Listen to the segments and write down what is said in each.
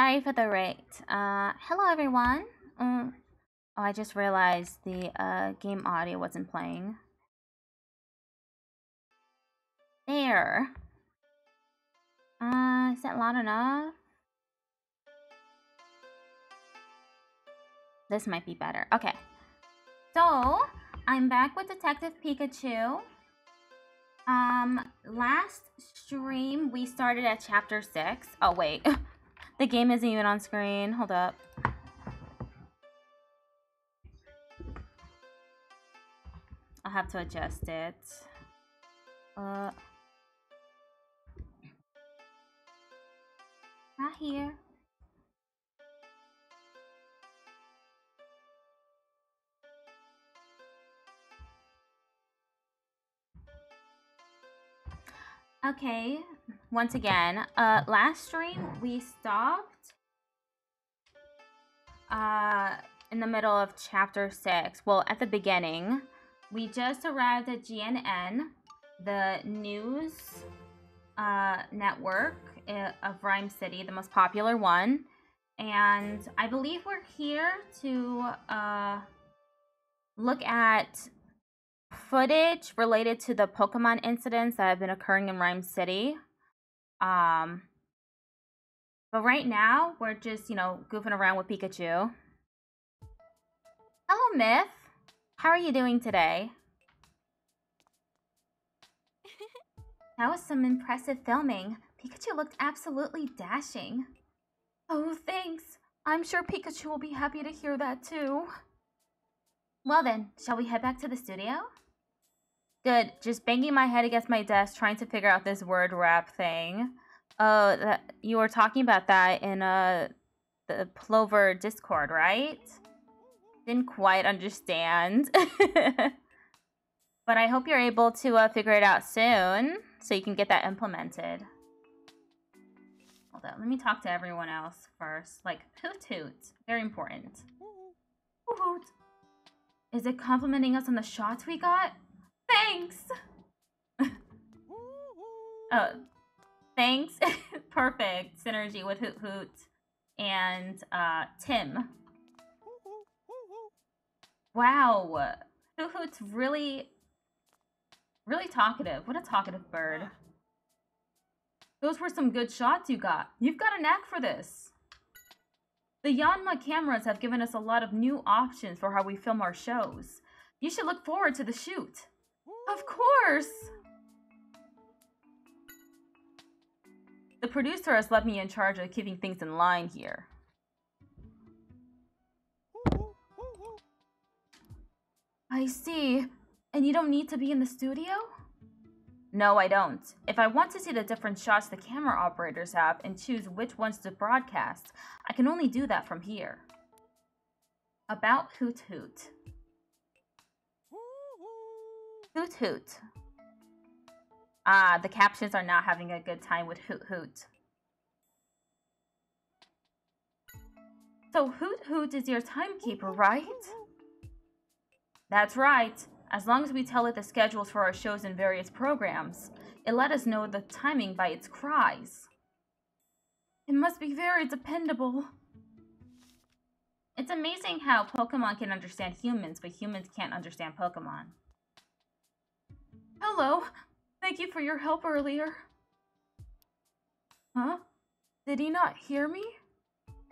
sorry for the wait. Hello everyone. Oh, I just realized the game audio wasn't playing. There. Is that loud enough? This might be better. Okay. So, I'm back with Detective Pikachu. Last stream we started at chapter 6. Oh wait. The game isn't even on screen. Hold up. I'll have to adjust it. Not here. Okay, once again, last stream we stopped in the middle of chapter 6. Well, at the beginning, we just arrived at GNN, the news network of Ryme City, the most popular one. And I believe we're here to look at footage related to the Pokemon incidents that have been occurring in Ryme City. But right now, we're just, goofing around with Pikachu. Hello, Myth. How are you doing today? That was some impressive filming. Pikachu looked absolutely dashing. Oh, thanks. I'm sure Pikachu will be happy to hear that too. Well then, shall we head back to the studio? Good, just banging my head against my desk trying to figure out this word wrap thing. Oh, you were talking about that in the Plover Discord, right? Didn't quite understand. But I hope you're able to figure it out soon so you can get that implemented. Hold on, let me talk to everyone else first. Like, hoot hoot. Very important. Hoot hoot. Is it complimenting us on the shots we got? Thanks! Thanks. Perfect synergy with Hoot Hoot and Tim. Wow. Hoot Hoot's really talkative. What a talkative bird. Those were some good shots you got. You've got a knack for this. The Yanma cameras have given us a lot of new options for how we film our shows. You should look forward to the shoot. Of course! The producer has left me in charge of keeping things in line here. I see. And you don't need to be in the studio? No, I don't. If I want to see the different shots the camera operators have and choose which ones to broadcast, I can only do that from here. About Hoot Hoot. Hoot Hoot. The captions are not having a good time with Hoot Hoot. So Hoot Hoot is your timekeeper, right? That's right. As long as we tell it the schedules for our shows and various programs, it let us know the timing by its cries. It must be very dependable. It's amazing how Pokemon can understand humans, but humans can't understand Pokemon. Hello. Thank you for your help earlier. Huh? Did he not hear me?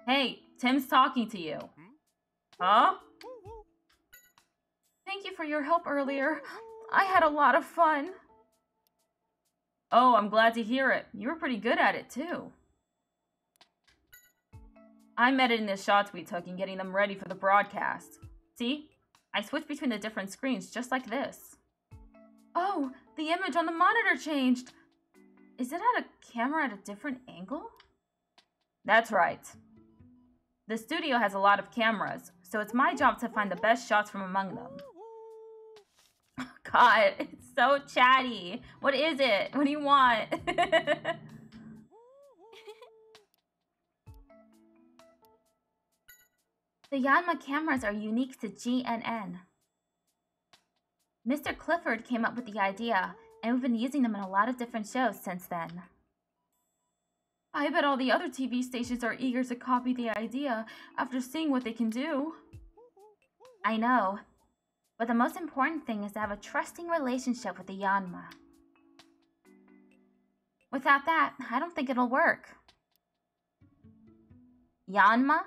Hey, Tim's talking to you. Huh? Thank you for your help earlier. I had a lot of fun. Oh, I'm glad to hear it. You were pretty good at it, too. I'm editing the shots we took and getting them ready for the broadcast. See? I switched between the different screens just like this. Oh, the image on the monitor changed. Is it at a camera at a different angle? That's right. The studio has a lot of cameras, so it's my job to find the best shots from among them. God, it's so chatty. What is it? What do you want? The Yanma cameras are unique to GNN. Mr. Clifford came up with the idea, and we've been using them in a lot of different shows since then. I bet all the other TV stations are eager to copy the idea after seeing what they can do. I know, but the most important thing is to have a trusting relationship with the Yanma. Without that, I don't think it'll work. Yanma?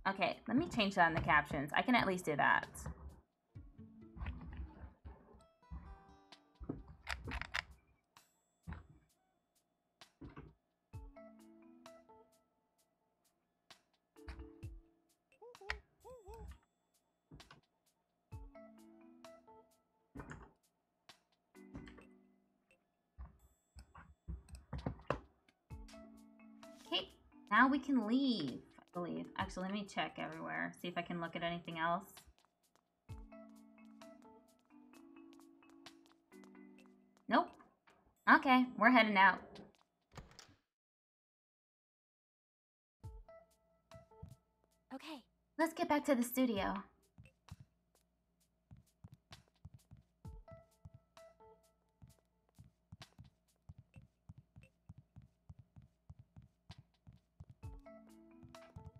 Okay, let me change that in the captions. I can at least do that. Okay, now we can leave, I believe. Actually, let me check everywhere, see if I can look at anything else. Nope. Okay, we're heading out. Okay. Let's get back to the studio.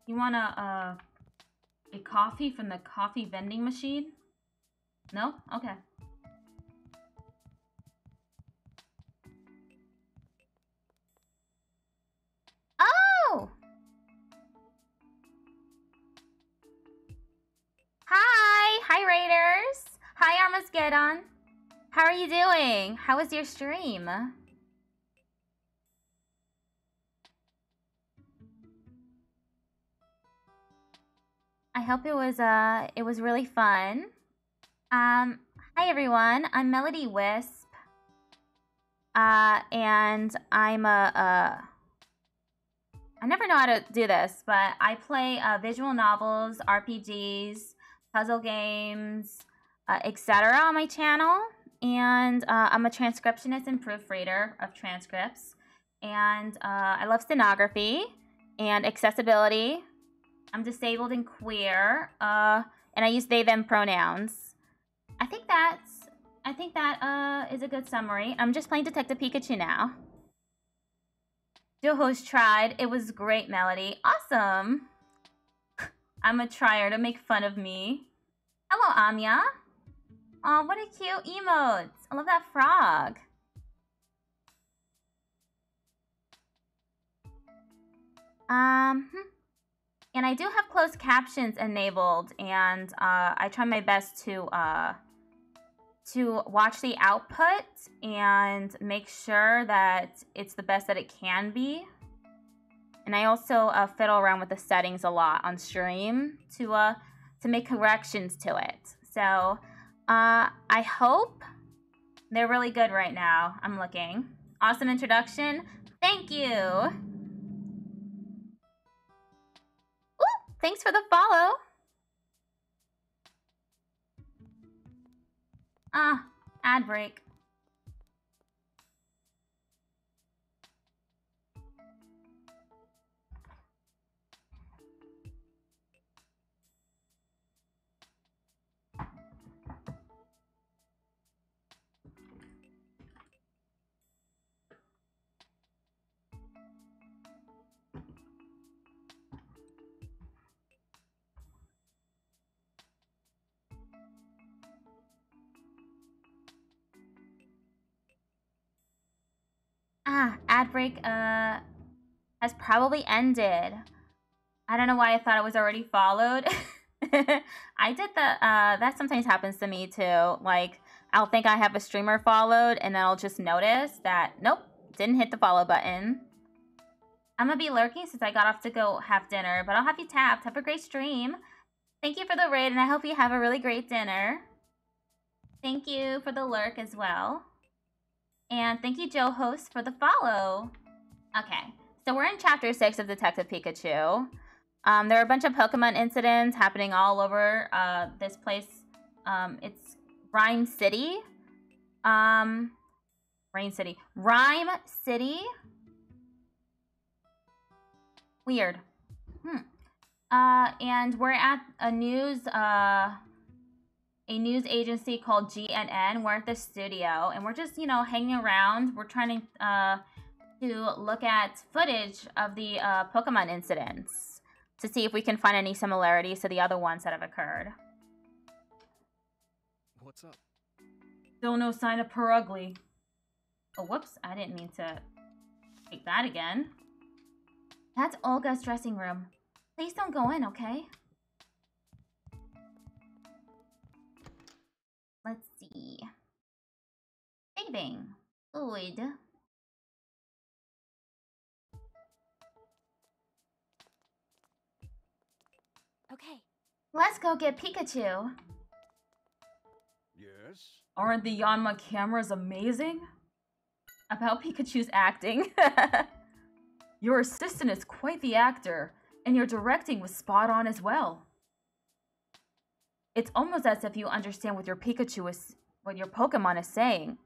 You want a coffee from the coffee vending machine? No? Okay. Oh! Hi! Hi, Raiders! Hi, Armageddon! How are you doing? How was your stream? I hope it was really fun. Hi everyone, I'm Melody Wisp. And I'm I never know how to do this, but I play visual novels, RPGs, puzzle games, etc. on my channel. And I'm a transcriptionist and proofreader of transcripts. And I love stenography and accessibility. I'm disabled and queer, and I use they, them pronouns. I think that is a good summary. I'm just playing Detective Pikachu now. Joho's tried. It was great, Melody. Awesome. I'm a trier to make fun of me. Hello, Anya. Oh, what a cute emote. I love that frog. And I do have closed captions enabled, and I try my best to watch the output and make sure that it's the best that it can be. And I also fiddle around with the settings a lot on stream to make corrections to it. So I hope they're really good right now. I'm looking. Awesome introduction. Thank you. Thanks for the follow. Ad break. Ad break has probably ended. I don't know why I thought it was already followed. I did that sometimes happens to me too. Like, I'll think I have a streamer followed, and then I'll just notice that, nope, didn't hit the follow button. I'm gonna be lurking since I got off to go have dinner, but I'll have you tapped. Have a great stream. Thank you for the raid, and I hope you have a really great dinner. Thank you for the lurk as well. And thank you, Joe Host, for the follow. Okay, so we're in Chapter 6 of Detective Pikachu. There are a bunch of Pokemon incidents happening all over this place. It's Ryme City. Ryme City. Weird. And we're at a news agency called GNN. We're at the studio, and we're just, hanging around. We're trying to to look at footage of the Pokemon incidents to see if we can find any similarities to the other ones that have occurred. What's up? Still no sign of Perugly. Oh, whoops. I didn't mean to take that again. That's Olga's dressing room. Please don't go in, okay? Let's see. Saving. Good. Okay. Let's go get Pikachu. Yes? Aren't the Yanma cameras amazing? About Pikachu's acting. Your assistant is quite the actor, and your directing was spot on as well. It's almost as if you understand what your Pokemon is saying.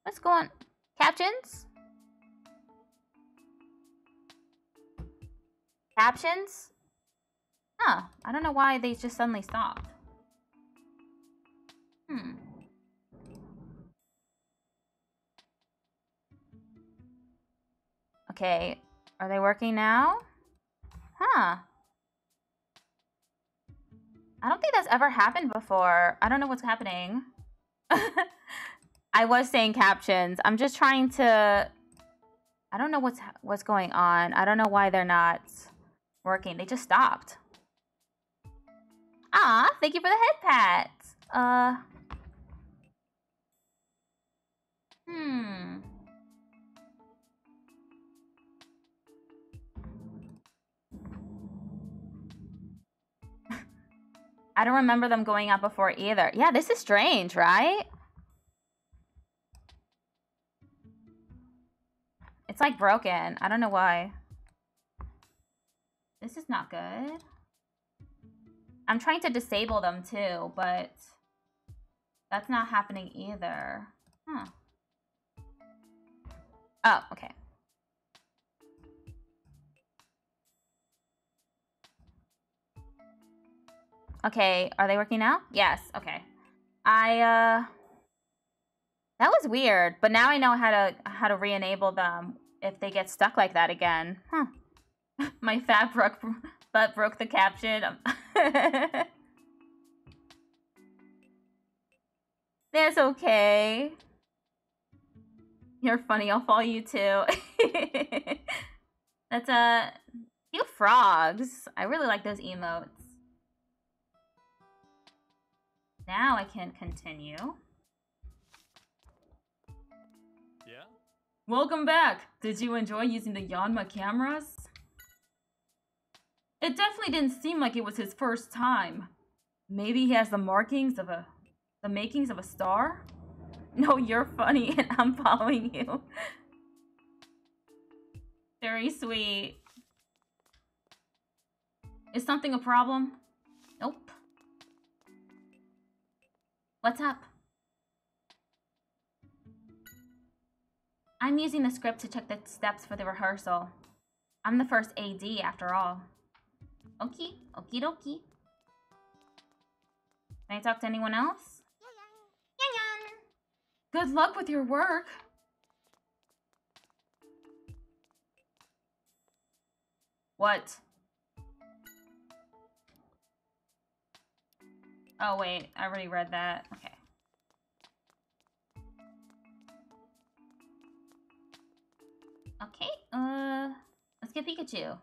What's going on? Captions? Captions? Huh, I don't know why they just suddenly stopped. Okay, are they working now? Huh. I don't think that's ever happened before. I don't know what's happening. I was saying captions. I'm just trying to... I don't know what's going on. I don't know why they're not working. They just stopped. Ah, thank you for the head pat. I don't remember them going out before either. Yeah, this is strange, right? It's like broken. I don't know why. This is not good. I'm trying to disable them too, but that's not happening either. Huh. Oh, okay. Okay, are they working now? Yes, okay. That was weird, but now I know how to re-enable them if they get stuck like that again. Huh. My fat butt broke the caption. That's okay. You're funny, I'll follow you too. That's cute frogs. I really like those emotes. Now I can continue. Yeah? Welcome back! Did you enjoy using the Yanma cameras? It definitely didn't seem like it was his first time. Maybe he has the makings of a star? No, you're funny and I'm following you. Very sweet. Is something a problem? Nope. What's up? I'm using the script to check the steps for the rehearsal. I'm the first AD after all. Okie dokie. Can I talk to anyone else? Good luck with your work. What? Oh wait, I already read that. Okay. Okay, let's get Pikachu.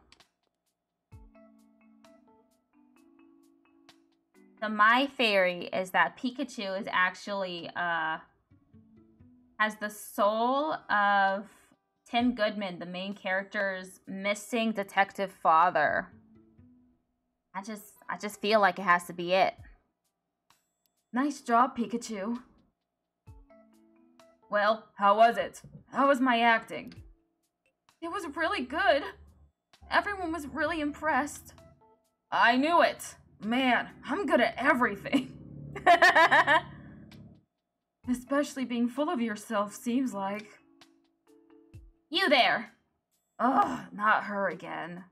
So my theory is that Pikachu is actually, has the soul of Tim Goodman, the main character's missing detective father. I just feel like it has to be it. Nice job, Pikachu. Well, how was it? How was my acting? It was really good. Everyone was really impressed. I knew it. Man, I'm good at everything. Especially being full of yourself, seems like. You there! Ugh, not her again.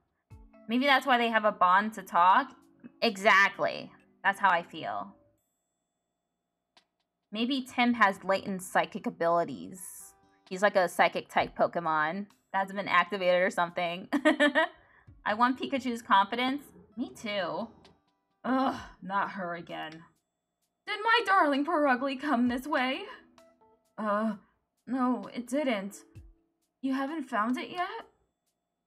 Maybe that's why they have a bond to talk? Exactly. That's how I feel. Maybe Tim has latent psychic abilities. He's like a psychic type Pokemon that's been activated or something. I want Pikachu's confidence. Me too. Ugh, not her again. Did my darling Perugly come this way? No, it didn't. You haven't found it yet?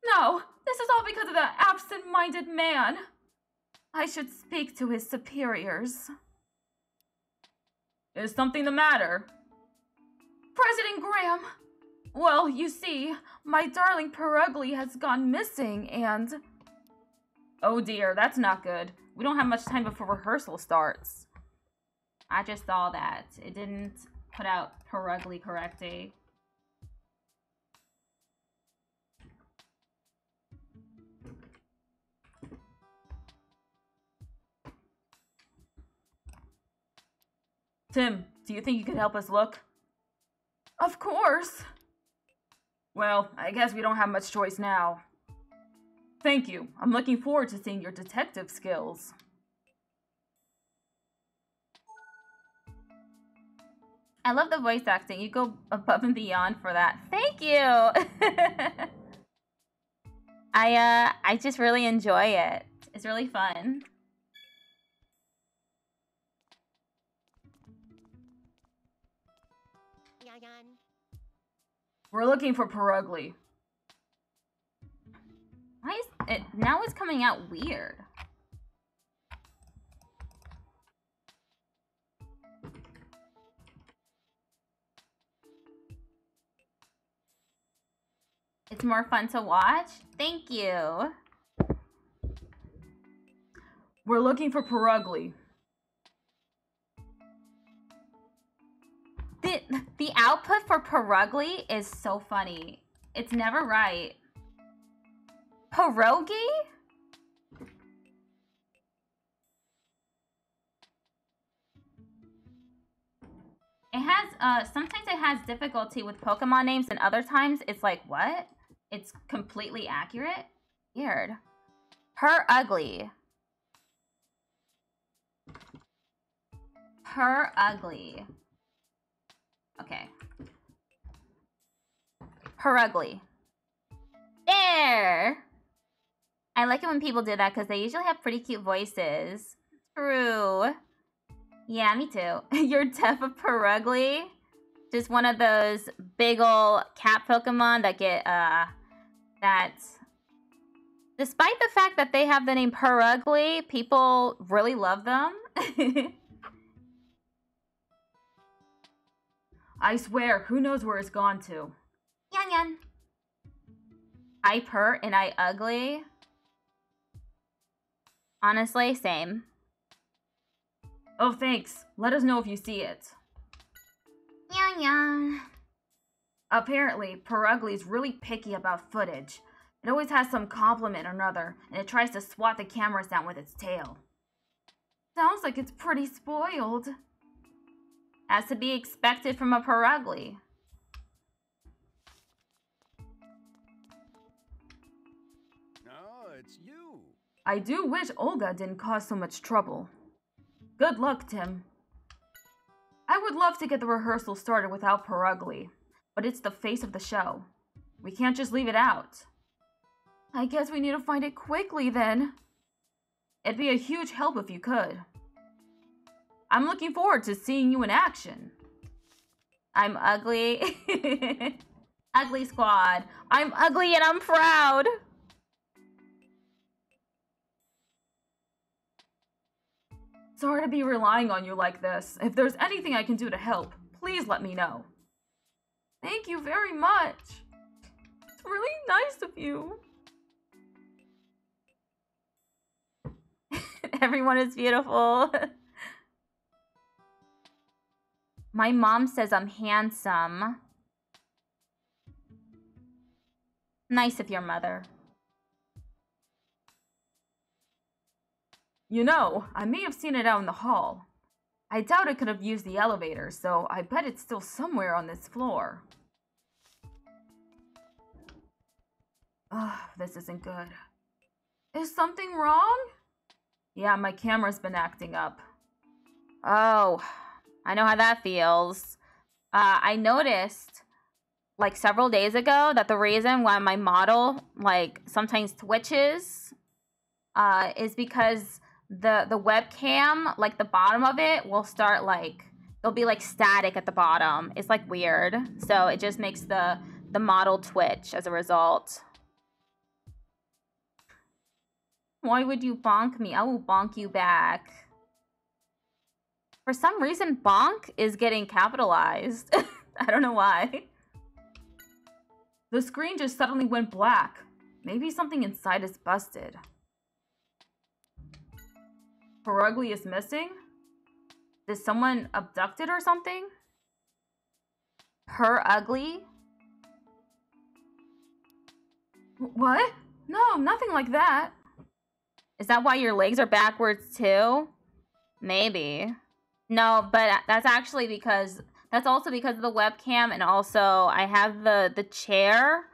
No, this is all because of that absent-minded man. I should speak to his superiors. Is something the matter? President Graham! Well, you see, my darling Perugly has gone missing and... Oh dear, that's not good. We don't have much time before rehearsal starts. I just saw that. It didn't put out Perugly correctly. Tim, do you think you could help us look? Of course. Well, I guess we don't have much choice now. Thank you. I'm looking forward to seeing your detective skills. I love the voice acting. You go above and beyond for that. Thank you. I just really enjoy it. It's really fun. We're looking for Perugly. Why is it now? It's coming out weird. It's more fun to watch. Thank you. We're looking for Perugly. The output for Perugly is so funny. It's never right. Pierogi? It has, sometimes it has difficulty with Pokemon names, and other times it's like, what? It's completely accurate? Weird. Perugly. Perugly. Okay. Perugly. There! I like it when people do that because they usually have pretty cute voices. True. Yeah, me too. You're deaf of Perugly? Just one of those big ol' cat Pokemon that get, that... Despite the fact that they have the name Perugly, people really love them. I swear, who knows where it's gone to? Yan yan. I purr and I ugly. Honestly, same. Oh, thanks. Let us know if you see it. Yan yan. Apparently, Perugly's really picky about footage. It always has some compliment or another, and it tries to swat the cameras down with its tail. Sounds like it's pretty spoiled. As to be expected from a Perugly. No, it's you. I do wish Olga didn't cause so much trouble. Good luck, Tim. I would love to get the rehearsal started without Perugly, but it's the face of the show. We can't just leave it out. I guess we need to find it quickly then. It'd be a huge help if you could. I'm looking forward to seeing you in action. I'm ugly. Ugly squad. I'm ugly and I'm proud. Sorry to be relying on you like this. If there's anything I can do to help, please let me know. Thank you very much. It's really nice of you. Everyone is beautiful. My mom says I'm handsome. Nice of your mother. You know, I may have seen it out in the hall. I doubt it could have used the elevator, so I bet it's still somewhere on this floor. Ugh, this isn't good. Is something wrong? Yeah, my camera's been acting up. Oh, I know how that feels. I noticed like several days ago that the reason why my model like sometimes twitches is because the webcam, like the bottom of it will start like, there'll be like static at the bottom. It's like weird. So it just makes the model twitch as a result. Why would you bonk me? I will bonk you back. For some reason, bonk is getting capitalized. I don't know why. The screen just suddenly went black. Maybe something inside is busted. Perugly is missing? Did someone abduct it or something? Her ugly? What? No, nothing like that. Is that why your legs are backwards too? Maybe. No, but that's actually because, that's also because of the webcam, and also I have the chair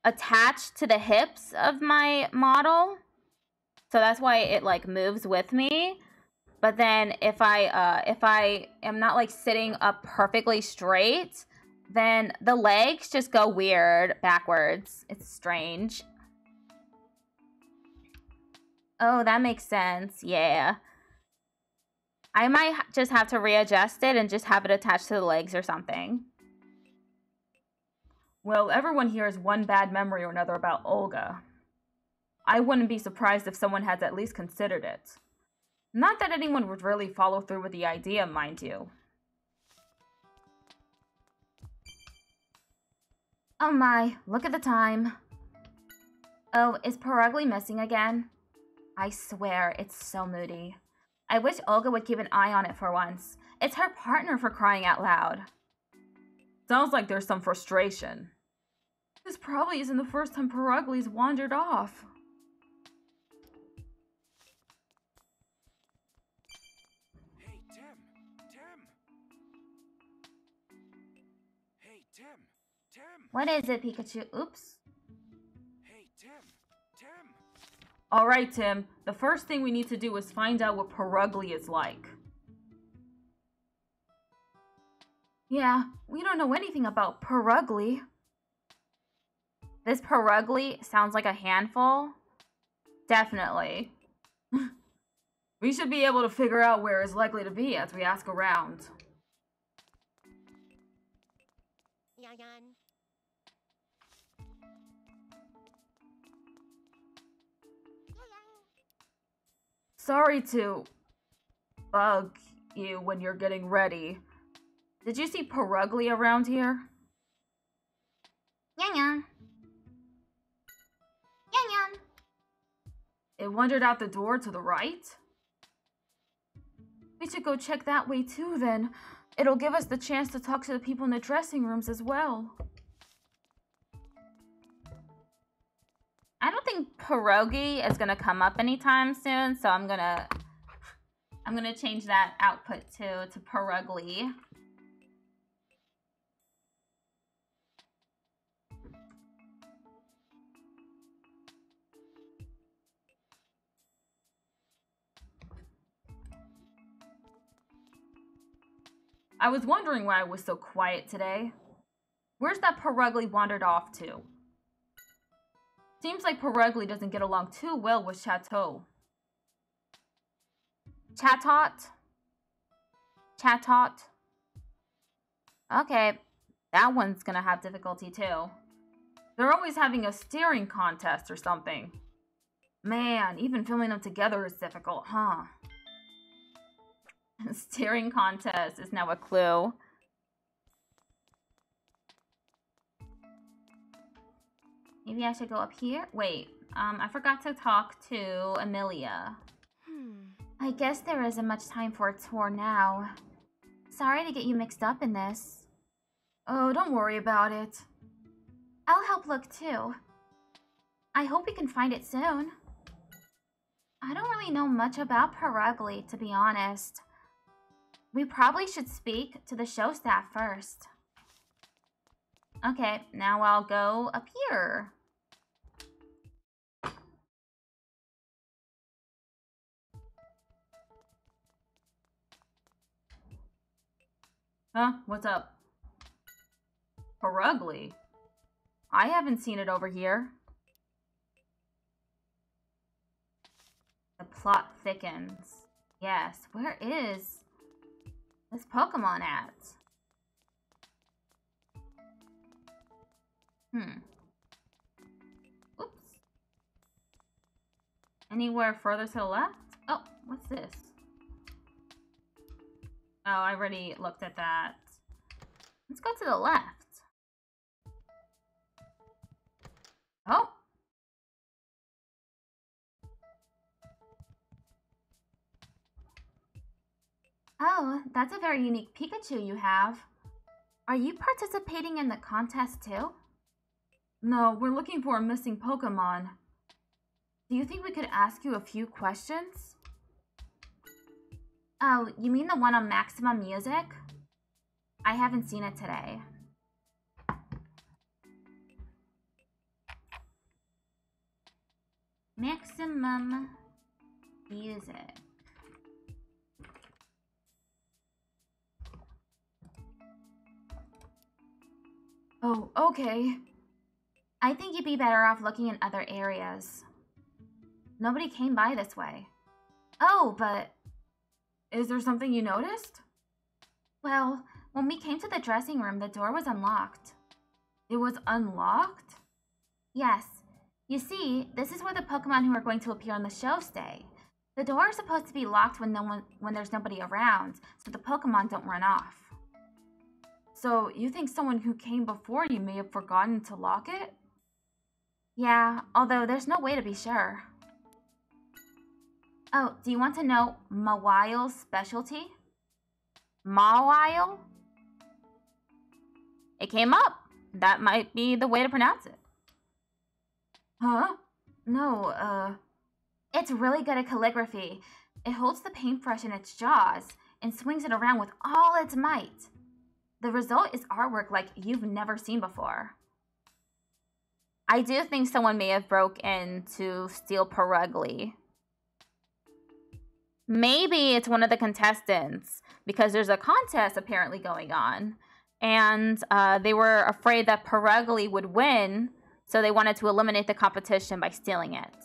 attached to the hips of my model. So that's why it like moves with me. But then if I am not like sitting up perfectly straight, then the legs just go weird backwards. It's strange. Oh, that makes sense. Yeah. I might just have to readjust it and just have it attached to the legs or something. Well, everyone here has one bad memory or another about Olga. I wouldn't be surprised if someone has at least considered it. Not that anyone would really follow through with the idea, mind you. Oh my, look at the time. Oh, is Perugly missing again? I swear, it's so moody. I wish Olga would keep an eye on it for once. It's her partner, for crying out loud. Sounds like there's some frustration. This probably isn't the first time Perugly's wandered off. Hey, Tim! Hey, Tim! What is it, Pikachu? Oops. Hey, Tim! Alright, Tim. The first thing we need to do is find out what Perugly is like. Yeah, we don't know anything about Perugly. This Perugly sounds like a handful. Definitely. We should be able to figure out where it's likely to be as we ask around. Sorry to bug you when you're getting ready. Did you see Perugly around here? Yeah. It wandered out the door to the right? We should go check that way too then. It'll give us the chance to talk to the people in the dressing rooms as well. I don't think Pierogi is gonna come up anytime soon, so I'm gonna change that output to Pierogly. I was wondering why I was so quiet today. Where's that Pierogly wandered off to? Seems like Pierogly doesn't get along too well with Chateau. Chatot? Okay, that one's gonna have difficulty too. They're always having a steering contest or something. Man, even filming them together is difficult, huh? Steering contest is now a clue. Maybe I should go up here? Wait, I forgot to talk to Amelia. I guess there isn't much time for a tour now. Sorry to get you mixed up in this. Oh, don't worry about it. I'll help look too. I hope we can find it soon. I don't really know much about Pierogly, to be honest. We probably should speak to the show staff first. Okay, now I'll go up here. Huh? What's up? Perugly? I haven't seen it over here. The plot thickens. Yes, where is this Pokemon at? Oops. Anywhere further to the left? Oh, what's this? Oh, I already looked at that. Let's go to the left. Oh. Oh, that's a very unique Pikachu you have. Are you participating in the contest too? No, we're looking for a missing Pokemon. Do you think we could ask you a few questions? Oh, you mean the one on Maximum Music? I haven't seen it today. Maximum Music. Oh, okay. I think you'd be better off looking in other areas. Nobody came by this way. Oh, but... Is there something you noticed? Well, when we came to the dressing room, the door was unlocked. It was unlocked? Yes. You see, this is where the Pokemon who are going to appear on the show stay. The door is supposed to be locked when there's nobody around, so the Pokemon don't run off. So, you think someone who came before you may have forgotten to lock it? Yeah, although there's no way to be sure. Oh, do you want to know Mawile's specialty? Mawile? It came up. That might be the way to pronounce it. Huh? No, It's really good at calligraphy. It holds the paintbrush in its jaws and swings it around with all its might. The result is artwork like you've never seen before. I do think someone may have broke in to steal Perugly. Maybe it's one of the contestants, because there's a contest apparently going on. And they were afraid that Perugly would win, so they wanted to eliminate the competition by stealing it.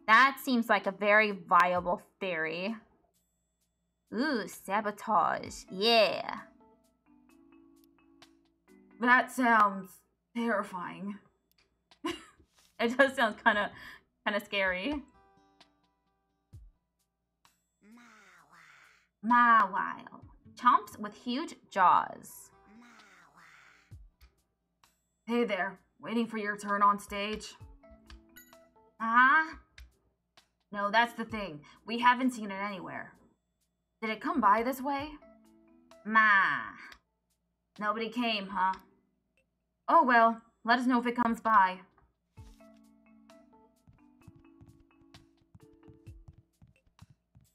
That seems like a very viable theory. Ooh, sabotage. Yeah. That sounds terrifying. It does sound kind of scary. Mawile. Chomps with huge jaws. Hey there, waiting for your turn on stage? No, that's the thing. We haven't seen it anywhere. Did it come by this way? Nobody came, huh? Oh well, let us know if it comes by.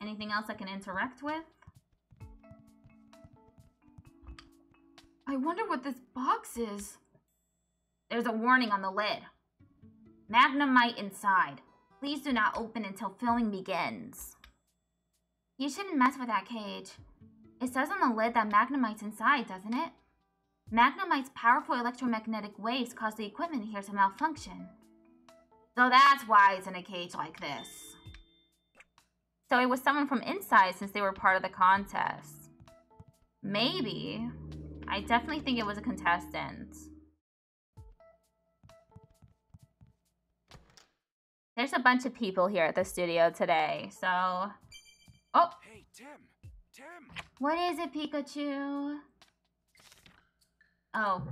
Anything else I can interact with? I wonder what this box is. There's a warning on the lid. Magnemite inside. Please do not open until filming begins. You shouldn't mess with that cage. It says on the lid that Magnemite's inside, doesn't it? Magnemite's powerful electromagnetic waves cause the equipment here to malfunction. So that's why it's in a cage like this. So it was someone from inside since they were part of the contest. Maybe. I definitely think it was a contestant. There's a bunch of people here at the studio today, so... Oh! Hey, Tim! What is it, Pikachu? Oh.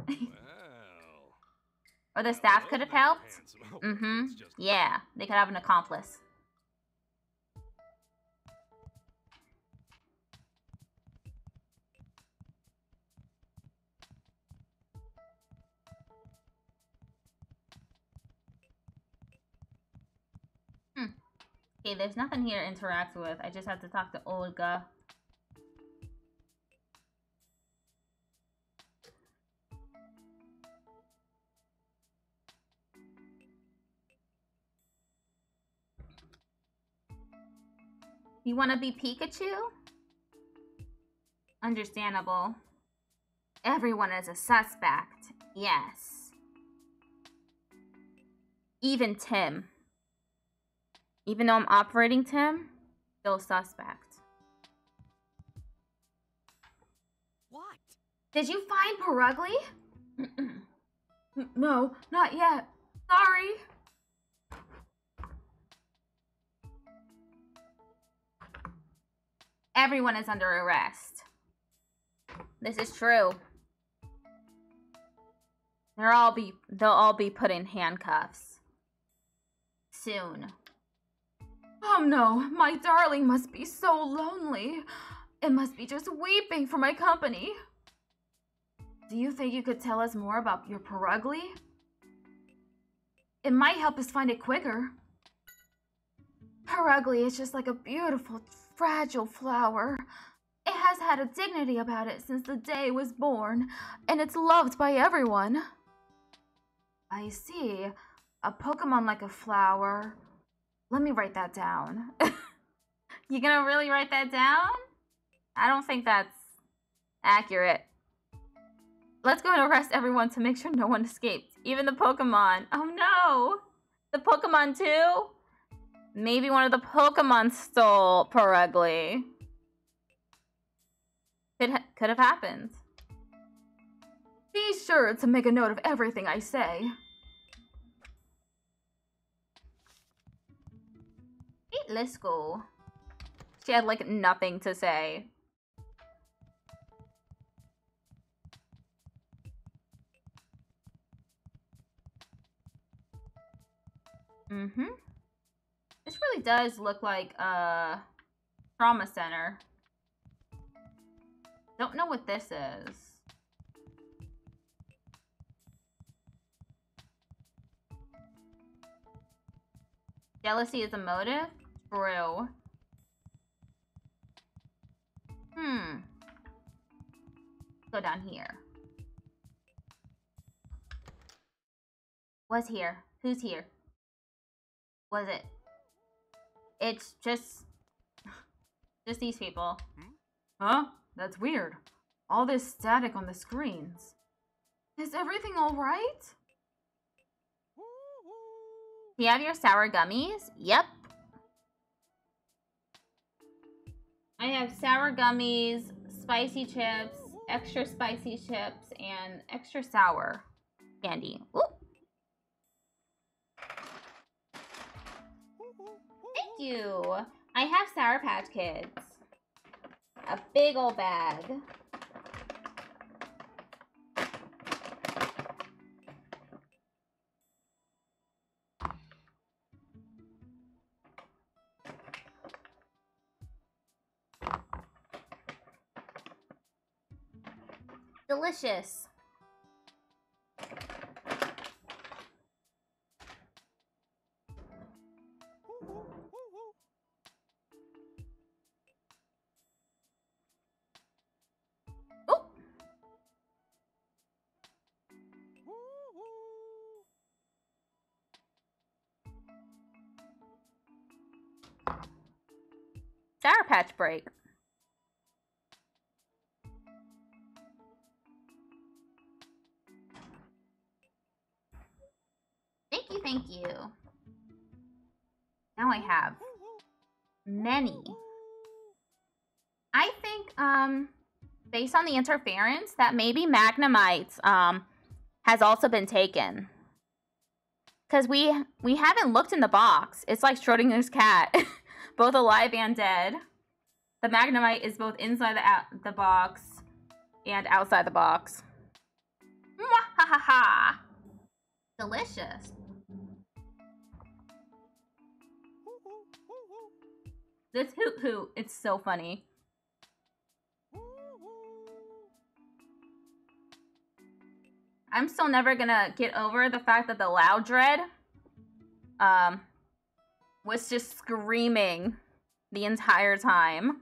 Or the staff could have helped? Mm-hmm. Yeah, they could have an accomplice. Okay, there's nothing here to interact with. I just have to talk to Olga. You want to be Pikachu? Understandable. Everyone is a suspect. Yes. Even Tim. Even though I'm operating Tim, still suspect. What? Did you find Perugly? No, not yet. Sorry. Everyone is under arrest. This is true. They'll all be put in handcuffs. Soon. Oh no, my darling must be so lonely. It must be just weeping for my company. Do you think you could tell us more about your Perugly? It might help us find it quicker. Perugly is just like a beautiful, fragile flower. It has had a dignity about it since the day it was born, and it's loved by everyone. I see. A Pokemon like a flower. Let me write that down. You gonna really write that down? I don't think that's accurate. Let's go and arrest everyone to make sure no one escaped. Even the Pokemon. Oh no! The Pokemon too? Maybe one of the Pokemon stole Perugly. Could have happened. Be sure to make a note of everything I say. Let's go. She had like nothing to say. This really does look like a trauma center. Don't know what this is. Jealousy is a motive? True. Go down here. Was here? Who's here? Was it? It's just these people. Huh? That's weird. All this static on the screens. Is everything all right? Do you have your sour gummies? Yep. I have sour gummies, spicy chips, extra spicy chips, and extra sour candy. Ooh. Thank you. I have Sour Patch Kids. A big old bag. Delicious. Oh. Sour Patch break. Thank you. Now I have many. I think, based on the interference, that maybe Magnemite, has also been taken. Because we haven't looked in the box. It's like Schrodinger's cat. Both alive and dead. The Magnemite is both inside the box and outside the box. Mwahaha! Delicious. This hoot hoot, it's so funny. I'm still never gonna get over the fact that the Loudred was just screaming the entire time.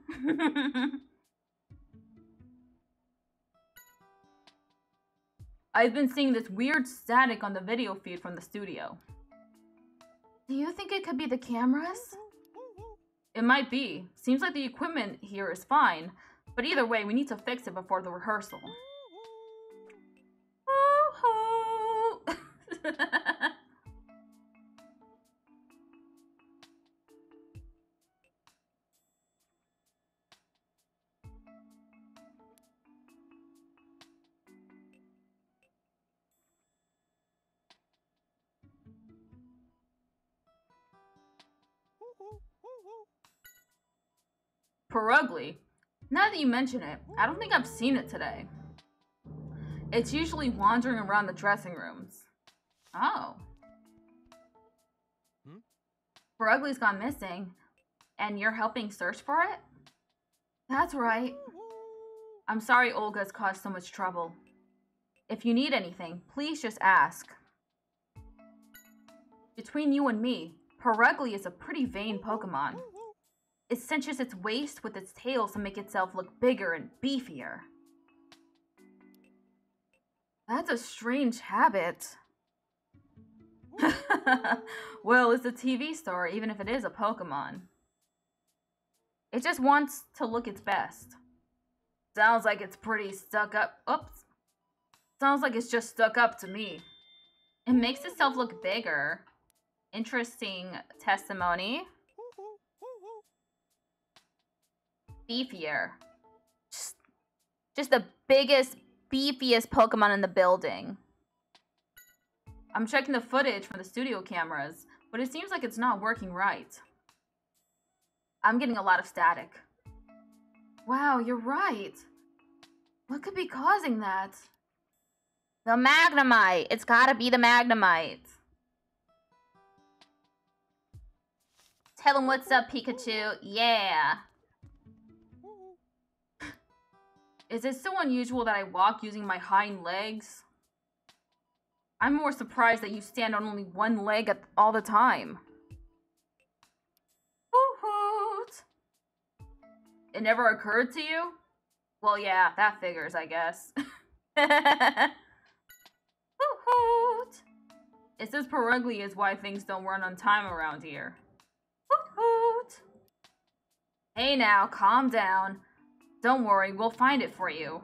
I've been seeing this weird static on the video feed from the studio. Do you think it could be the cameras? It might be. Seems like the equipment here is fine. But either way, we need to fix it before the rehearsal. Perugly. Now that you mention it, I don't think I've seen it today. It's usually wandering around the dressing rooms. Oh. Perugly's gone missing, and you're helping search for it? That's right. I'm sorry Olga's caused so much trouble. If you need anything, please just ask. Between you and me, Perugly is a pretty vain Pokemon. It cinches its waist with its tail to make itself look bigger and beefier. That's a strange habit. Well, it's a TV star, even if it is a Pokemon. It just wants to look its best. Sounds like it's pretty stuck up. Oops. Sounds like it's just stuck up to me. It makes itself look bigger. Interesting testimony. Beefier. Just the biggest, beefiest Pokemon in the building. I'm checking the footage from the studio cameras, but it seems like it's not working right. I'm getting a lot of static. Wow, you're right. What could be causing that? The Magnemite. It's gotta be the Magnemite. Tell him what's up, Pikachu. Yeah. Is it so unusual that I walk using my hind legs? I'm more surprised that you stand on only one leg all the time. Hoot! It never occurred to you? Well, yeah, that figures, I guess. Hoot! It says Perugly is why things don't run on time around here. Hoot! Hey now, calm down. Don't worry, we'll find it for you.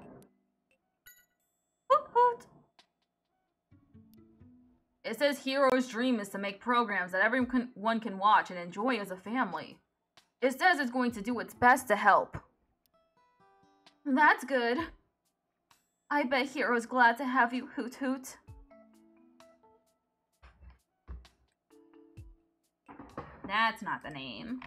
Hoot hoot. It says Hero's dream is to make programs that everyone can watch and enjoy as a family. It says it's going to do its best to help. That's good. I bet Hero's glad to have you, Hoot Hoot. That's not the name.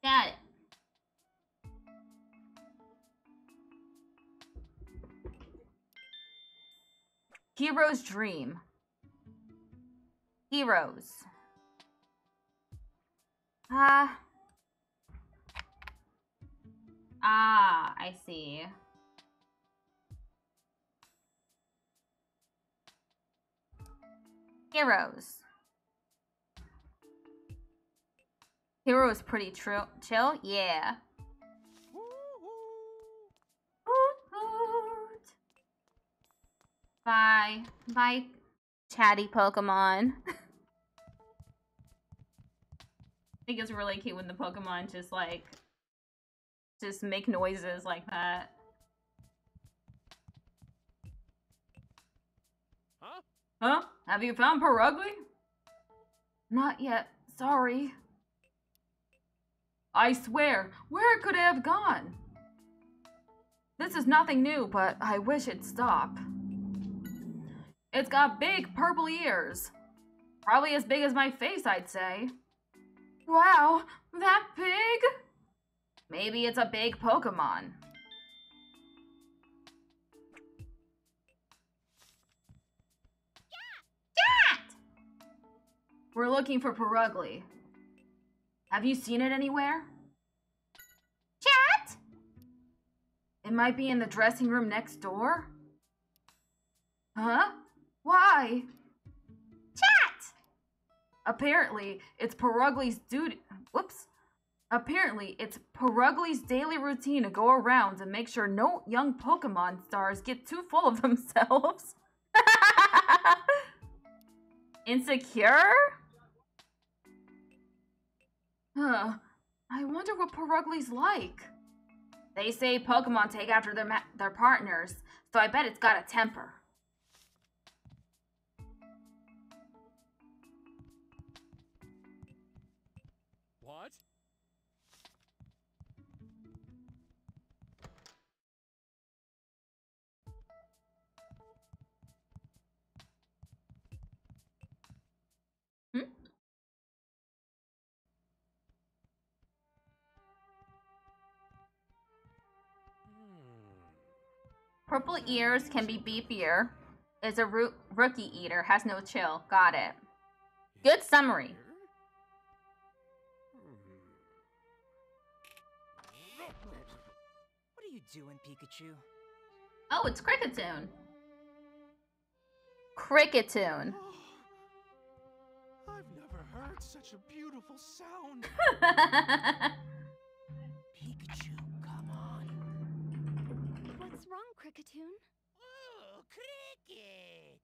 Got it. Hero's dream. Heroes. I see. Heroes. Hero is pretty chill? Yeah. Bye. Bye, chatty Pokemon. I think it's really cute when the Pokemon just make noises like that. Huh? Huh? Have you found Perugly? Not yet. Sorry. I swear, where could it have gone? This is nothing new, but I wish it'd stop. It's got big purple ears. Probably as big as my face, I'd say. Wow, that big? Maybe it's a big Pokemon. Cat! We're looking for Perugly. Have you seen it anywhere? Chat? It might be in the dressing room next door. Huh? Why? Chat! Apparently, it's Perugly's duty. Whoops. Apparently, it's Perugly's daily routine to go around and make sure no young Pokemon stars get too full of themselves. Insecure? Huh. I wonder what Purugli's like. They say Pokemon take after their partners, so I bet it's got a temper. What? Hmm? Purple ears can be beefier. Is a rookie eater, has no chill. Got it. Good summary. What are you doing, Pikachu? Oh, it's Cricketune. Cricketune. I've never heard such a beautiful sound. Pikachu, come on. What's wrong, Cricketune? Oh, Cricket!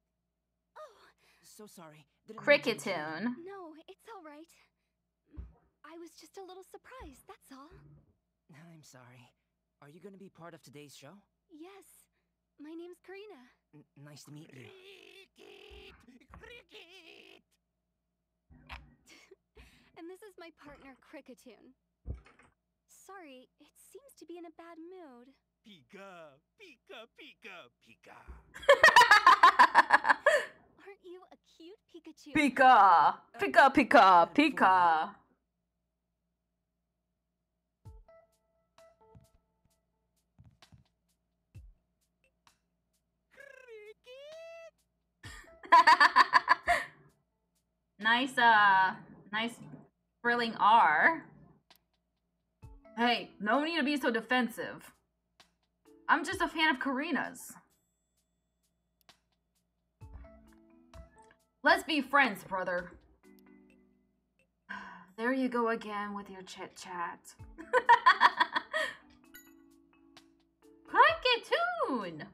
Oh, so sorry. Cricketune. No, it's all right. I was just a little surprised, that's all. I'm sorry. Are you going to be part of today's show? Yes, my name's Karina. Nice to meet you. Cricket! And this is my partner, Cricketune. Sorry, it seems to be in a bad mood. Pika, Pika, Pika, Pika. Aren't you a cute Pikachu? Pika. Pika, Pika, Pika. Nice, nice thrilling R. Hey, no need to be so defensive. I'm just a fan of Karina's. Let's be friends, brother. There you go again with your chit-chat. Cricketune!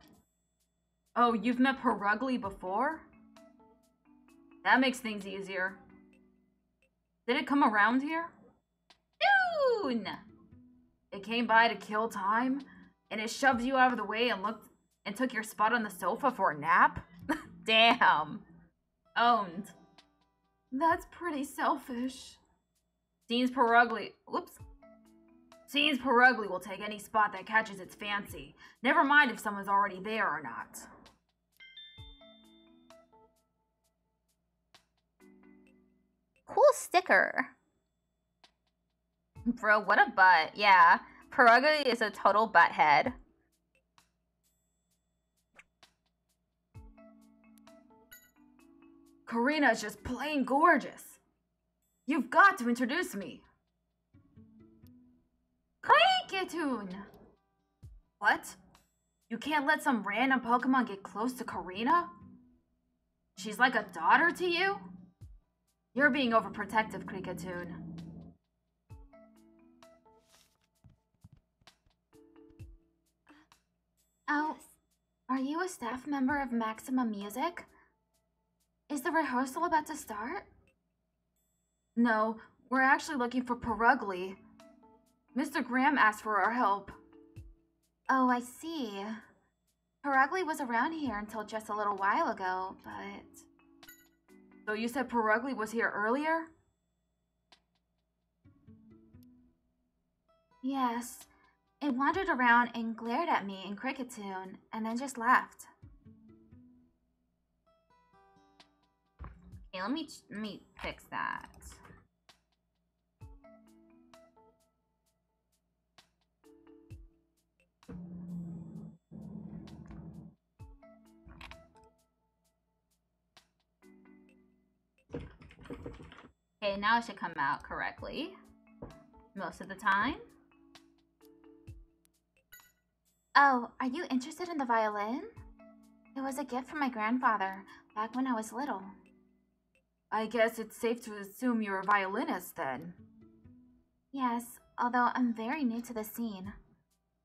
Oh, you've met Purugly before? That makes things easier. Did it come around here? Soon! It came by to kill time, and it shoved you out of the way and took your spot on the sofa for a nap? Damn. Owned. That's pretty selfish. Seems Purugly will take any spot that catches its fancy. Never mind if someone's already there or not. Cool sticker. Bro, what a butt. Yeah, Purugly is a total butthead. Karina's just plain gorgeous. You've got to introduce me. Cricketune! What? You can't let some random Pokemon get close to Karina? She's like a daughter to you? You're being overprotective, Cricketune. Oh, Yes. are you a staff member of Maximum Music? Is the rehearsal about to start? No, we're actually looking for Purugly. Mr. Graham asked for our help. Oh, I see. Purugly was around here until just a little while ago, but... So you said Purugly was here earlier? Yes. It wandered around and glared at me and Cricketune, and then just left. Okay, let me fix that. Okay, now it should come out correctly. Most of the time. Oh, are you interested in the violin? It was a gift from my grandfather back when I was little. I guess it's safe to assume you're a violinist then. Yes, although I'm very new to the scene.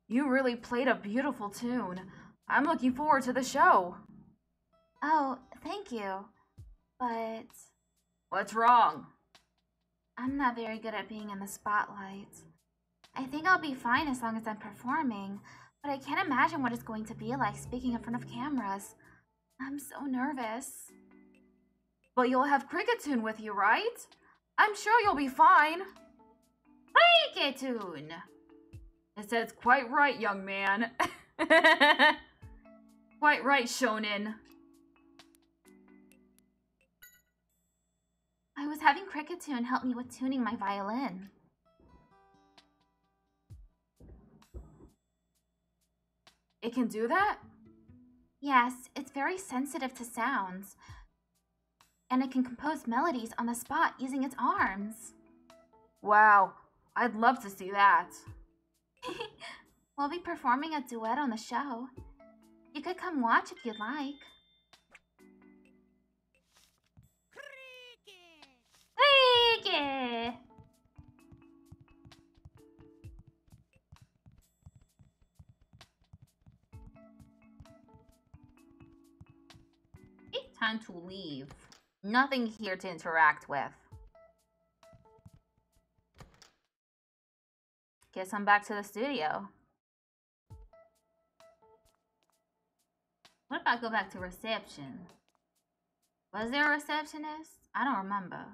You really played a beautiful tune. I'm looking forward to the show. Oh, thank you. but What's wrong? I'm not very good at being in the spotlight. I think I'll be fine as long as I'm performing, but I can't imagine what it's going to be like speaking in front of cameras. I'm so nervous. But you'll have Cricketune with you, right? I'm sure you'll be fine. Cricketune! It says quite right, young man. Quite right, Shonen. I was having Cricketune help me with tuning my violin. It can do that? Yes, it's very sensitive to sounds. And it can compose melodies on the spot using its arms. Wow, I'd love to see that. We'll be performing a duet on the show. You could come watch if you'd like. Cricket! It's time to leave. Nothing here to interact with. Guess I'm back to the studio. What if I go back to reception? Was there a receptionist? I don't remember.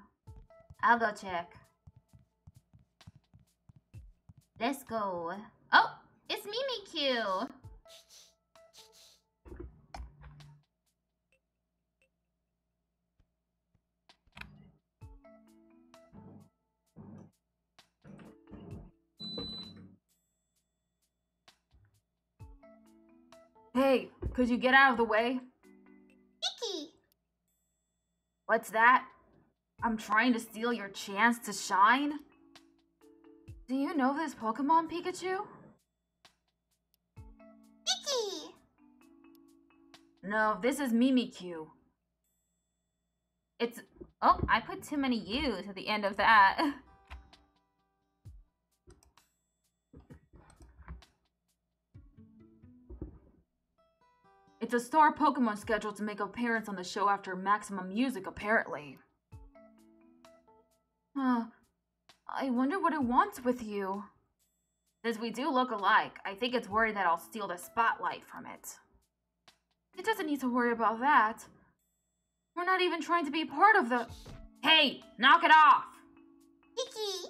I'll go check. Let's go. Oh, it's Mimikyu. Hey, could you get out of the way? Mickey! What's that? I'm trying to steal your chance to shine? Do you know this Pokemon, Pikachu? Mickey! No, this is Mimikyu. It's... Oh, I put too many U's at the end of that. It's a star Pokemon scheduled to make an appearance on the show after Maximum Music, apparently. I wonder what it wants with you. Since we do look alike, I think it's worried that I'll steal the spotlight from it. It doesn't need to worry about that. We're not even trying to be part of the... Hey, knock it off! Kiki!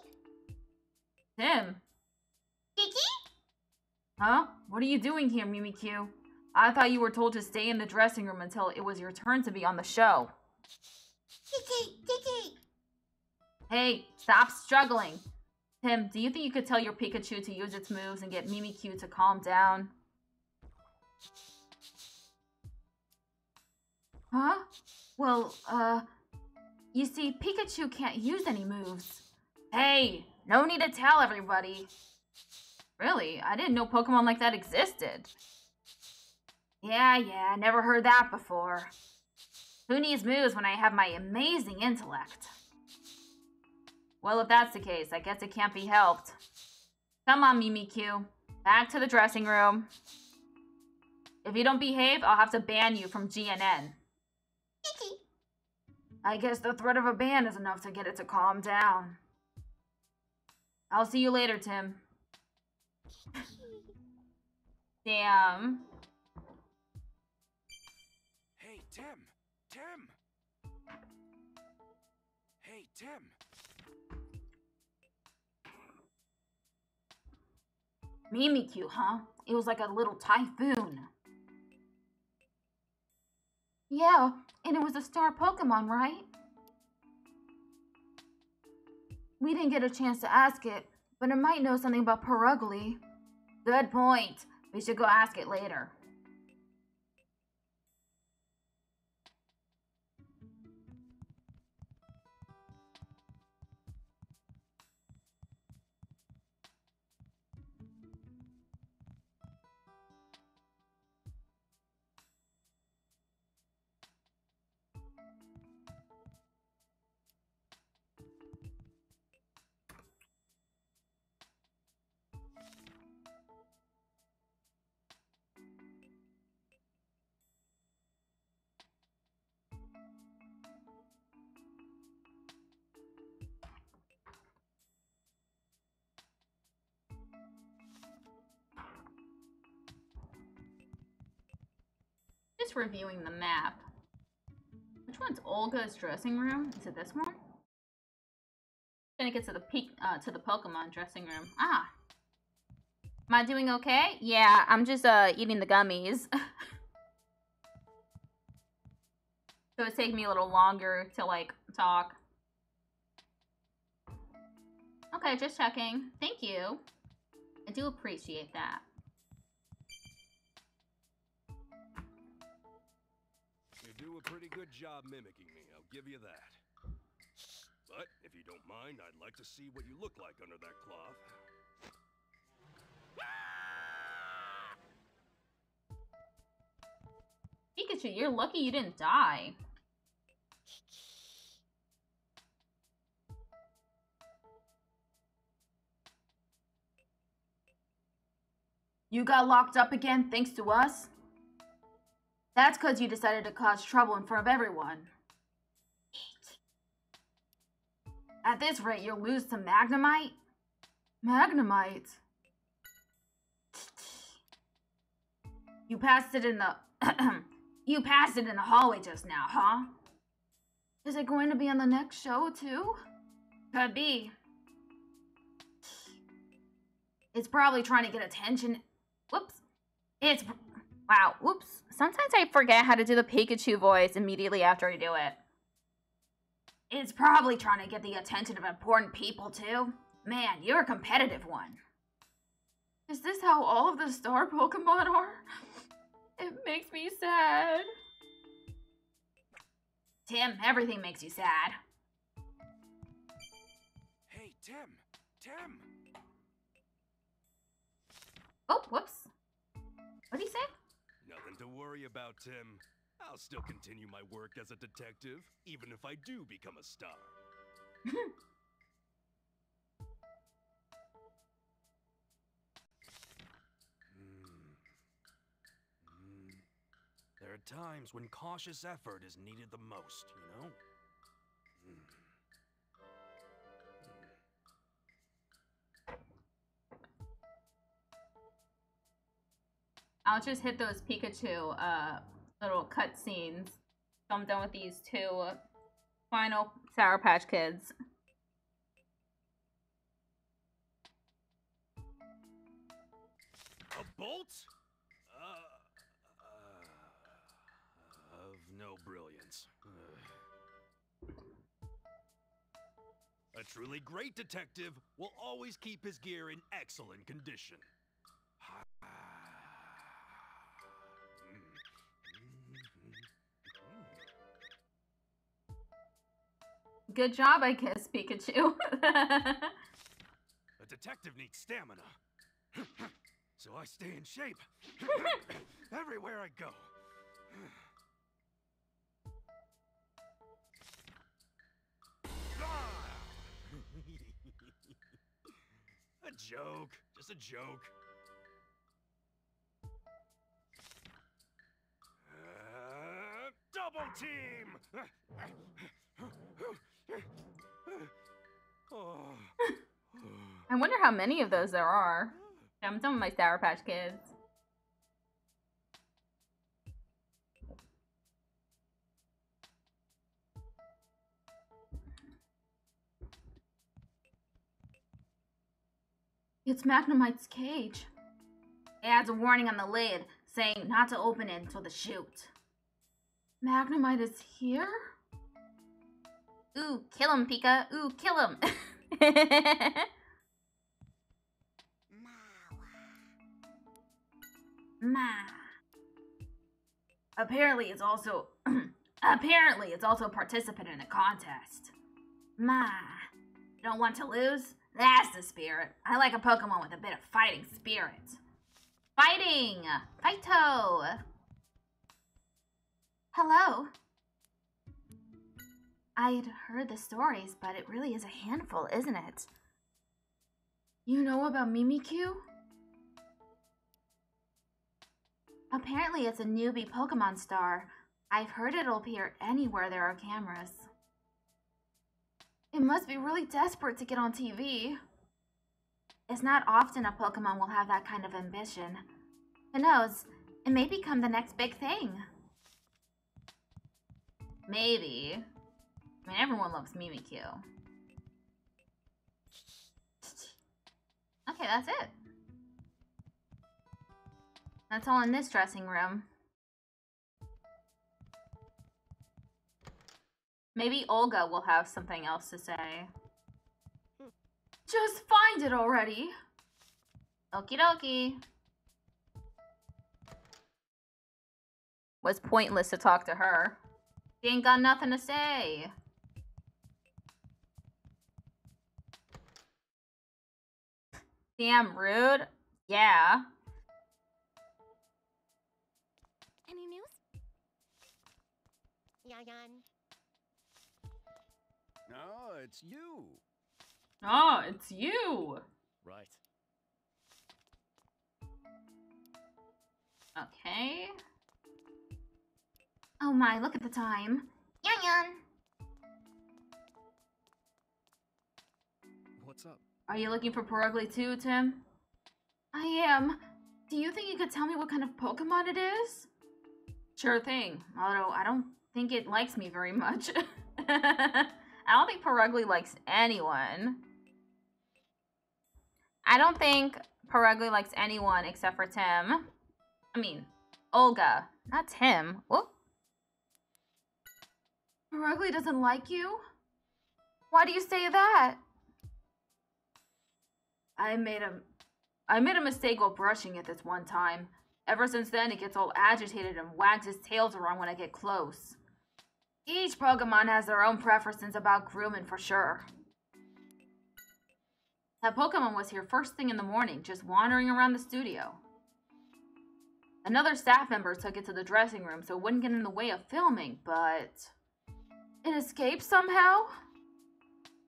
Tim? Kiki? Huh? What are you doing here, Mimikyu? I thought you were told to stay in the dressing room until it was your turn to be on the show. Kiki! Kiki! Hey, stop struggling. Tim, do you think you could tell your Pikachu to use its moves and get Mimikyu to calm down? Huh? Well, you see, Pikachu can't use any moves. Hey, no need to tell everybody. Really? I didn't know Pokemon like that existed. Yeah, never heard that before. Who needs moves when I have my amazing intellect? Well, if that's the case, I guess it can't be helped. Come on, Mimikyu. Back to the dressing room. If you don't behave, I'll have to ban you from GNN. Kiki! I guess the threat of a ban is enough to get it to calm down. I'll see you later, Tim. Damn. Hey, Tim! Tim! Hey, Tim! Mimikyu, huh? It was like a little typhoon. Yeah, and it was a star Pokemon, right? We didn't get a chance to ask it, but it might know something about Perugly. Good point. We should go ask it later. Just reviewing the map. Which one's Olga's dressing room? Is it this one? Then it gets to the Pokemon dressing room. Ah. Am I doing okay? Yeah, I'm just eating the gummies. So it's taking me a little longer to like talk. Okay, just checking. Thank you. I do appreciate that. You do a pretty good job mimicking me, I'll give you that. But if you don't mind, I'd like to see what you look like under that cloth. Pikachu, you're lucky you didn't die. You got locked up again thanks to us? That's because you decided to cause trouble in front of everyone. At this rate, you'll lose to Magnemite? Magnemite? You passed it in the... You passed it in the hallway just now, huh? Is it going to be on the next show, too? Could be. It's probably trying to get attention. Whoops. Wow, whoops. Sometimes I forget how to do the Pikachu voice immediately after I do it. It's probably trying to get the attention of important people, too. Man, you're a competitive one. Is this how all of the star Pokemon are? It makes me sad. Tim, everything makes you sad. Hey, Tim! Tim! Oh, whoops. What did he say? Nothing to worry about, Tim. I'll still continue my work as a detective, even if I do become a star. There are times when cautious effort is needed the most, you know? I'll just hit those Pikachu little cutscenes. So I'm done with these two final Sour Patch Kids. A bolt? Of no brilliance. A truly great detective will always keep his gear in excellent condition. Good job, I guess, Pikachu. A detective needs stamina. So I stay in shape. Everywhere I go. A joke. Just a joke. Double team! I wonder how many of those there are. I'm done with my Sour Patch Kids. It's Magnemite's cage. It adds a warning on the lid saying not to open it until the shoot. Magnemite is here? Ooh, kill him, Pika. Ooh, kill him. Ma. Apparently it's also a participant in a contest. Ma. You don't want to lose? That's the spirit. I like a Pokemon with a bit of fighting spirit. Fighting! Fighto! Hello. I had heard the stories, but it really is a handful, isn't it? You know about Mimikyu? Apparently it's a newbie Pokemon star. I've heard it'll appear anywhere there are cameras. It must be really desperate to get on TV. It's not often a Pokemon will have that kind of ambition. Who knows, it may become the next big thing. Maybe. I mean, everyone loves Mimikyu. Okay, that's it. That's all in this dressing room. Maybe Olga will have something else to say. Just find it already. Okie dokie. Was pointless to talk to her. She ain't got nothing to say. Damn rude. Yeah. Any news? Yayan. No, it's you. Oh, it's you. Right. Okay. Oh my, look at the time. Yan. What's up? Are you looking for Perugly too, Tim? I am. Do you think you could tell me what kind of Pokemon it is? Sure thing. Although I don't think it likes me very much. I don't think Perugly likes anyone. I don't think Perugly likes anyone except for Tim. I mean, Olga, not Tim. Whoop. Perugly doesn't like you? Why do you say that? I made a mistake while brushing it this one time. Ever since then, it gets all agitated and wags its tails around when I get close. Each Pokemon has their own preferences about grooming for sure. That Pokemon was here first thing in the morning, just wandering around the studio. Another staff member took it to the dressing room so it wouldn't get in the way of filming, but it escaped somehow?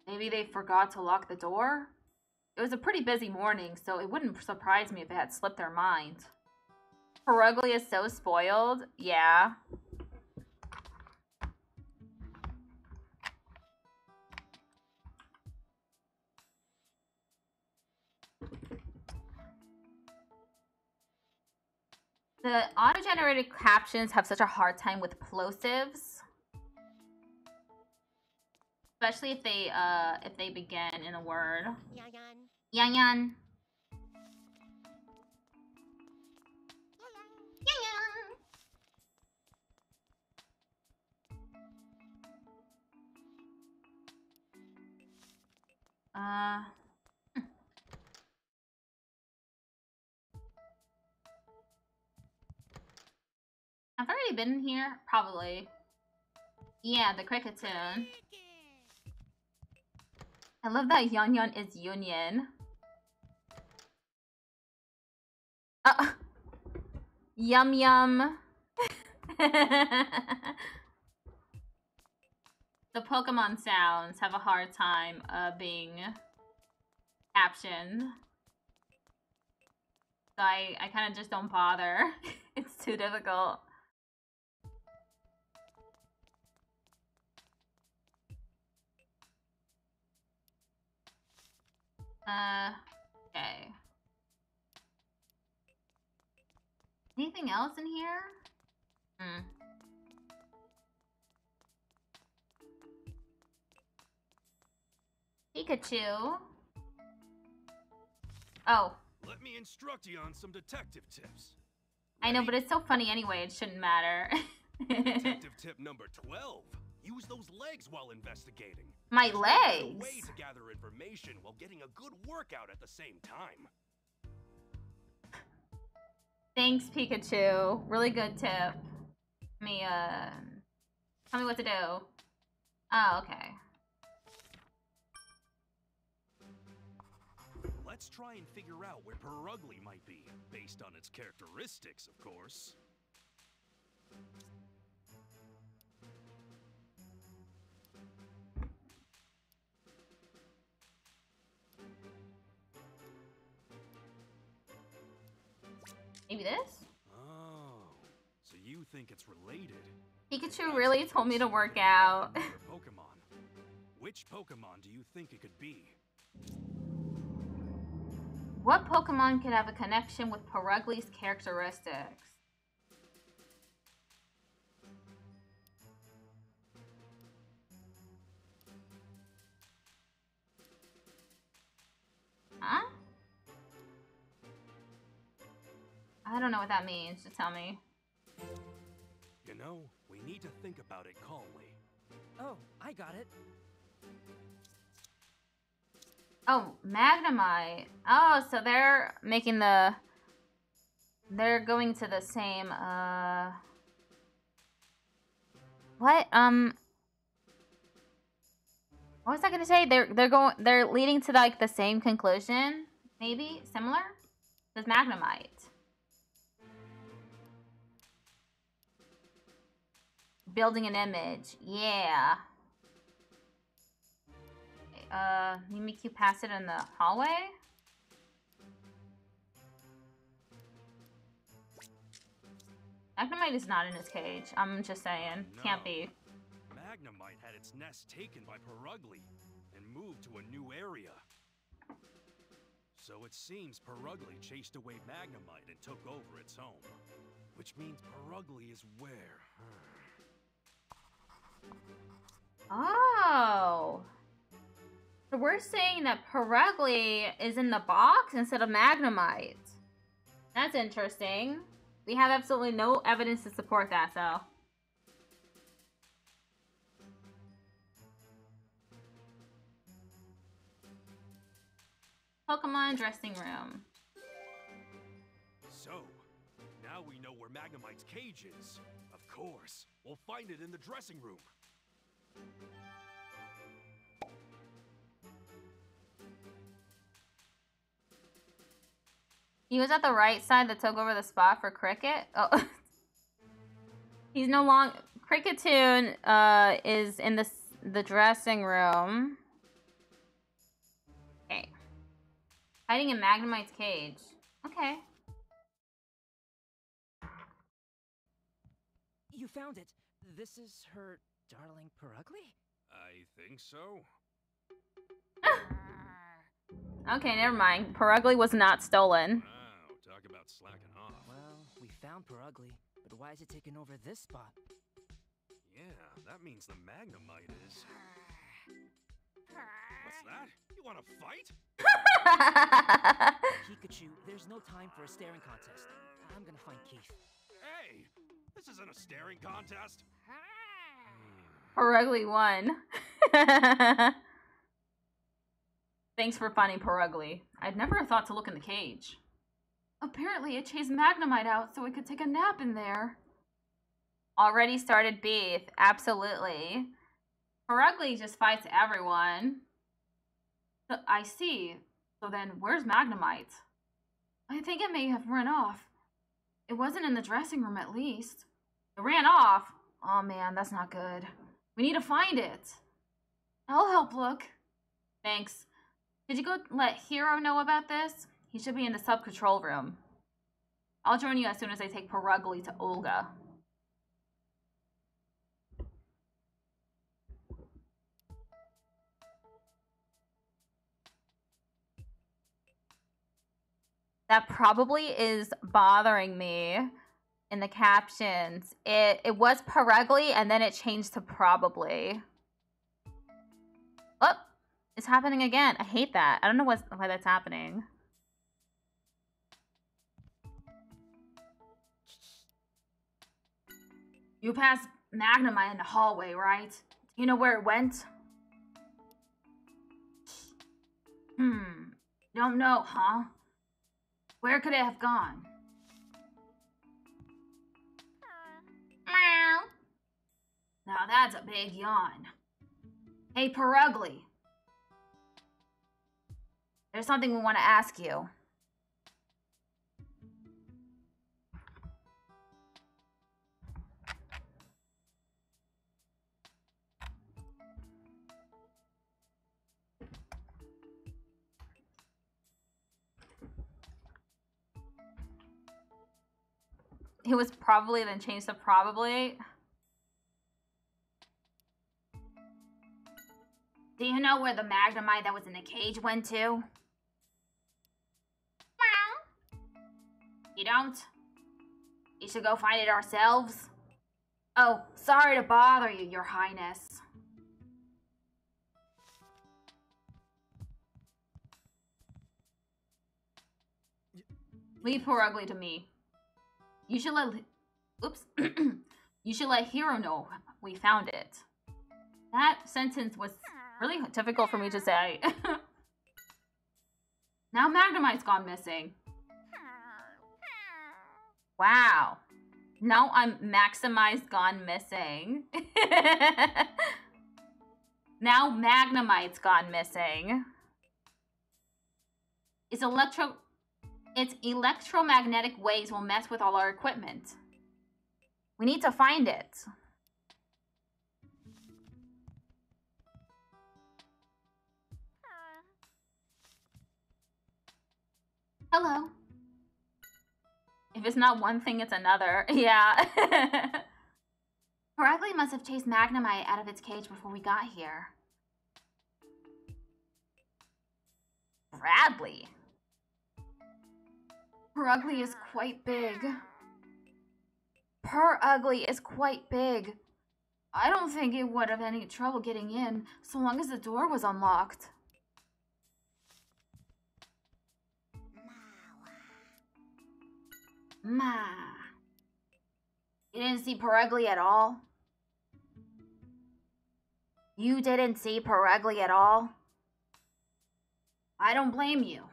Maybe they forgot to lock the door? It was a pretty busy morning, so it wouldn't surprise me if it had slipped their mind. Perugly is so spoiled. Yeah. The auto-generated captions have such a hard time with plosives. Especially if they begin in a word. Yayan. Yan. I've already been here? Probably. Yeah, the cricket tune. I love that Yon is Union. Yum yum. The Pokemon sounds have a hard time being captioned. So I kind of just don't bother. It's too difficult. Okay. Anything else in here? Pikachu. Oh. Let me instruct you on some detective tips. I know, but it's so funny anyway, it shouldn't matter. Detective tip number 12. Use those legs while investigating. My There's no legs? way to gather information while getting a good workout at the same time. Thanks, Pikachu. Really good tip. Let me, tell me what to do. Oh, okay. Let's try and figure out where Perugly might be, based on its characteristics, of course. Maybe this? Oh, so you think it's related? Pikachu really told me to work out. Pokemon. Which Pokemon do you think it could be? What Pokemon could have a connection with Perugly's characteristics? I don't know what that means. Just tell me. You know, we need to think about it calmly. Oh, I got it. Oh, Magnemite. Oh, so they're making the... They're going to the same, What? What was I gonna say? They're leading to, like, the same conclusion? Maybe? Similar? There's Magnemite. Building an image. Yeah. Mimikyu pass it in the hallway? Magnemite is not in his cage. I'm just saying. No. Can't be. Magnemite had its nest taken by Perugly and moved to a new area. So it seems Perugly chased away Magnemite and took over its home. Which means Perugly is where? Oh. So we're saying that Perugly is in the box instead of Magnemite. That's interesting. We have absolutely no evidence to support that, so. Pokemon dressing room. So, now we know where Magnemite's cage is. Of course, we'll find it in the dressing room. He was at the right side that took over the spot for Cricket. Oh, he's no longer. Cricketune is in the dressing room. Okay, hiding in Magnemite's cage. Okay. You found it. This is her darling Perugly? I think so. Okay, never mind. Perugly was not stolen. Wow, talk about slacking off. Well, we found Perugly, but why is it taking over this spot? Yeah, that means the Magnemite is... What's that? You want to fight? Pikachu, there's no time for a staring contest. I'm gonna find Keith. Hey, this isn't a staring contest. Perugly won. Thanks for finding Perugly. I'd never thought to look in the cage. Apparently it chased Magnemite out so it could take a nap in there. Already started beef. Absolutely. Perugly just fights everyone. So, I see. So then, where's Magnemite? I think it may have run off. It wasn't in the dressing room at least. It ran off? Oh man, that's not good. We need to find it. I'll help look. Thanks. Did you go let Hero know about this? He should be in the sub-control room. I'll join you as soon as I take Perugly to Olga. That probably is bothering me in the captions. It was Perugly and then it changed to probably. Oh, it's happening again. I hate that. I don't know why that's happening. You passed Magnemite in the hallway, right? Do you know where it went? Don't know, huh? Where could it have gone? Meow. Now that's a big yawn. Hey, Perugly. There's something we want to ask you. It was probably, then changed to probably. Do you know where the Magnemite that was in the cage went to? You don't? You should go find it ourselves? Oh, sorry to bother you, Your Highness. Leave Perugly to me. You should let... Oops. You should let Hero know we found it. That sentence was really difficult for me to say. Now Magnemite's gone missing. Wow. Now I'm Maximized gone missing. Now Magnemite's gone missing. Its electromagnetic waves will mess with all our equipment. We need to find it. Hello. If it's not one thing, it's another. Yeah. Bradley must have chased Magnemite out of its cage before we got here. Bradley? Ugly is quite big. Ugly is quite big. I don't think it would have any trouble getting in, so long as the door was unlocked. Ma. You didn't see Ugly at all? You didn't see Ugly at all? I don't blame you.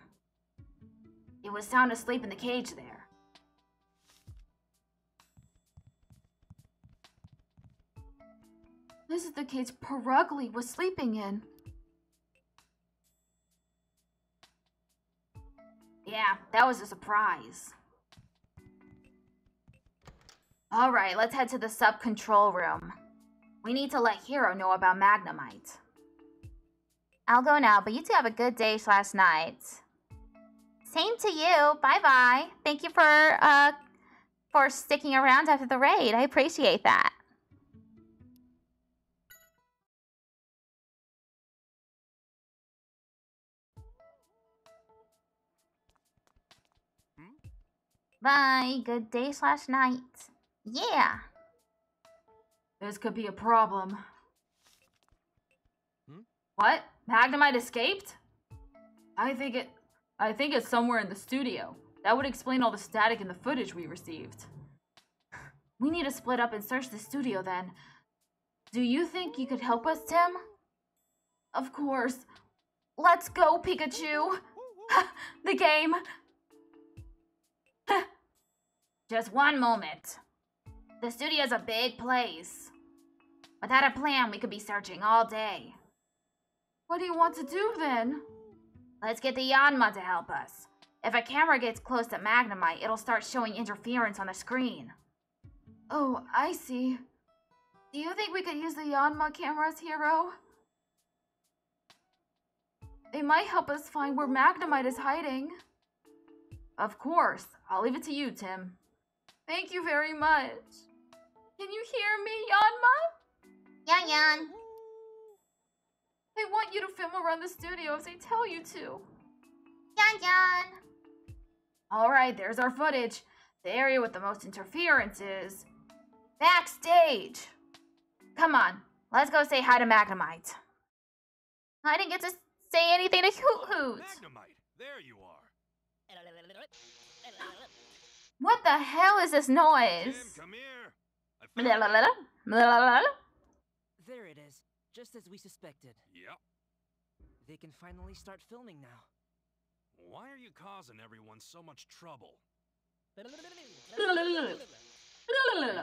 It was sound asleep in the cage there. This is the cage Ugly was sleeping in. Yeah, that was a surprise. Alright, let's head to the sub-control room. We need to let Hero know about Magnemite. I'll go now, but you two have a good day/night. Same to you. Bye-bye. Thank you for sticking around after the raid. I appreciate that. Bye. Good day/night. Yeah. This could be a problem. What? Magnemite escaped? I think it's somewhere in the studio. That would explain all the static in the footage we received. We need to split up and search the studio then. Do you think you could help us, Tim? Of course. Let's go, Pikachu! The game! Just one moment. The studio's a big place. Without a plan, we could be searching all day. What do you want to do then? Let's get the Yanma to help us. If a camera gets close to Magnemite, it'll start showing interference on the screen. Oh, I see. Do you think we could use the Yanma cameras, Hero? They might help us find where Magnemite is hiding. Of course. I'll leave it to you, Tim. Thank you very much. Can you hear me, Yanma? Yan. They want you to film around the studio if they tell you to. Yan. Alright, there's our footage. The area with the most interference is backstage. Come on, let's go say hi to Magnemite. I didn't get to say anything to Hoot Hoot. Magnemite, there you are. What the hell is this noise? Tim, come here. There it is, just as we suspected. Yep. They can finally start filming now. Why are you causing everyone so much trouble? You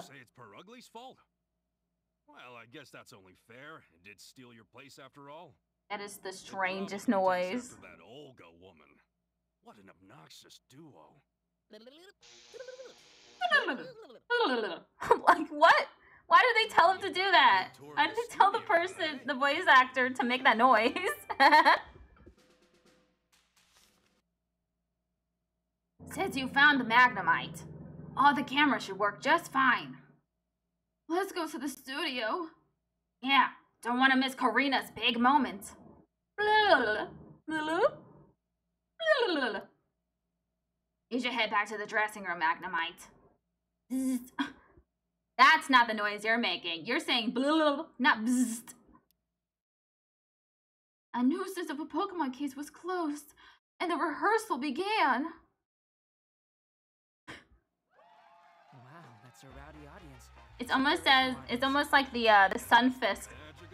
say it's Ugly's fault? Well, I guess that's only fair. It did steal your place after all. That is the It strangest probably noise. takes after that Olga woman. What an obnoxious duo. Like, what? Why did they tell him to do that? Why did they tell the person, the voice actor, to make that noise? Since you found the Magnemite, all the cameras should work just fine. Let's go to the studio. Yeah, don't want to miss Karina's big moment. You should head back to the dressing room, Magnemite. That's not the noise you're making. You're saying not bzzzt. A nuisance of a Pokemon case was closed, and the rehearsal began. It's a rowdy audience. It's almost like the Sunfisk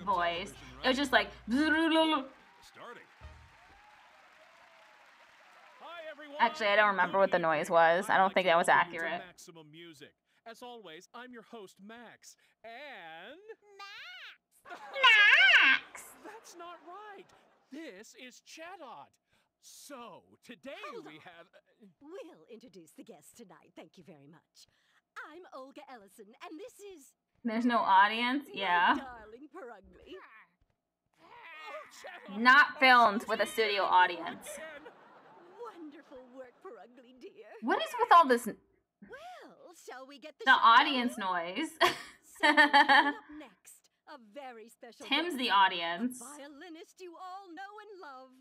voice. It was just like. Starting. Actually, I don't remember what the noise was. I don't think that was accurate. Maximum Music. As always, I'm your host, Max. And... Max! That's not right. This is Chatot. So, today we have... We'll introduce the guests tonight. Thank you very much. I'm Olga Ellison, and this is... There's no audience? Yeah. my darling Perugly. Oh, Chatot. Not filmed with a studio audience. Wonderful work, Perugly, dear. What is with all this... Well, shall we get the The show audience going? noise? So, coming up next, a very special Tim's guest, the audience. a violinist you all know and love,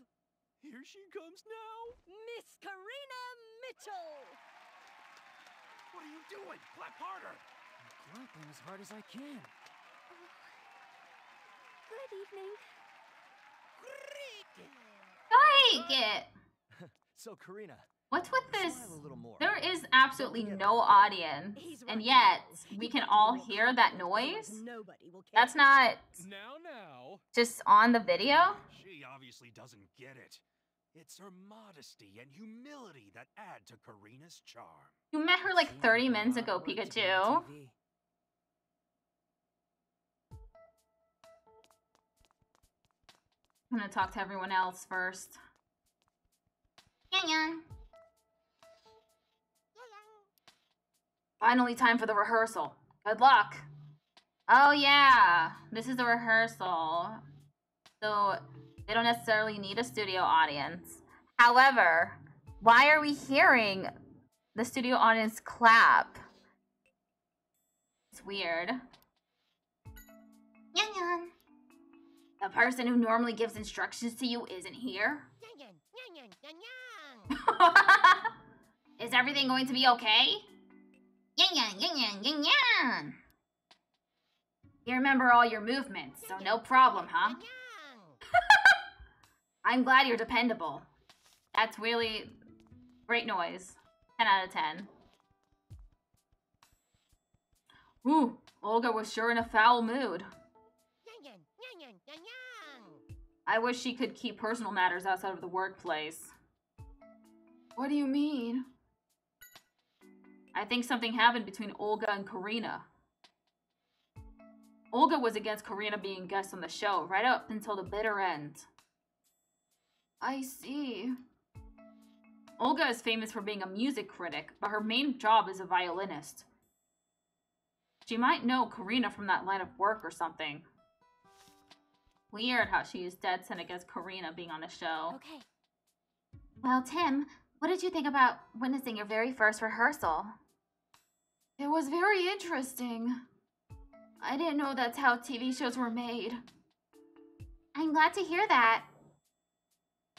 Here she comes now. Miss Karina Mitchell. What are you doing? Clap harder. I'm clapping as hard as I can. Good evening. Take it. So, Karina, What's with this? smile a little more. There is absolutely no audience, He's and right, yet Michael. we You can can't all walk hear out that the door, noise. Nobody will care. That's not Now. just on the video. She obviously doesn't get it. It's her modesty and humility that add to Karina's charm. You met her like Seems 30 a minutes lot ago, of work to be Pikachu. on TV. I'm gonna talk to everyone else first. Yang. Finally, time for the rehearsal. Good luck. Oh yeah, this is the rehearsal. So they don't necessarily need a studio audience. However, why are we hearing the studio audience clap? It's weird. Yang. The person who normally gives instructions to you isn't here? Is everything going to be okay? Yang. You remember all your movements, so no problem, huh? I'm glad you're dependable. That's really great noise. 10 out of 10. Ooh, Olga was sure in a foul mood. I wish she could keep personal matters outside of the workplace. What do you mean? I think something happened between Olga and Karina. Olga was against Karina being guest on the show right up until the bitter end. I see. Olga is famous for being a music critic, but her main job is a violinist. She might know Karina from that line of work or something. Weird how she is dead set against Karina being on the show. Okay. Well, Tim, what did you think about witnessing your very first rehearsal? It was very interesting. I didn't know that's how TV shows were made. I'm glad to hear that.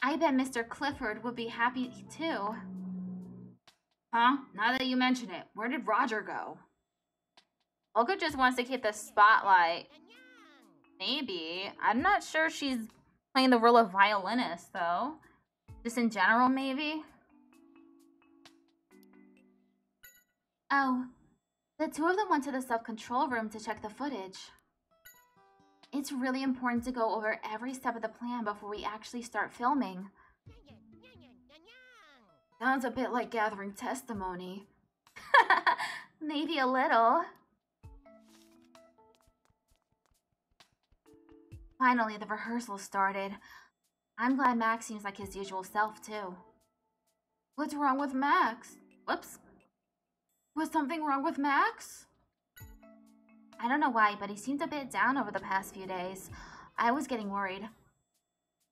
I bet Mr. Clifford would be happy too. Huh? Now that you mention it, where did Roger go? Olga just wants to keep the spotlight. Maybe. I'm not sure she's playing the role of violinist, though. Just in general, maybe? Oh, the two of them went to the self-control room to check the footage. It's really important to go over every step of the plan before we actually start filming. Sounds a bit like gathering testimony. Maybe a little. Finally, the rehearsal started. I'm glad Max seems like his usual self, too. What's wrong with Max? Whoops. Was something wrong with Max? I don't know why, but he seemed a bit down over the past few days. I was getting worried.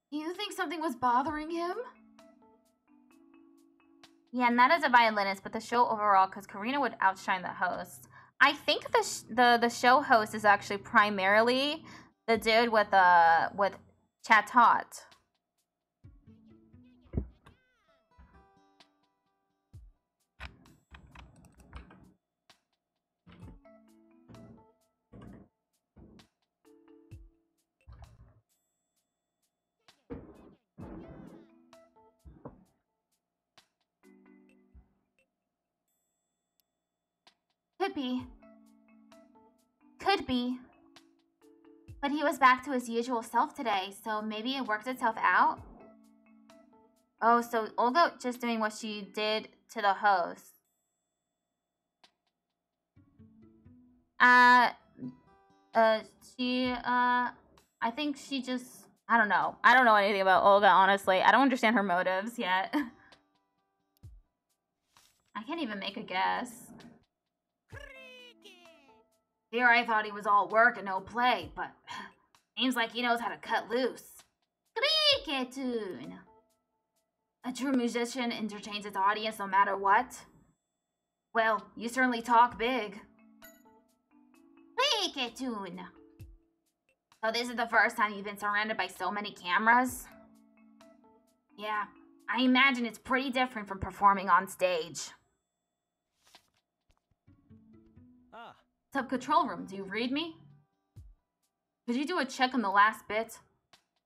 You think something was bothering him? Yeah, not as a violinist, but the show overall, because Karina would outshine the host. I think the show host is actually primarily the dude with Chatot. Could be. Could be. But he was back to his usual self today, so maybe it worked itself out? Oh, so Olga just doing what she did to the host. I think she just, I don't know. I don't know anything about Olga, honestly. I don't understand her motives yet. I can't even make a guess. Here I thought he was all work and no play, but seems like he knows how to cut loose. Cricketoon! A true musician entertains its audience no matter what. Well, you certainly talk big. Cricketoon! So this is the first time you've been surrounded by so many cameras? Yeah, I imagine it's pretty different from performing on stage. Sub control room, do you read me? Could you do a check on the last bit?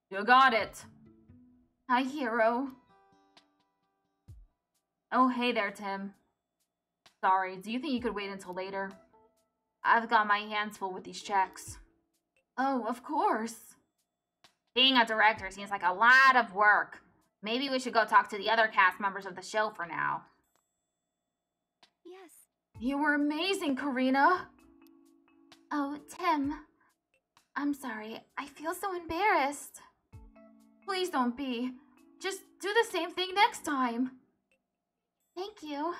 You got it. Hi, hero. Oh, hey there, Tim. Sorry, do you think you could wait until later? I've got my hands full with these checks. Oh, of course. Being a director seems like a lot of work. Maybe we should go talk to the other cast members of the show for now. Yes. You were amazing, Karina. Oh, Tim. I'm sorry. I feel so embarrassed. Please don't be. Just do the same thing next time. Thank you.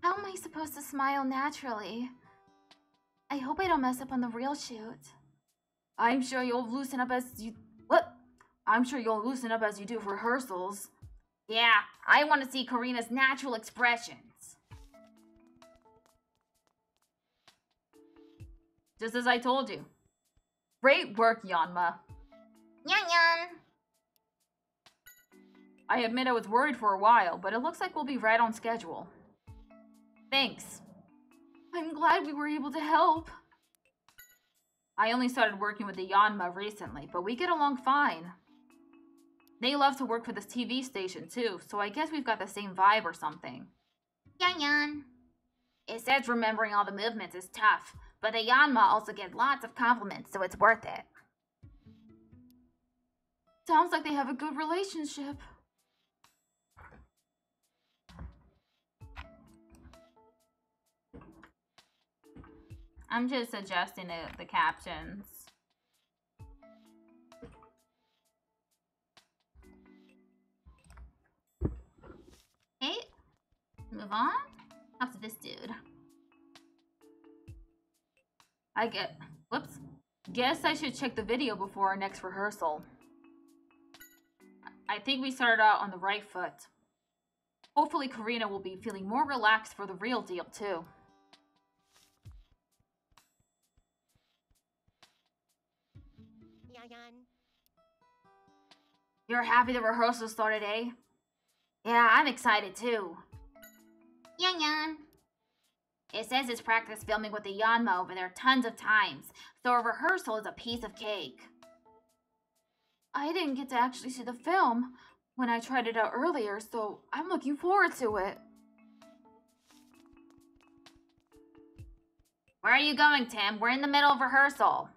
How am I supposed to smile naturally? I hope I don't mess up on the real shoot. I'm sure you'll loosen up as you... What? I'm sure you'll loosen up as you do for rehearsals. Yeah, I want to see Karina's natural expressions. Just as I told you. Great work, Yanma. Yan. I admit I was worried for a while, but it looks like we'll be right on schedule. Thanks. I'm glad we were able to help. I only started working with the Yanma recently, but we get along fine. They love to work for this TV station too, so I guess we've got the same vibe or something. Yan. It says remembering all the movements is tough, but the Yanma also get lots of compliments, so it's worth it. Sounds like they have a good relationship. I'm just adjusting the captions. Okay, move on. Talk to this dude. Guess I should check the video before our next rehearsal. I think we started out on the right foot. Hopefully Karina will be feeling more relaxed for the real deal too. You're happy the rehearsal started, eh? Yeah, I'm excited too. Yan. It says it's practice filming with the Yanma over there tons of times, so a rehearsal is a piece of cake. I didn't get to actually see the film when I tried it out earlier, so I'm looking forward to it. Where are you going, Tim? We're in the middle of rehearsal.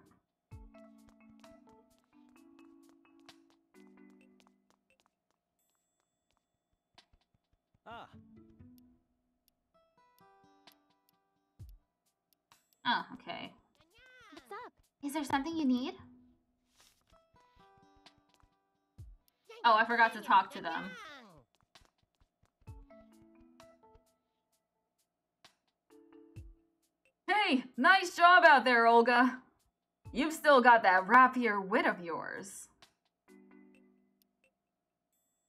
Oh, okay. What's up? Is there something you need? Oh, I forgot to talk to them. Hey, nice job out there, Olga. You've still got that rapier wit of yours.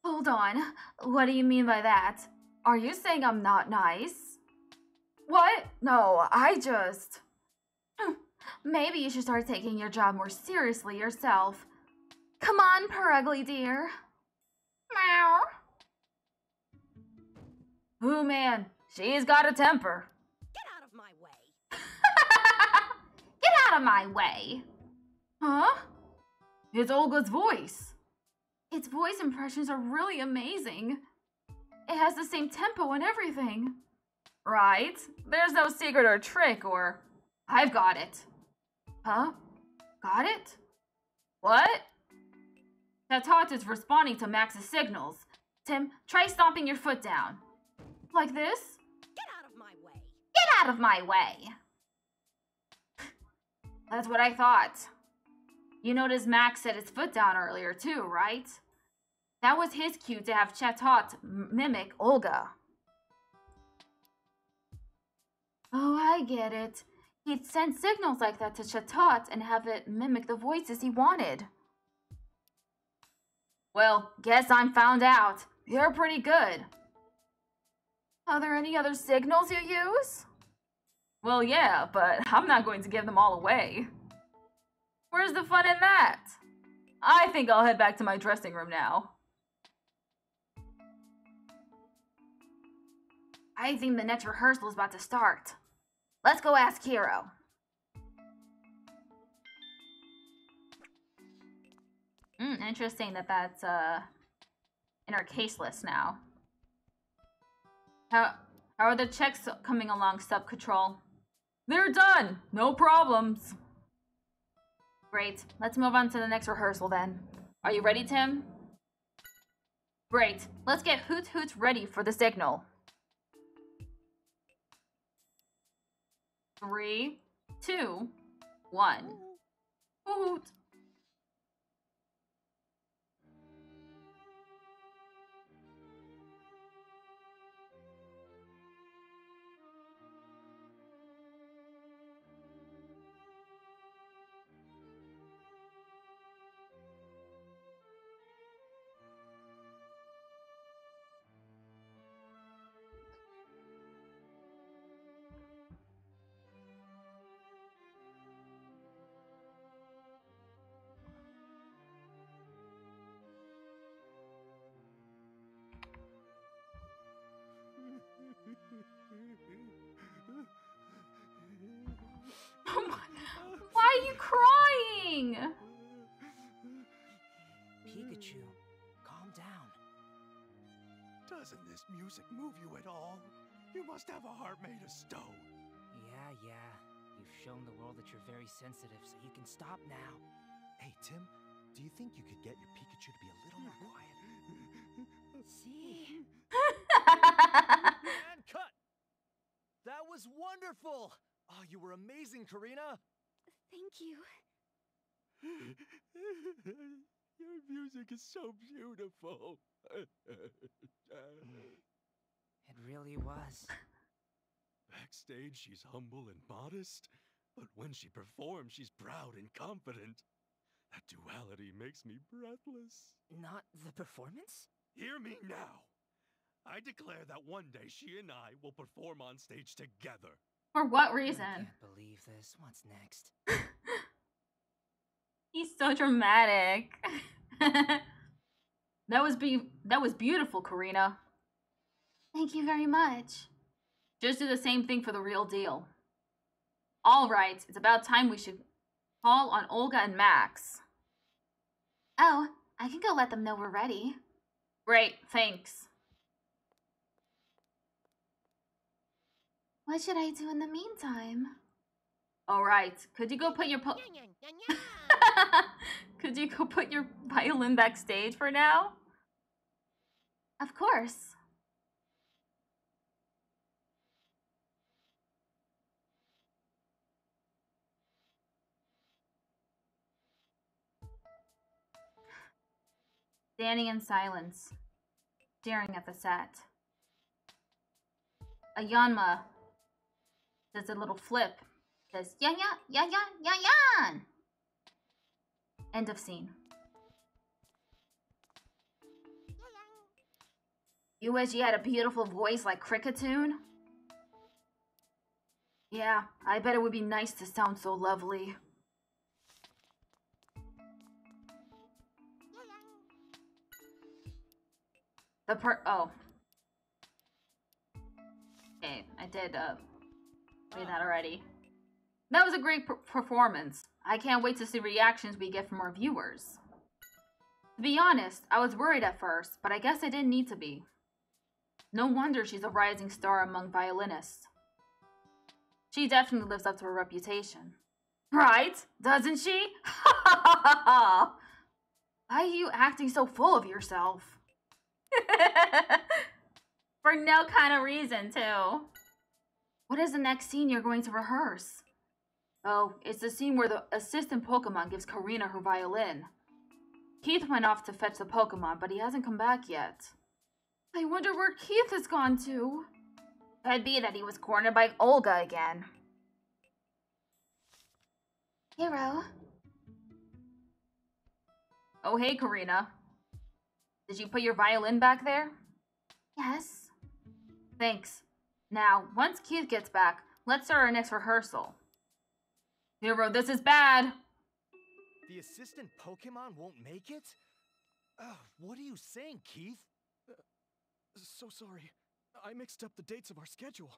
Hold on. What do you mean by that? Are you saying I'm not nice? What? No, I just... Maybe you should start taking your job more seriously yourself. Come on, purr ugly dear. Meow. Ooh, man, she's got a temper. Get out of my way. Get out of my way. Huh? It's Olga's voice. Its voice impressions are really amazing. It has the same tempo and everything. Right? There's no secret or trick or... I've got it. Huh? Got it? What? Chatot is responding to Max's signals. Tim, try stomping your foot down. Like this? Get out of my way! Get out of my way! That's what I thought. You noticed Max set his foot down earlier too, right? That was his cue to have Chatot mimic Olga. Oh, I get it. He'd send signals like that to Chatot and have it mimic the voices he wanted. Well, guess I'm found out. You're pretty good. Are there any other signals you use? Well, yeah, but I'm not going to give them all away. Where's the fun in that? I think I'll head back to my dressing room now. I think the next rehearsal is about to start. Let's go ask Hero. Interesting that that's in our case list now. How are the checks coming along, Sub-Control? They're done! No problems! Great. Let's move on to the next rehearsal then. Are you ready, Tim? Great. Let's get Hoot Hoot ready for the signal. 3, 2, 1. Hoot! Why are you crying? Pikachu, calm down. Doesn't this music move you at all? You must have a heart made of stone. Yeah. You've shown the world that you're very sensitive, so you can stop now. Hey, Tim, do you think you could get your Pikachu to be a little more quiet? See? And cut! That was wonderful! Oh, you were amazing, Karina! Thank you. Your music is so beautiful. It really was. Backstage, she's humble and modest, but when she performs, she's proud and confident. That duality makes me breathless. Not the performance? Hear me now. I declare that one day she and I will perform on stage together. For what I reason? can't believe this. What's next? He's so dramatic. That was beautiful, Karina. Thank you very much. Just do the same thing for the real deal. All right, it's about time we should call on Olga and Max. Oh, I can go let them know we're ready. Great, thanks. What should I do in the meantime? All right, could you go put your could you go put your violin backstage for now? Of course. Standing in silence, staring at the set. A Yanma does a little flip. Says, yan. End of scene. You wish you had a beautiful voice like Cricketoon? Yeah, I bet it would be nice to sound so lovely. Oh. Okay, I did read that already. That was a great performance. I can't wait to see reactions we get from our viewers. To be honest, I was worried at first, but I guess I didn't need to be. No wonder she's a rising star among violinists. She definitely lives up to her reputation. Right? Doesn't she? Why are you acting so full of yourself? For no kind of reason, too. What is the next scene you're going to rehearse? Oh, it's the scene where the assistant Pokemon gives Karina her violin. Keith went off to fetch the Pokemon, but he hasn't come back yet. I wonder where Keith has gone to. Could be that he was cornered by Olga again. Hero. Oh, hey, Karina. Did you put your violin back there? Yes. Thanks. Now, once Keith gets back, let's start our next rehearsal. Hero, this is bad. The assistant Pokemon won't make it? What are you saying, Keith? So sorry. I mixed up the dates of our schedule.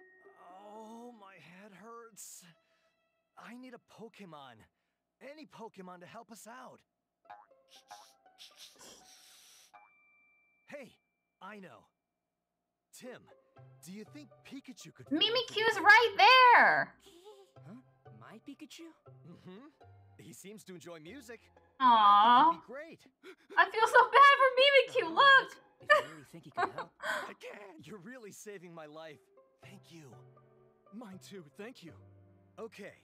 Oh, my head hurts. I need a Pokemon. Any Pokemon to help us out. Hey, I know. Tim, do you think Pikachu could... Mimikyu's right there! Huh? My Pikachu? Mm-hmm. He seems to enjoy music. Aww. I think he'd be great. I feel so bad for Mimikyu, look! If you really think he can help. I can. You're really saving my life. Thank you. Mine too, thank you. Okay,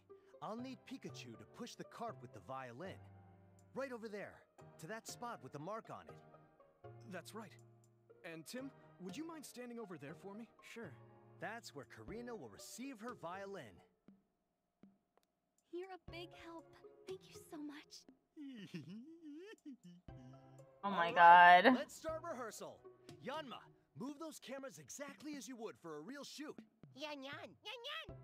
I'll need Pikachu to push the cart with the violin. Right over there, to that spot with the mark on it. That's right. And Tim, would you mind standing over there for me? Sure. That's where Karina will receive her violin. You're a big help. Thank you so much. Oh my All god. right, let's start rehearsal. Yanma, move those cameras exactly as you would for a real shoot. Yan yan, yan yan.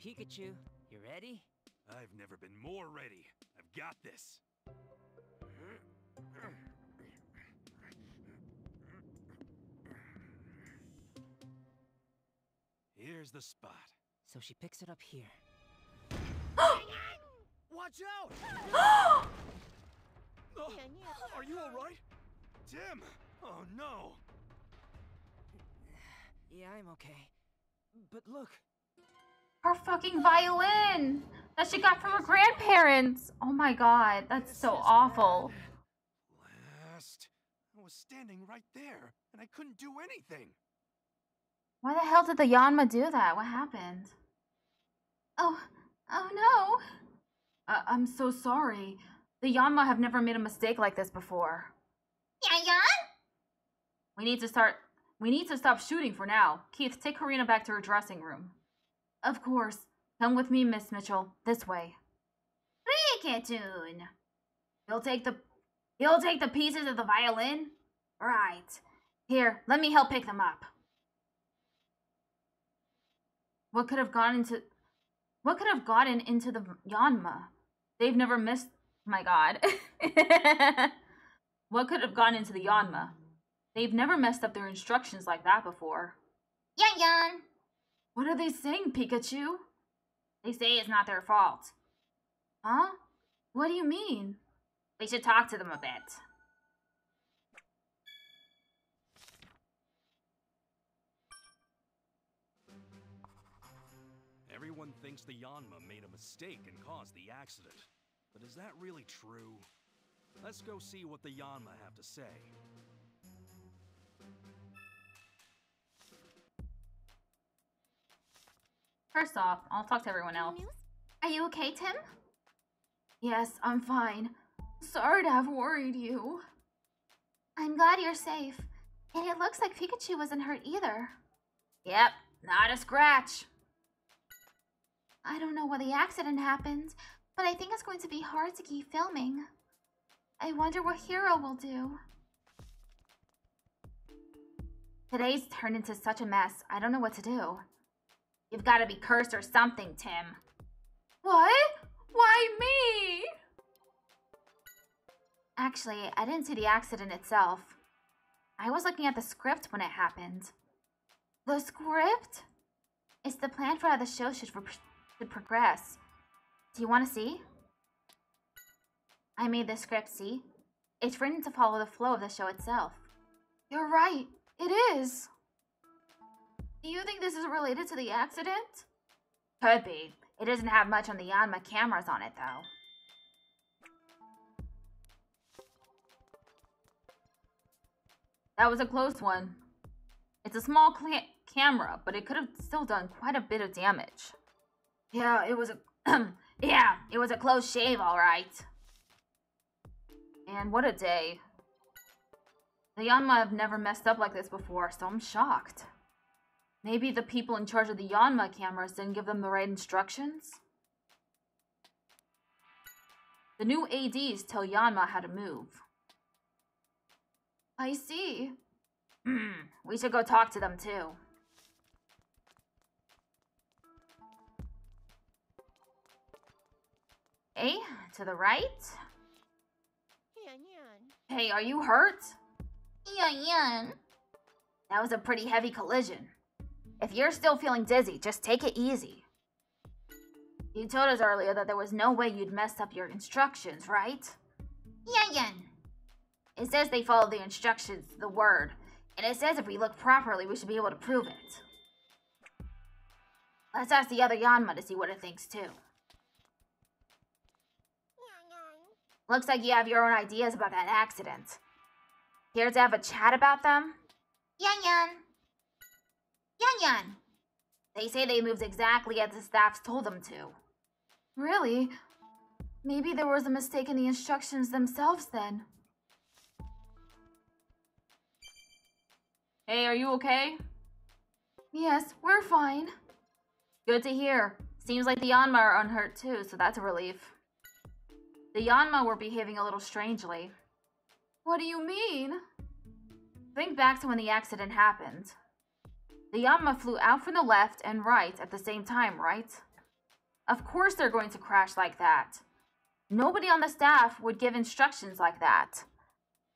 Pikachu, you ready? I've never been more ready. I've got this. Here's the spot. So she picks it up here. Watch out! Oh, are you all right? Tim! Oh no! Yeah, I'm okay. But look. Her fucking violin that she got from her grandparents. Oh my god, that's so awful. Blast. I was standing right there, and I couldn't do anything. Why the hell did the Yanma do that? What happened? Oh no. I'm so sorry. The Yanma have never made a mistake like this before. Yan yan? We need to stop shooting for now. Keith, take Karina back to her dressing room. Of course. Come with me, Miss Mitchell. This way. Pikachu. He'll take the pieces of the violin? Right. Here, let me help pick them up. What could have gotten into the Yanma? They've never missed... My god. What could have gone into the Yanma? They've never messed up their instructions like that before. Yan yan. What are they saying, Pikachu? They say it's not their fault. Huh? What do you mean? We should talk to them a bit. Everyone thinks the Yanma made a mistake and caused the accident. But is that really true? Let's go see what the Yanma have to say. First off, I'll talk to everyone else. Are you okay, Tim? Yes, I'm fine. Sorry to have worried you. I'm glad you're safe. And it looks like Pikachu wasn't hurt either. Yep, not a scratch. I don't know why the accident happened, but I think it's going to be hard to keep filming. I wonder what Hero will do. Today's turned into such a mess, I don't know what to do. You've got to be cursed or something, Tim. What? Why me? Actually, I didn't see the accident itself. I was looking at the script when it happened. The script? It's the plan for how the show should progress. Do you want to see? I made the script, see? It's written to follow the flow of the show itself. You're right. It is. Do you think this is related to the accident? Could be. It doesn't have much on the Yanma cameras on it, though. That was a close one. It's a small camera, but it could have still done quite a bit of damage. Yeah, it was a yeah, it was a close shave, all right. And what a day. The Yanma have never messed up like this before, so I'm shocked. Maybe the people in charge of the Yanma cameras didn't give them the right instructions? The new ADs tell Yanma how to move. I see. We should go talk to them too. Hey, to the right? Hey, are you hurt? That was a pretty heavy collision. If you're still feeling dizzy, just take it easy. You told us earlier that there was no way you'd mess up your instructions, right? It says they follow the instructions to the word, and it says if we look properly, we should be able to prove it. Let's ask the other Yanma to see what it thinks too. Looks like you have your own ideas about that accident. Here to have a chat about them? Yan. They say they moved exactly as the staff told them to. Really? Maybe there was a mistake in the instructions themselves then. Hey, are you okay? Yes, we're fine. Good to hear. Seems like the Yanma are unhurt too, so that's a relief. The Yanma were behaving a little strangely. What do you mean? Think back to when the accident happened. The Yanma flew out from the left and right at the same time, right? Of course they're going to crash like that. Nobody on the staff would give instructions like that.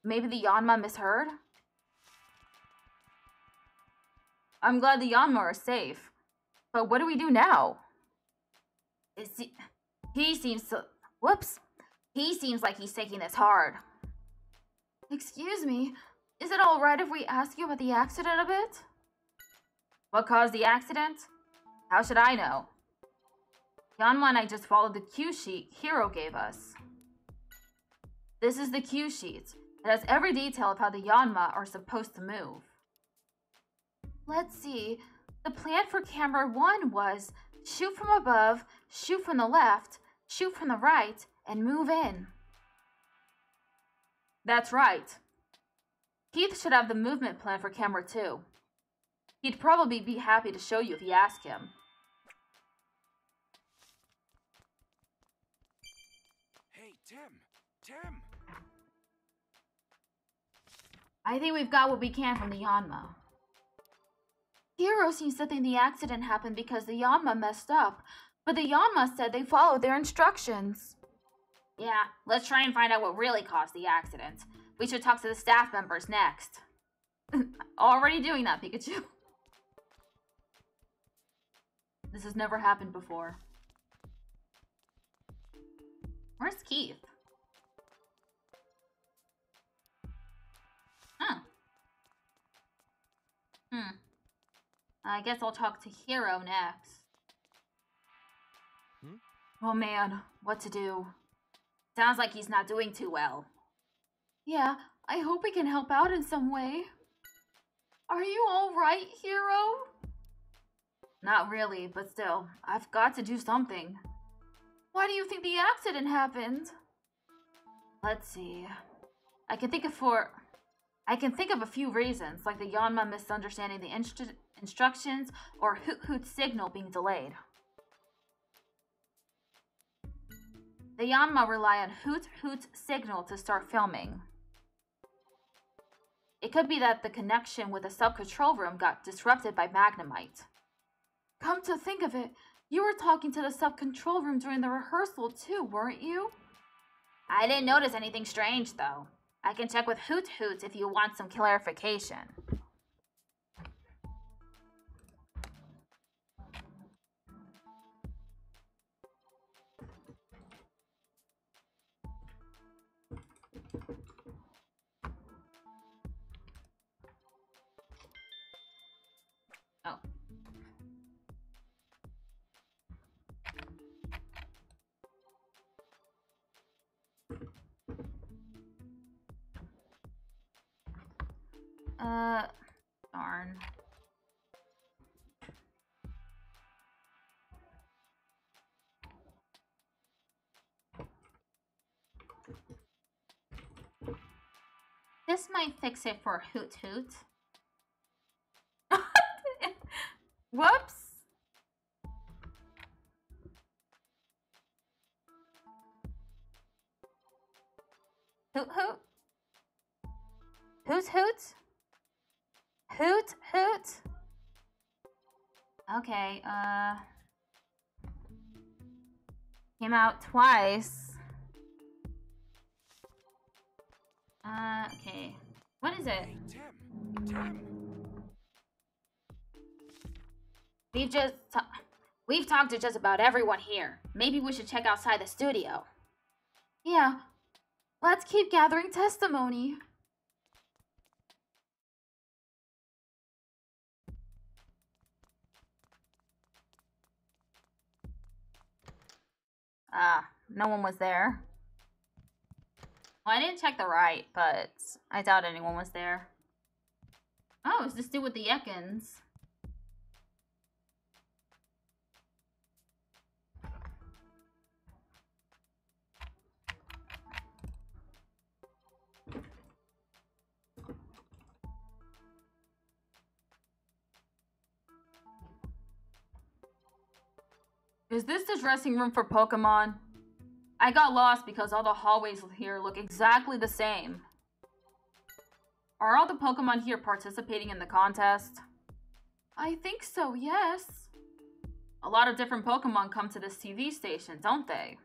Maybe the Yanma misheard? I'm glad the Yanma are safe. But what do we do now? He seems like he's taking this hard. Excuse me, is it alright if we ask you about the accident a bit? What caused the accident? How should I know? Yanma and I just followed the cue sheet Hiro gave us. This is the cue sheet. It has every detail of how the Yanma are supposed to move. Let's see. The plan for camera 1 was shoot from above, shoot from the left, shoot from the right, and move in. That's right. Keith should have the movement plan for camera 2. He'd probably be happy to show you if you ask him. Hey, Tim! I think we've got what we can from the Yanma. Hiro seems to think the accident happened because the Yanma messed up, but the Yanma said they followed their instructions. Yeah, let's try and find out what really caused the accident. We should talk to the staff members next. Already doing that, Pikachu. This has never happened before. Where's Keith? Huh. I guess I'll talk to Hiro next. Oh man, what to do? Sounds like he's not doing too well. Yeah, I hope we can help out in some way. Are you alright, Hiro? Not really, but still, I've got to do something. Why do you think the accident happened? Let's see. I can think of a few reasons, like the Yanma misunderstanding the instructions or Hoot signal being delayed. The Yanma rely on Hoot signal to start filming. It could be that the connection with the sub-control room got disrupted by Magnemite. Come to think of it, you were talking to the sub-control room during the rehearsal too, weren't you? I didn't notice anything strange though. I can check with Hoot if you want some clarification. Oh, Darn. This might fix it for Hoot Hoot. Whoops. Hoot Hoot? Hoot Hoot? Hoot Hoot? Okay, came out twice. Okay. What is it? Hey, Tim. We've talked to just about everyone here. Maybe we should check outside the studio. Yeah. Let's keep gathering testimony. No one was there. Well, I didn't check the right, but I doubt anyone was there. Oh, it's this dude with the Ekans. Is this the dressing room for Pokemon? I got lost because all the hallways here look exactly the same. Are all the Pokemon here participating in the contest? I think so, yes. A lot of different Pokemon come to this TV station, don't they?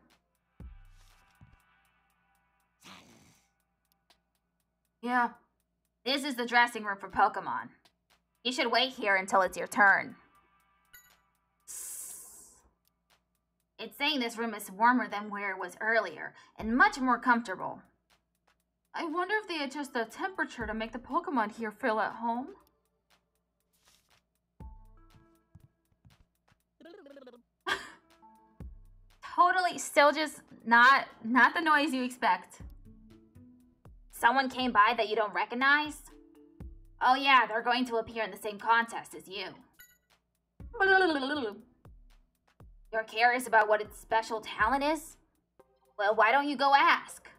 Yeah. This is the dressing room for Pokemon. You should wait here until it's your turn. It's saying this room is warmer than where it was earlier, and much more comfortable. I wonder if they adjust the temperature to make the Pokemon here feel at home. Totally, still just not the noise you expect. Someone came by that you don't recognize? Oh yeah, they're going to appear in the same contest as you. You're curious about what its special talent is? Well, why don't you go ask?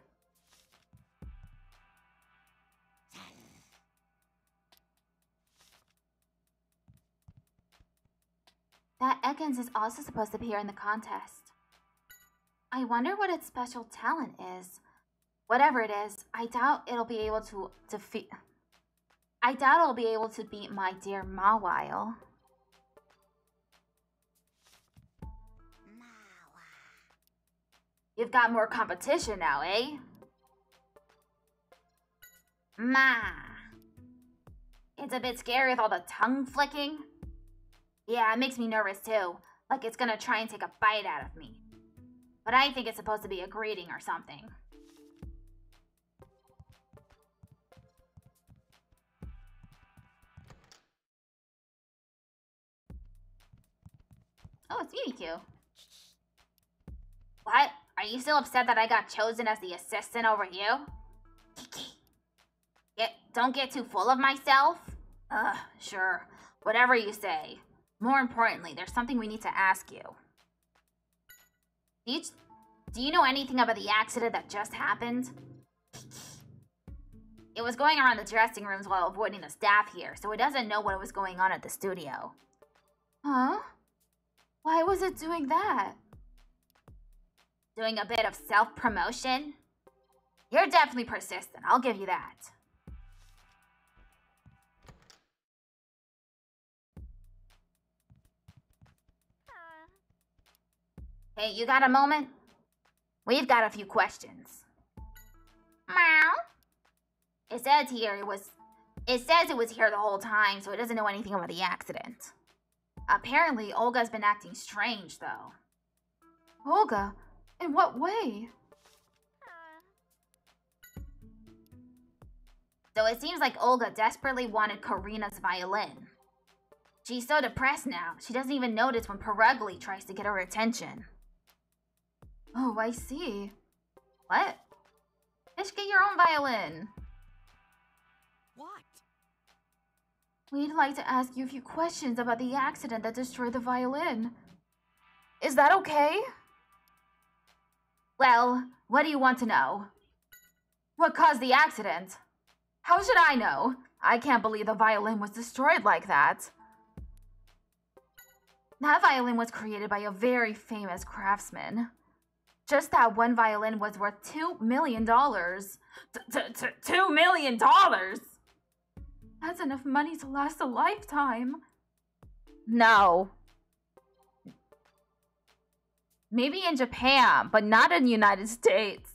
That Ekans is also supposed to appear in the contest. I wonder what its special talent is. Whatever it is, I doubt it'll be able to beat my dear Mawile. You've got more competition now, eh? It's a bit scary with all the tongue flicking. Yeah, it makes me nervous too. Like it's gonna try and take a bite out of me. But I think it's supposed to be a greeting or something. Oh, it's Mimikyu. What? Are you still upset that I got chosen as the assistant over you? Don't get too full of myself? Sure. Whatever you say. More importantly, there's something we need to ask you. Do you know anything about the accident that just happened? It was going around the dressing rooms while avoiding the staff here, so it doesn't know what was going on at the studio. Huh? Why was it doing that? Doing a bit of self-promotion? You're definitely persistent, I'll give you that. Hey, you got a moment? We've got a few questions. Meow. It says it was here the whole time, so it doesn't know anything about the accident. Apparently, Olga's been acting strange, though. Olga? In what way? So it seems like Olga desperately wanted Karina's violin. She's so depressed now, she doesn't even notice when Perugly tries to get her attention. Oh, I see. What? Fish, get your own violin. What? We'd like to ask you a few questions about the accident that destroyed the violin. Is that okay? Well, what do you want to know? What caused the accident? How should I know? I can't believe the violin was destroyed like that. That violin was created by a very famous craftsman. Just that one violin was worth $2 million. $2 million? That's enough money to last a lifetime. No. Maybe in Japan, but not in the United States.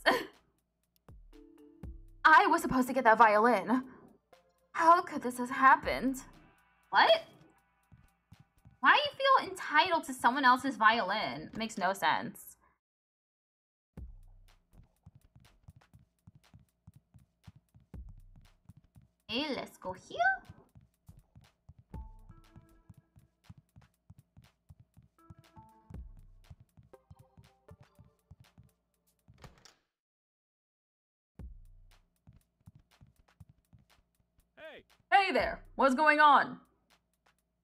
I was supposed to get that violin. How could this have happened? What? Why do you feel entitled to someone else's violin? Makes no sense. Hey, let's go here. Hey there, what's going on?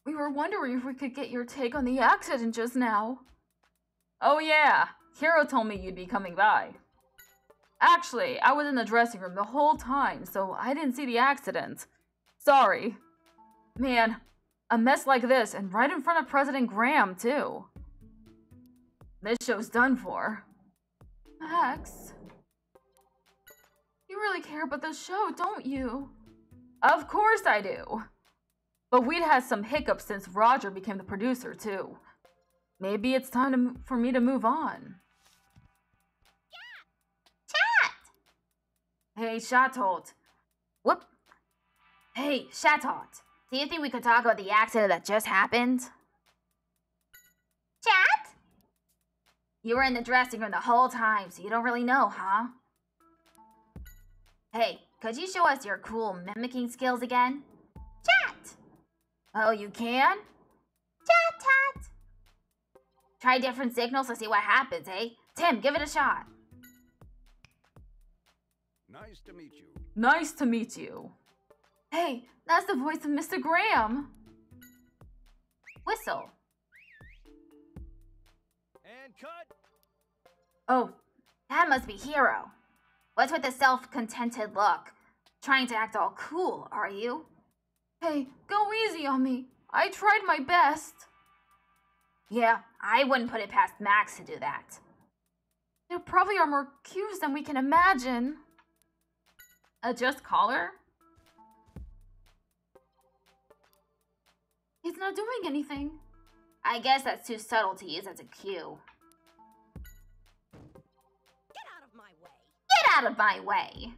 We were wondering if we could get your take on the accident just now. Oh yeah, Hiro told me you'd be coming by. Actually, I was in the dressing room the whole time, so I didn't see the accident. Sorry. Man, a mess like this, and right in front of President Graham, too. This show's done for. Max, you really care about the show, don't you? Of course I do. But we'd had some hiccups since Roger became the producer, too. Maybe it's time for me to move on. Hey, Chatot. Whoop. Hey, Chatot. Do you think we could talk about the accident that just happened? Chat? You were in the dressing room the whole time, so you don't really know, huh? Hey, could you show us your cool mimicking skills again? Chat! Oh, you can? Chat. Try different signals to see what happens, eh? Tim, give it a shot. Nice to meet you. Nice to meet you. Hey, that's the voice of Mr. Graham. Whistle. And cut! Oh, that must be Hiro. What's with the self-contented look? Trying to act all cool, are you? Hey, go easy on me. I tried my best. Yeah, I wouldn't put it past Max to do that. There probably are more cues than we can imagine. Just call her? He's not doing anything. I guess that's too subtle to use as a cue. Get out of my way! Get out of my way!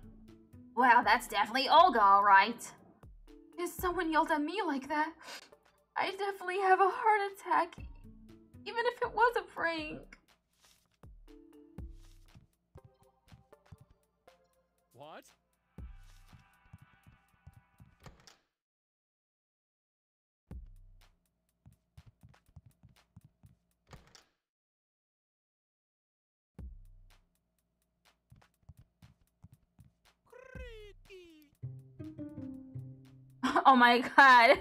Wow, that's definitely Olga, all right. If someone yelled at me like that, I'd definitely have a heart attack, even if it was a prank. What? Oh my god.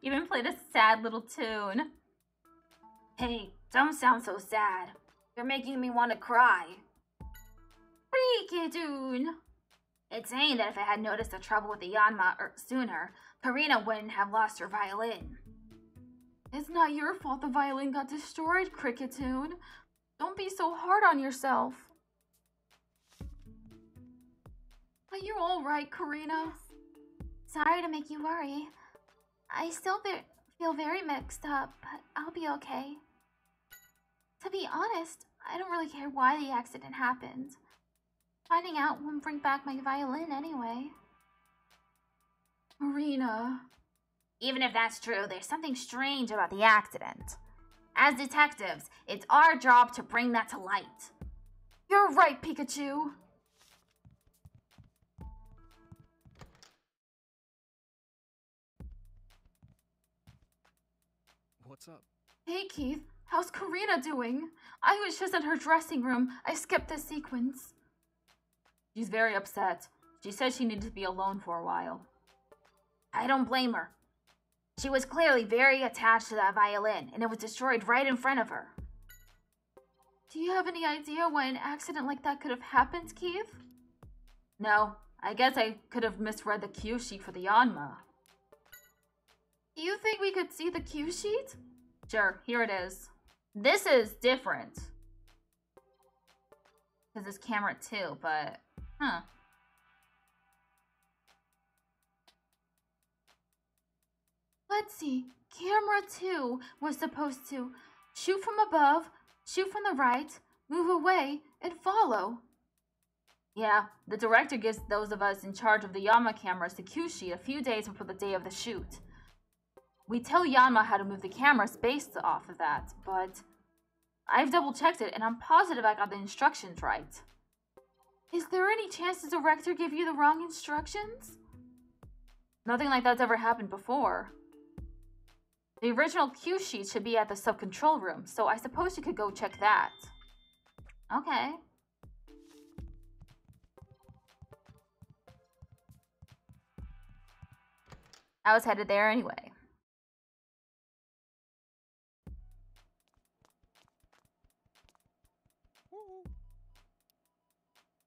Even played a sad little tune. Hey, don't sound so sad. You're making me want to cry. Pikachu. It's saying that if I had noticed the trouble with the Yanma sooner, Karina wouldn't have lost her violin. It's not your fault the violin got destroyed, Cricketoon. Don't be so hard on yourself. Are you alright, Karina? Sorry to make you worry. I still feel very mixed up, but I'll be okay. To be honest, I don't really care why the accident happened. Finding out won't bring back my violin anyway. Marina. Even if that's true, there's something strange about the accident. As detectives, it's our job to bring that to light. You're right, Pikachu. What's up? Hey, Keith. How's Karina doing? I was just in her dressing room. I skipped this sequence. She's very upset. She said she needed to be alone for a while. I don't blame her. She was clearly very attached to that violin, and it was destroyed right in front of her. Do you have any idea why an accident like that could have happened, Keith? No, I guess I could have misread the cue sheet for the Yanma. Do you think we could see the cue sheet? Sure, here it is. This is different. Because it's camera 2, but... Huh. Let's see. Camera 2 was supposed to shoot from above, shoot from the right, move away, and follow. Yeah, the director gives those of us in charge of the Yanma cameras the cue sheet a few days before the day of the shoot. We tell Yanma how to move the cameras based off of that, but I've double-checked it and I'm positive I got the instructions right. Is there any chance the director gave you the wrong instructions? Nothing like that's ever happened before. The original cue sheet should be at the sub-control room, so I suppose you could go check that. Okay. I was headed there anyway.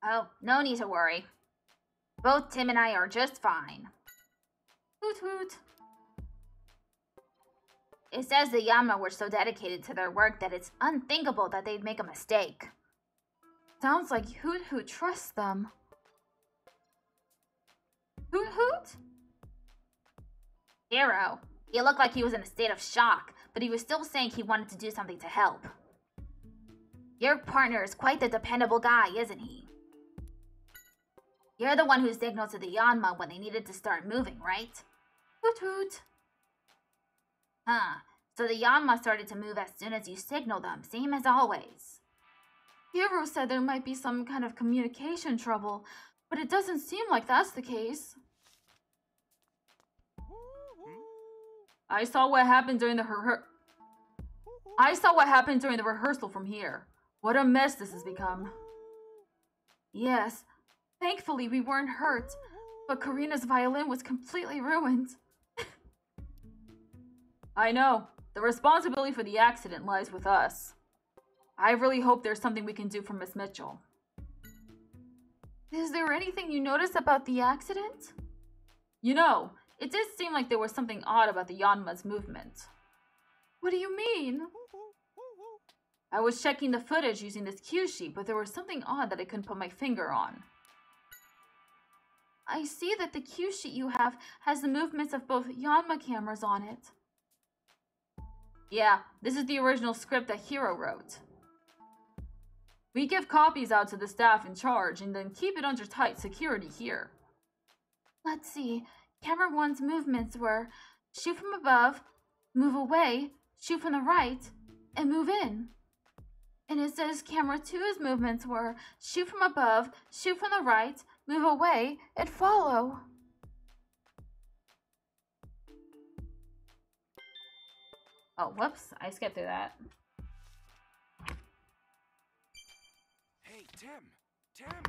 Oh, no need to worry. Both Tim and I are just fine. Hoot hoot. It says the Yanma were so dedicated to their work that it's unthinkable that they'd make a mistake. Sounds like Hoot Hoot trusts them. Hoot Hoot? Hero. He looked like he was in a state of shock, but he was still saying he wanted to do something to help. Your partner is quite the dependable guy, isn't he? You're the one who signaled to the Yanma when they needed to start moving, right? Hoot Hoot. Huh. So the Yanma started to move as soon as you signaled them, same as always. Hero said there might be some kind of communication trouble, but it doesn't seem like that's the case. I saw what happened during the rehearsal from here. What a mess this has become. Yes. Thankfully we weren't hurt, but Karina's violin was completely ruined. I know. The responsibility for the accident lies with us. I really hope there's something we can do for Miss Mitchell. Is there anything you noticed about the accident? You know, it did seem like there was something odd about the Yanma's movement. What do you mean? I was checking the footage using this cue sheet, but there was something odd that I couldn't put my finger on. I see that the cue sheet you have has the movements of both Yanma cameras on it. Yeah, this is the original script that Hero wrote. We give copies out to the staff in charge and then keep it under tight security here. Let's see. Camera 1's movements were shoot from above, move away, shoot from the right, and move in. And it says camera 2's movements were shoot from above, shoot from the right, move away, and follow. Oh, whoops. I skipped through that. Hey, Tim!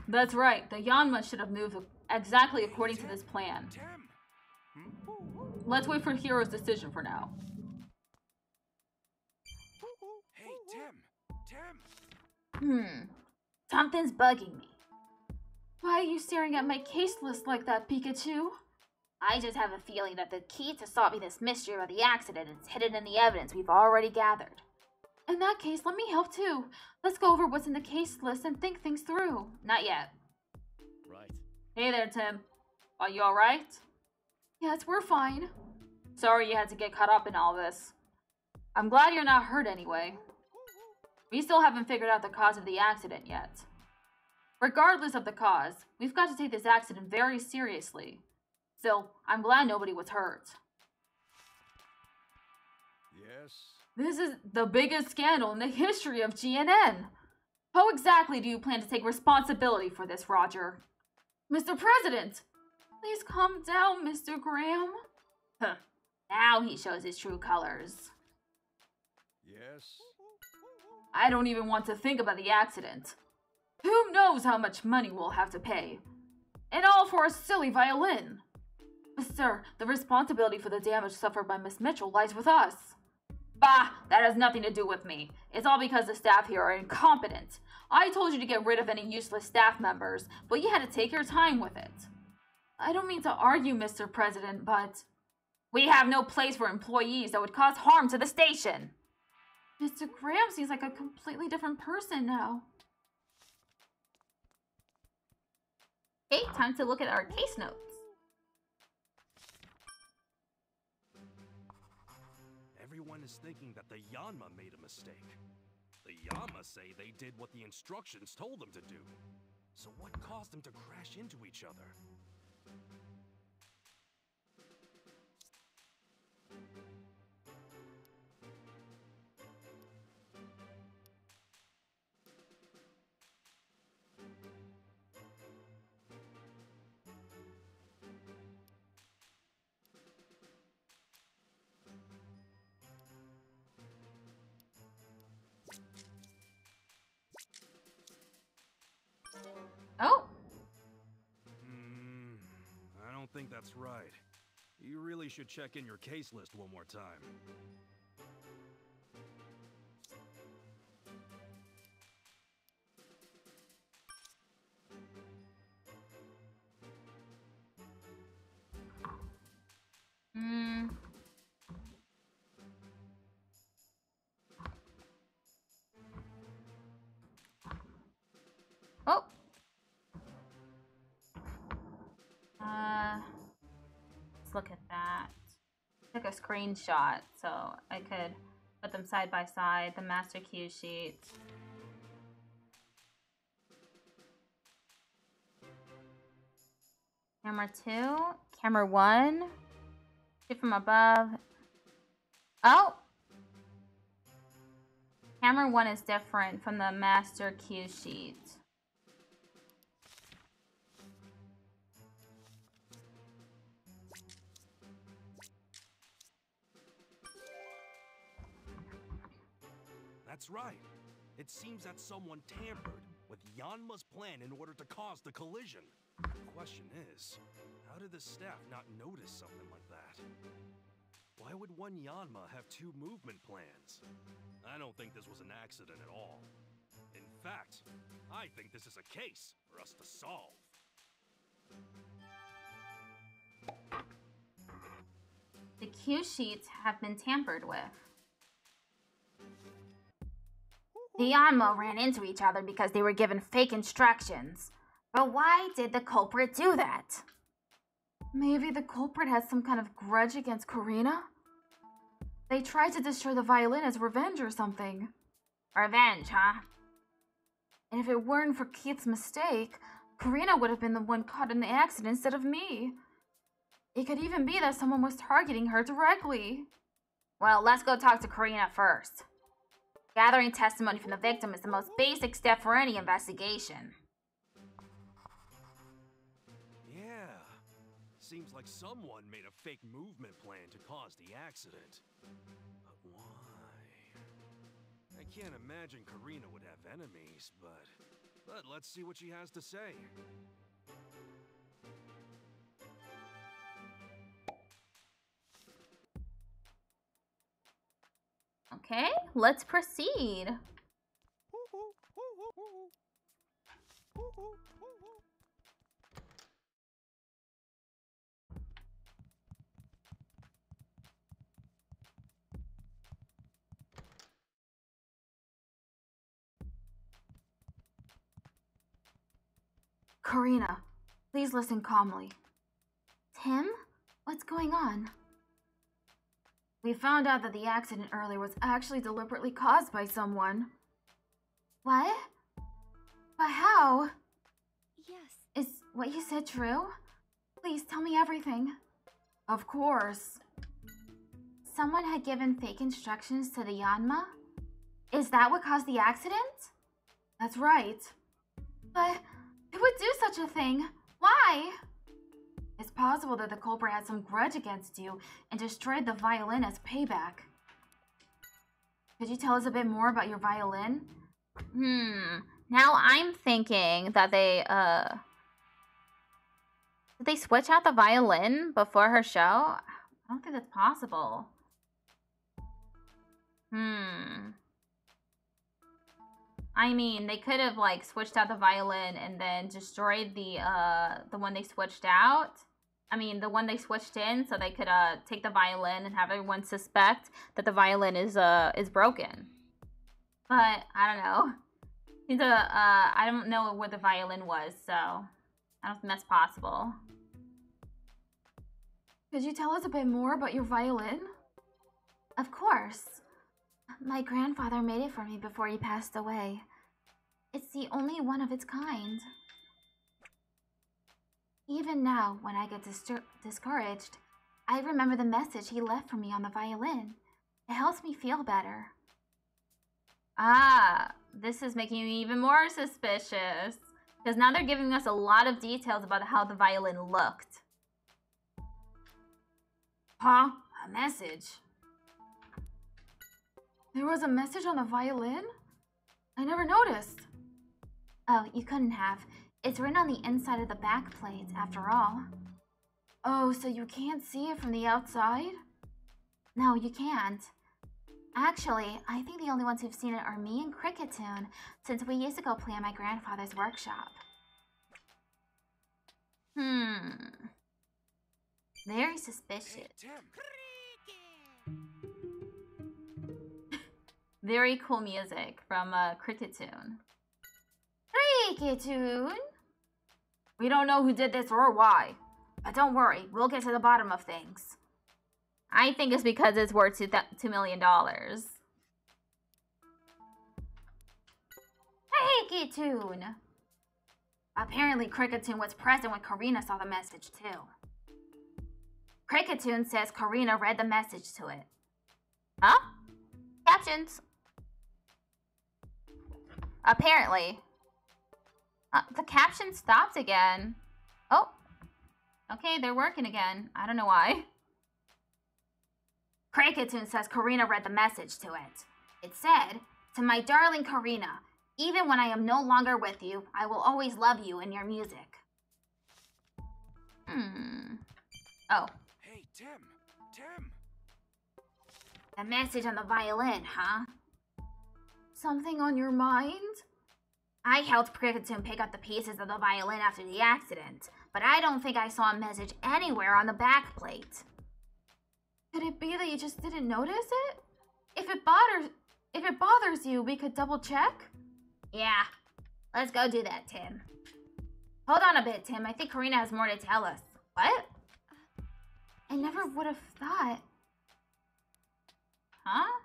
That's right. The Yanma should have moved exactly according to this plan. Let's wait for Hero's decision for now. Hey, Tim! Something's bugging me. Why are you staring at my case list like that, Pikachu? I just have a feeling that the key to solving this mystery about the accident is hidden in the evidence we've already gathered. In that case, let me help too. Let's go over what's in the case list and think things through. Not yet. Right. Hey there, Tim. Are you alright? Yes, we're fine. Sorry you had to get caught up in all this. I'm glad you're not hurt anyway. We still haven't figured out the cause of the accident yet. Regardless of the cause, we've got to take this accident very seriously. Still, I'm glad nobody was hurt. Yes? This is the biggest scandal in the history of GNN. How exactly do you plan to take responsibility for this, Roger? Mr. President! Please calm down, Mr. Graham. Huh. Now he shows his true colors. Yes? I don't even want to think about the accident. Who knows how much money we'll have to pay? And all for a silly violin. But sir, the responsibility for the damage suffered by Miss Mitchell lies with us. Bah! That has nothing to do with me. It's all because the staff here are incompetent. I told you to get rid of any useless staff members, but you had to take your time with it. I don't mean to argue, Mr. President, but... We have no place for employees that would cause harm to the station. Mr. Graham seems like a completely different person now. Okay, time to look at our case notes. Everyone is thinking that the Yanma made a mistake. The Yanma say they did what the instructions told them to do. So what caused them to crash into each other? Oh! I don't think that's right. You really should check in your case list one more time. Oh! Let's look at that. Took a screenshot so I could put them side by side, the master cue sheet. Camera 2, camera 1, shoot from above. Oh! Camera 1 is different from the master cue sheet. That's right. It seems that someone tampered with Yanma's plan in order to cause the collision. The question is, how did the staff not notice something like that? Why would one Yanma have two movement plans? I don't think this was an accident at all. In fact, I think this is a case for us to solve. The cue sheets have been tampered with. The Yanma ran into each other because they were given fake instructions. But why did the culprit do that? Maybe the culprit has some kind of grudge against Karina? They tried to destroy the violin as revenge or something. Revenge, huh? And if it weren't for Keith's mistake, Karina would have been the one caught in the accident instead of me. It could even be that someone was targeting her directly. Well, let's go talk to Karina first. Gathering testimony from the victim is the most basic step for any investigation. Yeah. Seems like someone made a fake movement plan to cause the accident. But why? I can't imagine Karina would have enemies, but let's see what she has to say. Okay, let's proceed. Karina, please listen calmly. Tim? What's going on? We found out that the accident earlier was actually deliberately caused by someone. What? But how? Yes. Is what you said true? Please tell me everything. Of course. Someone had given fake instructions to the Yanma? Is that what caused the accident? That's right. But who would do such a thing? Why? It's possible that the culprit had some grudge against you and destroyed the violin as payback. Could you tell us a bit more about your violin? Now I'm thinking that they, Did they switch out the violin before her show? I don't think that's possible. I mean, they could have like switched out the violin and then destroyed the one they switched out. I mean, the one they switched in, so they could take the violin and have everyone suspect that the violin is broken. But I don't know. I don't know where the violin was, so I don't think that's possible. Could you tell us a bit more about your violin? Of course. My grandfather made it for me before he passed away. It's the only one of its kind. Even now, when I get discouraged, I remember the message he left for me on the violin. It helps me feel better. Ah, this is making me even more suspicious. Because now they're giving us a lot of details about how the violin looked. Huh? A message? There was a message on the violin? I never noticed. Oh, you couldn't have. It's written on the inside of the back plate, after all. Oh, so you can't see it from the outside? No, you can't. Actually, I think the only ones who've seen it are me and Cricketoon, since we used to go play in my grandfather's workshop. Very suspicious. Very cool music from Cricketoon. Cricketoon? We don't know who did this or why, but don't worry, we'll get to the bottom of things. I think it's because it's worth $2 million. Cricketoon! Apparently, Cricketoon was present when Karina saw the message too. Cricketoon says Karina read the message to it. Huh? Captions. Apparently. The caption stopped again. Oh. Okay, they're working again. I don't know why. Cricketoon says Karina read the message to it. It said, "To my darling Karina, even when I am no longer with you, I will always love you and your music." Oh. Hey, Tim! The message on the violin, huh? Something on your mind? I helped Cricketoon pick up the pieces of the violin after the accident, but I don't think I saw a message anywhere on the back plate. Could it be that you just didn't notice it? If it bothers you, we could double check? Yeah, let's go do that, Tim. Hold on a bit, Tim. I think Karina has more to tell us. What? I never would have thought. Huh?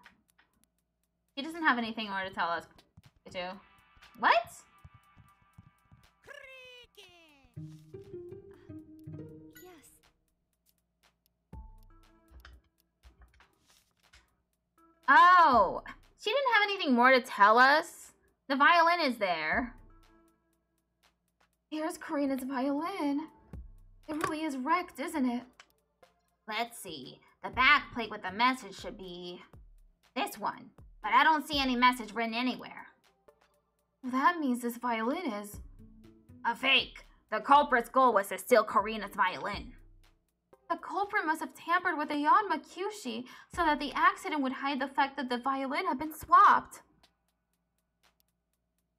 He doesn't have anything more to tell us, Pikachu. What? Yes. Oh, she didn't have anything more to tell us? The violin is there. Here's Karina's violin. It really is wrecked, isn't it? Let's see. The back plate with the message should be this one, but I don't see any message written anywhere. Well, that means this violin is a fake. The culprit's goal was to steal Karina's violin. The culprit must have tampered with a Yanma Kyushi so that the accident would hide the fact that the violin had been swapped.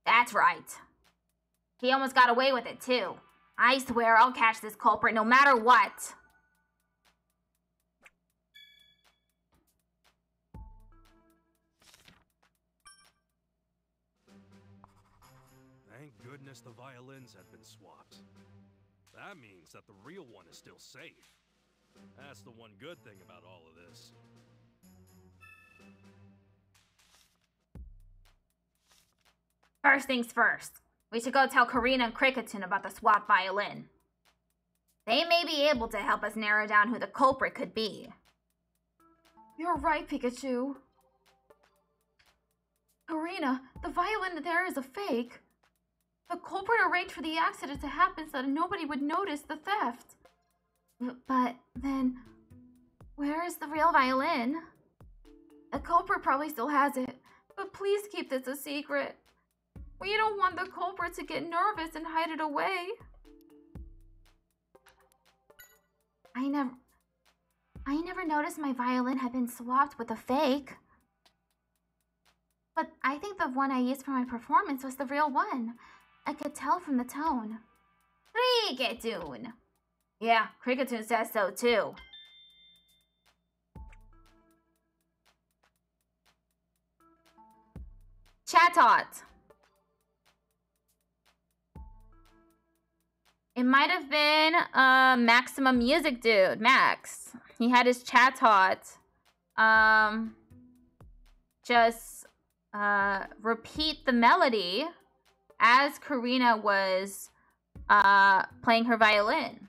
That's right. He almost got away with it, too. I swear I'll catch this culprit no matter what. Thank goodness the violins had been swapped. That means that the real one is still safe. That's the one good thing about all of this. First things first. We should go tell Karina and Cricketoon about the swapped violin. They may be able to help us narrow down who the culprit could be. You're right, Pikachu. Karina, the violin there is a fake. The culprit arranged for the accident to happen so that nobody would notice the theft. But then, where is the real violin? The culprit probably still has it, but please keep this a secret. We don't want the culprit to get nervous and hide it away. I never noticed my violin had been swapped with a fake. But I think the one I used for my performance was the real one. I could tell from the tone. Cricketoon! Yeah, Cricketoon says so too. Chatot. It might have been Maximum Music Dude, Max. He had his Chatot. Just repeat the melody as Karina was playing her violin.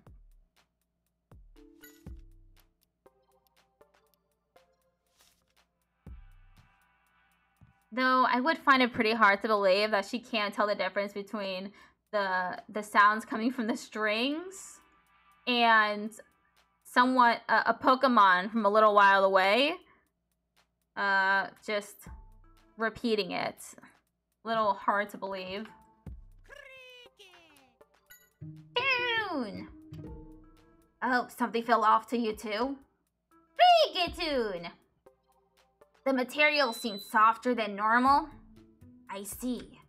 Though I would find it pretty hard to believe that she can't tell the difference between the sounds coming from the strings and somewhat a Pokemon from a little while away. Just repeating it. Little hard to believe. Tune! Oh, something fell off to you too? Cricketoon! The material seems softer than normal. I see.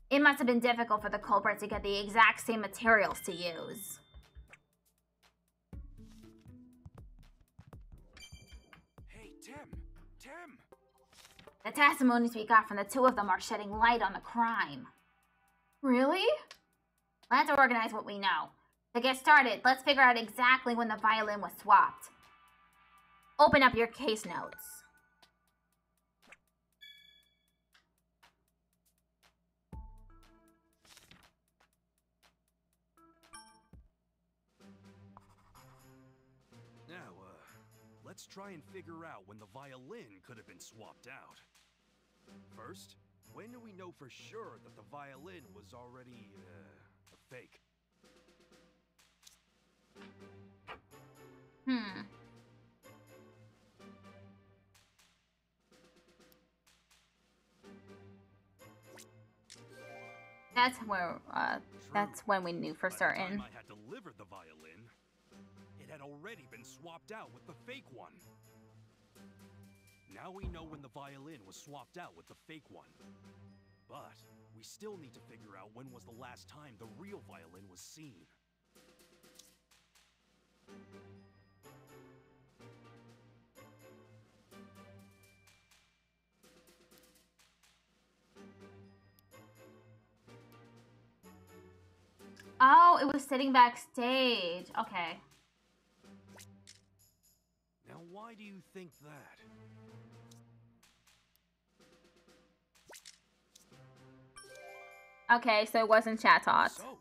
It must have been difficult for the culprit to get the exact same materials to use. Hey, Tim! The testimonies we got from the two of them are shedding light on the crime. Really? Let's organize what we know. To get started, let's figure out exactly when the violin was swapped. Open up your case notes. Now, let's try and figure out when the violin could have been swapped out. First, when do we know for sure that the violin was already, a fake? That's when we knew for certain. By the time I had delivered the violin, it had already been swapped out with the fake one. Now we know when the violin was swapped out with the fake one. But we still need to figure out when was the last time the real violin was seen. Oh, it was sitting backstage. Okay. Now, why do you think that? Okay, so it wasn't Chatot. So,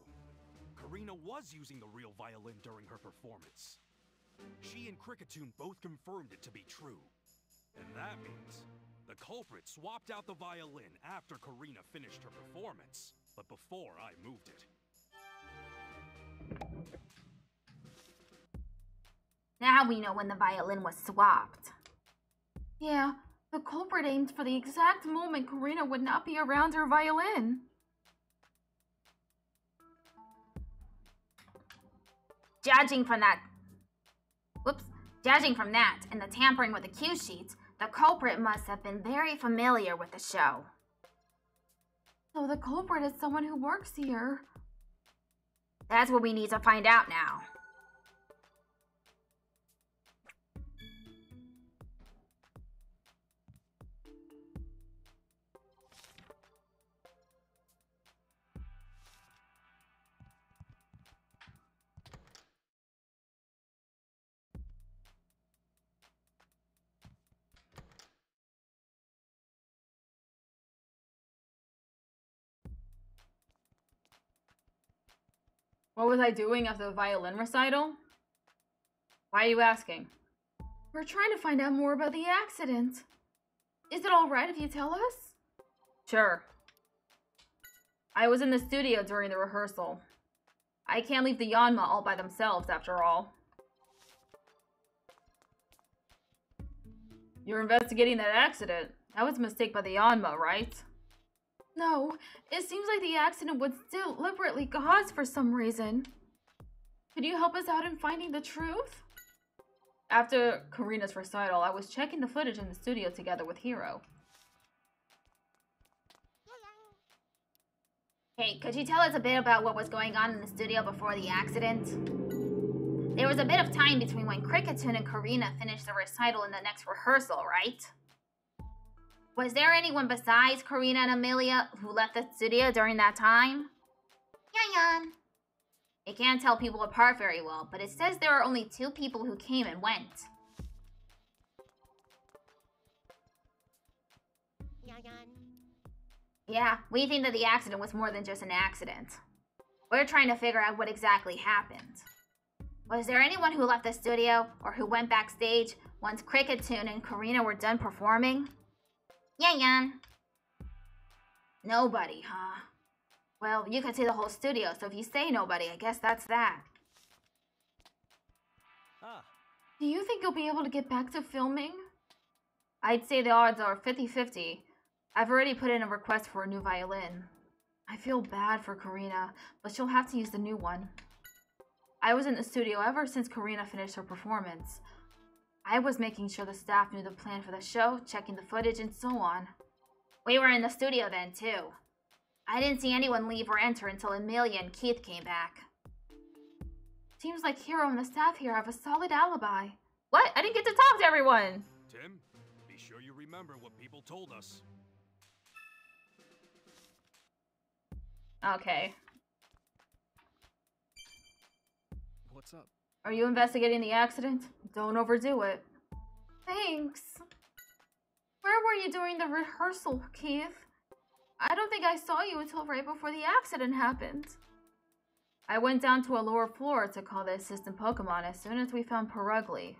Karina was using the real violin during her performance. She and Cricketoon both confirmed it to be true. And that means the culprit swapped out the violin after Karina finished her performance, but before I moved it. Now we know when the violin was swapped. Yeah, the culprit aimed for the exact moment Karina would not be around her violin. Judging from that and the tampering with the cue sheets, the culprit must have been very familiar with the show. So the culprit is someone who works here. That's what we need to find out now. What was I doing after the violin recital? Why are you asking? We're trying to find out more about the accident. Is it alright if you tell us? Sure. I was in the studio during the rehearsal. I can't leave the Yanma all by themselves, after all. You're investigating that accident. That was a mistake by the Yanma, right? No, it seems like the accident was deliberately caused for some reason. Could you help us out in finding the truth? After Karina's recital, I was checking the footage in the studio together with Hiro. Hey, could you tell us a bit about what was going on in the studio before the accident? There was a bit of time between when Cricketune and Karina finished the recital and the next rehearsal, right? Was there anyone besides Karina and Amelia who left the studio during that time? Yan. I can't tell people apart very well, but it says there are only 2 people who came and went. Yeah, we think that the accident was more than just an accident. We're trying to figure out what exactly happened. Was there anyone who left the studio or who went backstage once Cricketune and Karina were done performing? Yan. Nobody, huh? Well, you can see the whole studio, so if you say nobody, I guess that's that. Do you think you'll be able to get back to filming? I'd say the odds are 50-50. I've already put in a request for a new violin. I feel bad for Karina, but she'll have to use the new one. I was in the studio ever since Karina finished her performance. I was making sure the staff knew the plan for the show, checking the footage, and so on. We were in the studio then, too. I didn't see anyone leave or enter until Amelia and Keith came back. Seems like Hiro and the staff here have a solid alibi. What? I didn't get to talk to everyone! Tim, be sure you remember what people told us. Okay. What's up? Are you investigating the accident? Don't overdo it. Thanks. Where were you during the rehearsal, Keith? I don't think I saw you until right before the accident happened. I went down to a lower floor to call the assistant Pokemon as soon as we found Perugly.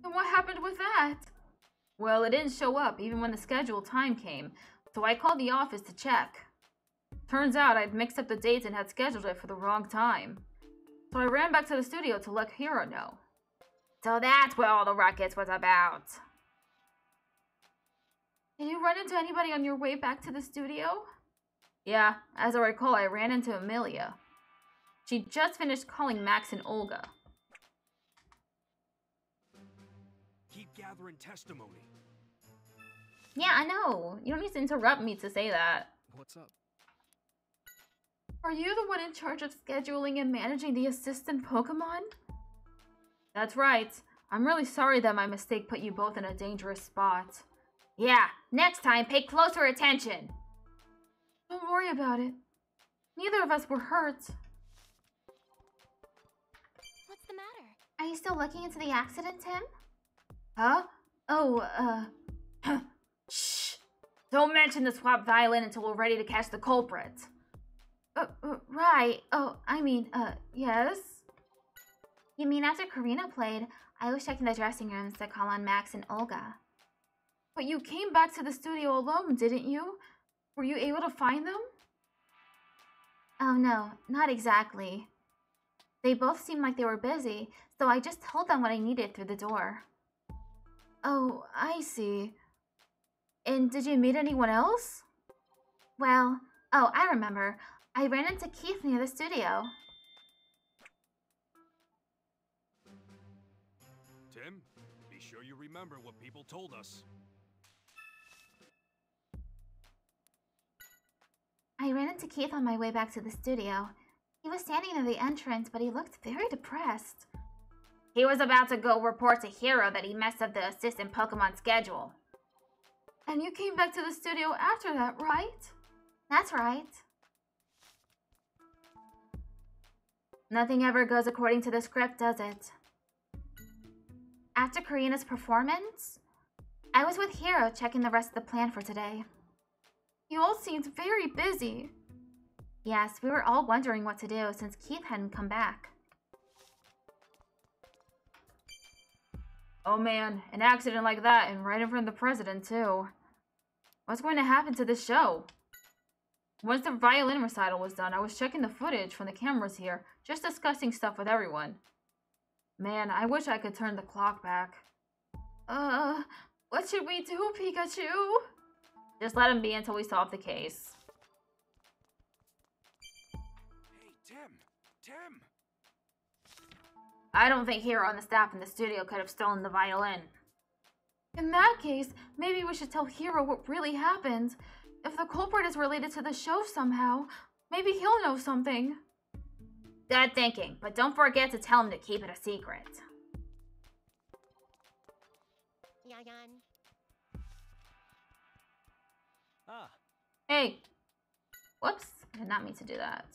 And what happened with that? Well, it didn't show up even when the scheduled time came, so I called the office to check. Turns out I'd mixed up the dates and had scheduled it for the wrong time. So I ran back to the studio to let Hiro know. So that's what all the ruckus was about. Did you run into anybody on your way back to the studio? Yeah, as I recall, I ran into Amelia. She just finished calling Max and Olga. Keep gathering testimony. Yeah, I know. You don't need to interrupt me to say that. What's up? Are you the one in charge of scheduling and managing the assistant Pokemon? That's right. I'm really sorry that my mistake put you both in a dangerous spot. Yeah, next time pay closer attention. Don't worry about it. Neither of us were hurt. What's the matter? Are you still looking into the accident, Tim? Huh? Oh, Shh! Don't mention the swapped violin until we're ready to catch the culprit. Right. Oh, I mean, yes? You mean after Karina played, I was checking the dressing rooms to call on Max and Olga. But you came back to the studio alone, didn't you? Were you able to find them? Oh no, not exactly. They both seemed like they were busy, so I just told them what I needed through the door. Oh, I see. And did you meet anyone else? Well, oh, I remember. I ran into Keith near the studio. Tim, be sure you remember what people told us. I ran into Keith on my way back to the studio. He was standing near the entrance, but he looked very depressed. He was about to go report to Hiro that he messed up the assistant Pokemon schedule. And you came back to the studio after that, right? That's right. nothing ever goes according to the script, does it? After Karina's performance, I was with Hiro checking the rest of the plan for today. You all seemed very busy. Yes, we were all wondering what to do since Keith hadn't come back. Oh man, an accident like that and right in front of the president too. What's going to happen to this show? Once the violin recital was done, I was checking the footage from the cameras here, just discussing stuff with everyone. Man, I wish I could turn the clock back. What should we do, Pikachu? Just let him be until we solve the case. Hey, Tim! I don't think Hero and the staff in the studio could have stolen the violin. In that case, maybe we should tell Hero what really happened. If the culprit is related to the show somehow, maybe he'll know something. Good thinking, but don't forget to tell him to keep it a secret. Ah, Hey. Whoops, I did not mean to do that.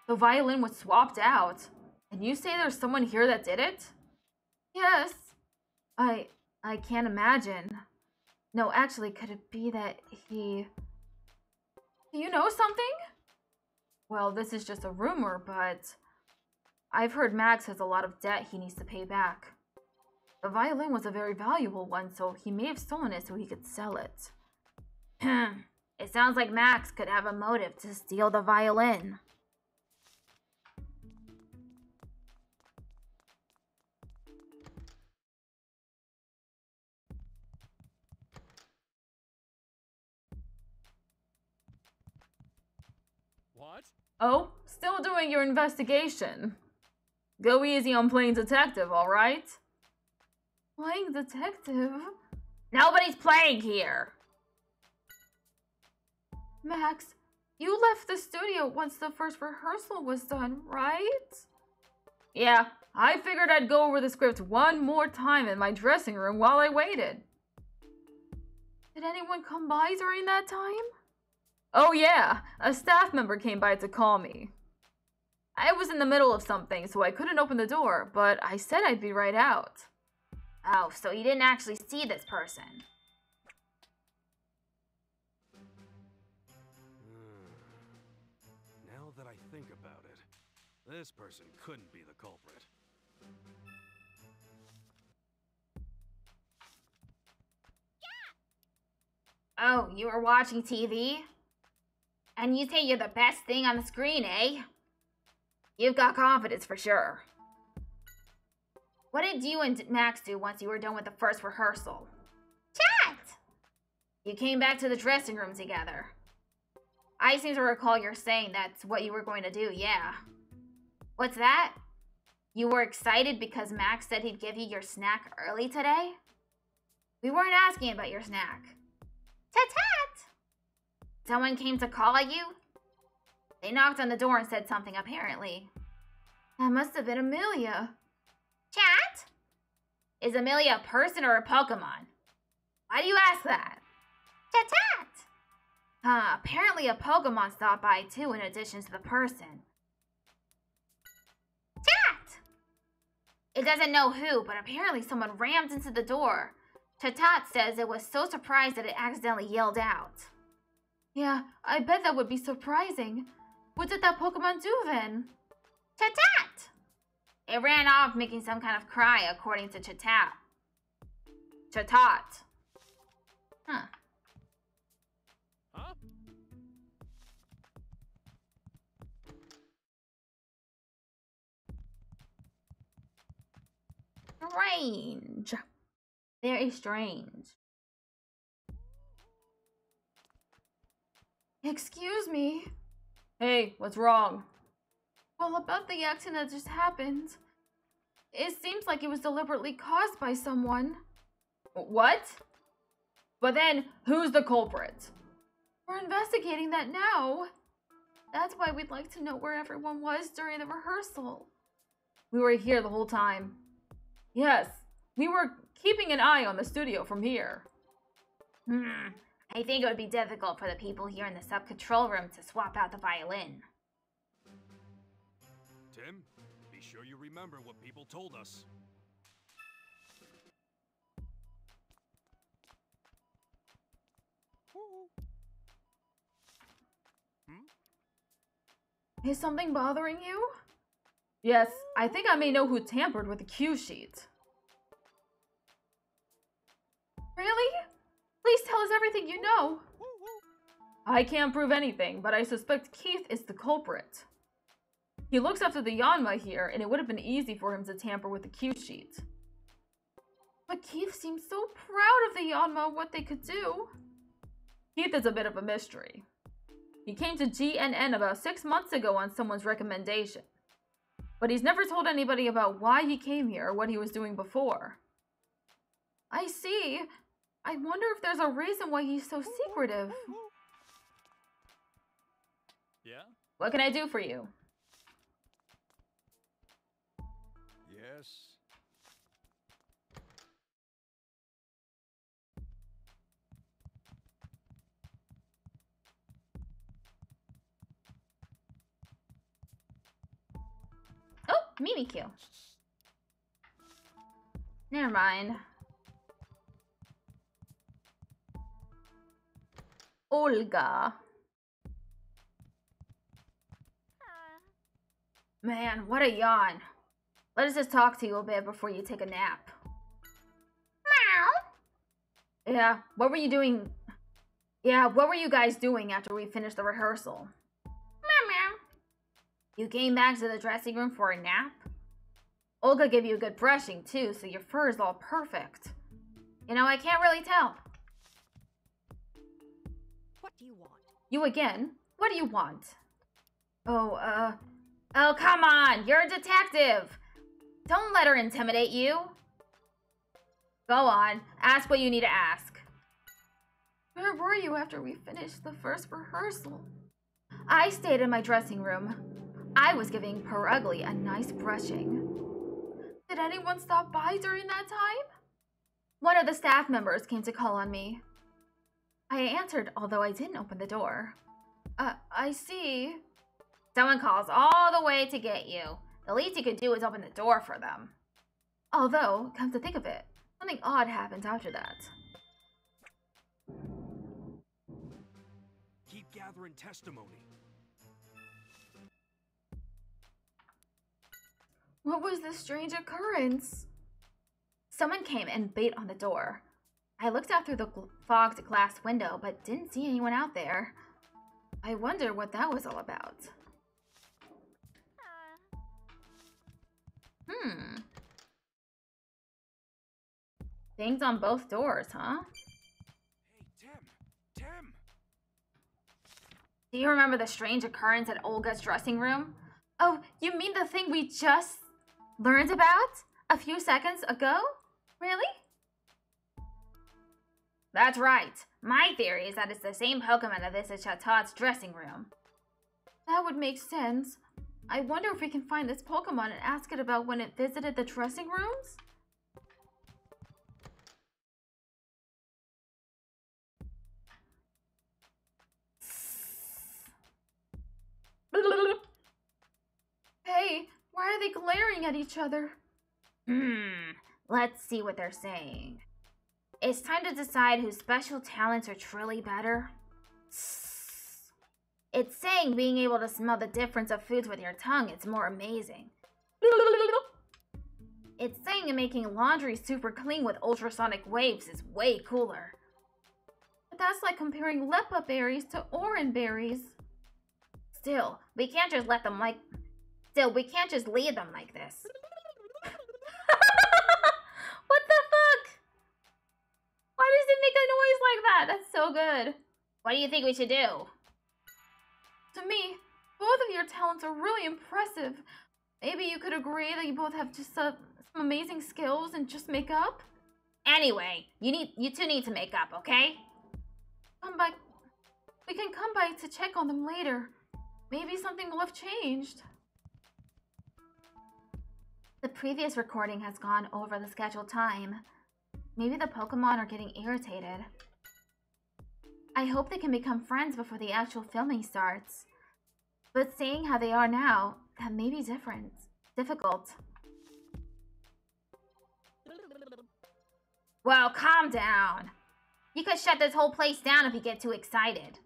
The violin was swapped out. And you say there's someone here that did it? Yes. I can't imagine. No, actually, could it be that he... Do you know something? Well, this is just a rumor, but I've heard Max has a lot of debt he needs to pay back. The violin was a very valuable one, so he may have stolen it so he could sell it. It sounds like Max could have a motive to steal the violin. what? Oh, still doing your investigation. Go easy on playing detective, alright? Playing detective? Nobody's playing here! Max, you left the studio once the first rehearsal was done, right? Yeah, I figured I'd go over the script one more time in my dressing room while I waited. Did anyone come by during that time? Oh yeah, a staff member came by to call me. I was in the middle of something, so I couldn't open the door, but I said I'd be right out. Oh, so you didn't actually see this person? Now that I think about it, this person couldn't be the culprit. Oh, you were watching TV? And you say you're the best thing on the screen, eh? You've got confidence for sure. What did you and Max do once you were done with the first rehearsal? Chat! You came back to the dressing room together. I seem to recall you're saying that's what you were going to do, yeah. What's that? You were excited because Max said he'd give you your snack early today? We weren't asking about your snack. Tat-tat! Someone came to call you? They knocked on the door and said something, apparently. That must have been Amelia. Chat? Is Amelia a person or a Pokemon? Why do you ask that? Tat-tat! Apparently a Pokemon stopped by too in addition to the person. Chat! It doesn't know who, but apparently someone rammed into the door. Tatat says it was so surprised that it accidentally yelled out. Yeah, I bet that would be surprising. What did that Pokemon do then? Tatat! It ran off making some kind of cry, according to Tatat. Tatat. Huh. Huh? Strange. Very strange. Excuse me. Hey, what's wrong? Well, about the accident that just happened. It seems like it was deliberately caused by someone. What? But then, who's the culprit? We're investigating that now. That's why we'd like to know where everyone was during the rehearsal. We were here the whole time. Yes, we were keeping an eye on the studio from here. I think it would be difficult for the people here in the sub-control room to swap out the violin. Tim, be sure you remember what people told us. Is something bothering you? Yes, I think I may know who tampered with the cue sheet. Really? Please tell us everything you know. I can't prove anything, but I suspect Keith is the culprit. He looks after the Yanma here, and it would have been easy for him to tamper with the cue sheet. But Keith seems so proud of the Yanma, what they could do. Keith is a bit of a mystery. He came to GNN about 6 months ago on someone's recommendation. but he's never told anybody about why he came here or what he was doing before. I see. I wonder if there's a reason why he's so secretive. Yeah? What can I do for you? Yes. Oh, Mimikyu. Never mind. Olga. Man, what a yawn. Let us just talk to you a bit before you take a nap. Meow. Yeah, what were you doing? Yeah, what were you guys doing after we finished the rehearsal? Meow, meow. You came back to the dressing room for a nap? Olga gave you a good brushing too, so your fur is all perfect. You know, I can't really tell. What do you want? You again? What do you want? Oh, oh, come on! You're a detective! Don't let her intimidate you. Go on, ask what you need to ask. Where were you after we finished the first rehearsal? I stayed in my dressing room. I was giving Poor Ugly a nice brushing. Did anyone stop by during that time? One of the staff members came to call on me. I answered, although I didn't open the door. I see. Someone calls all the way to get you. The least you could do is open the door for them. Although, come to think of it, something odd happened after that. Keep gathering testimony. What was this strange occurrence? Someone came and beat on the door. I looked out through the fogged glass window, but didn't see anyone out there. I wonder what that was all about. Things on both doors, huh? Hey, Tim! Do you remember the strange occurrence at Olga's dressing room? Oh, you mean the thing we just learned about a few seconds ago? Really? That's right. My theory is that it's the same Pokemon that visited Chatot dressing room. That would make sense. I wonder if we can find this Pokemon and ask it about when it visited the dressing rooms? Hey, why are they glaring at each other? Let's see what they're saying. It's time to decide whose special talents are truly better. It's saying being able to smell the difference of foods with your tongue is more amazing. It's saying making laundry super clean with ultrasonic waves is way cooler. But that's like comparing Leppa berries to Oran berries. Still, we can't just leave them like this. What the fuck? Why does it make a noise like that? That's so good. What do you think we should do? To me, both of your talents are really impressive. Maybe you could agree that you both have just some amazing skills and just make up? Anyway, you two need to make up, okay? Come by. We can come by to check on them later. Maybe something will have changed. The previous recording has gone over the scheduled time. Maybe the Pokemon are getting irritated. I hope they can become friends before the actual filming starts. But seeing how they are now, that may be difficult. Well, calm down. You could shut this whole place down if you get too excited.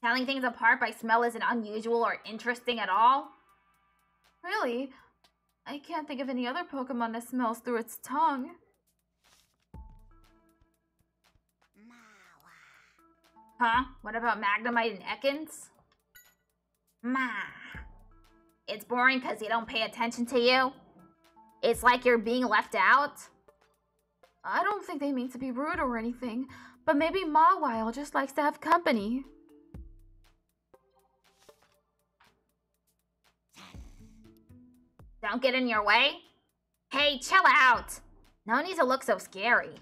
Telling things apart by smell isn't unusual or interesting at all. Really? I can't think of any other Pokemon that smells through its tongue. Huh? What about Magnemite and Ekans? It's boring because they don't pay attention to you? It's like you're being left out? I don't think they mean to be rude or anything, but maybe Mawile just likes to have company. Don't get in your way. Hey, chill out. No need to look so scary.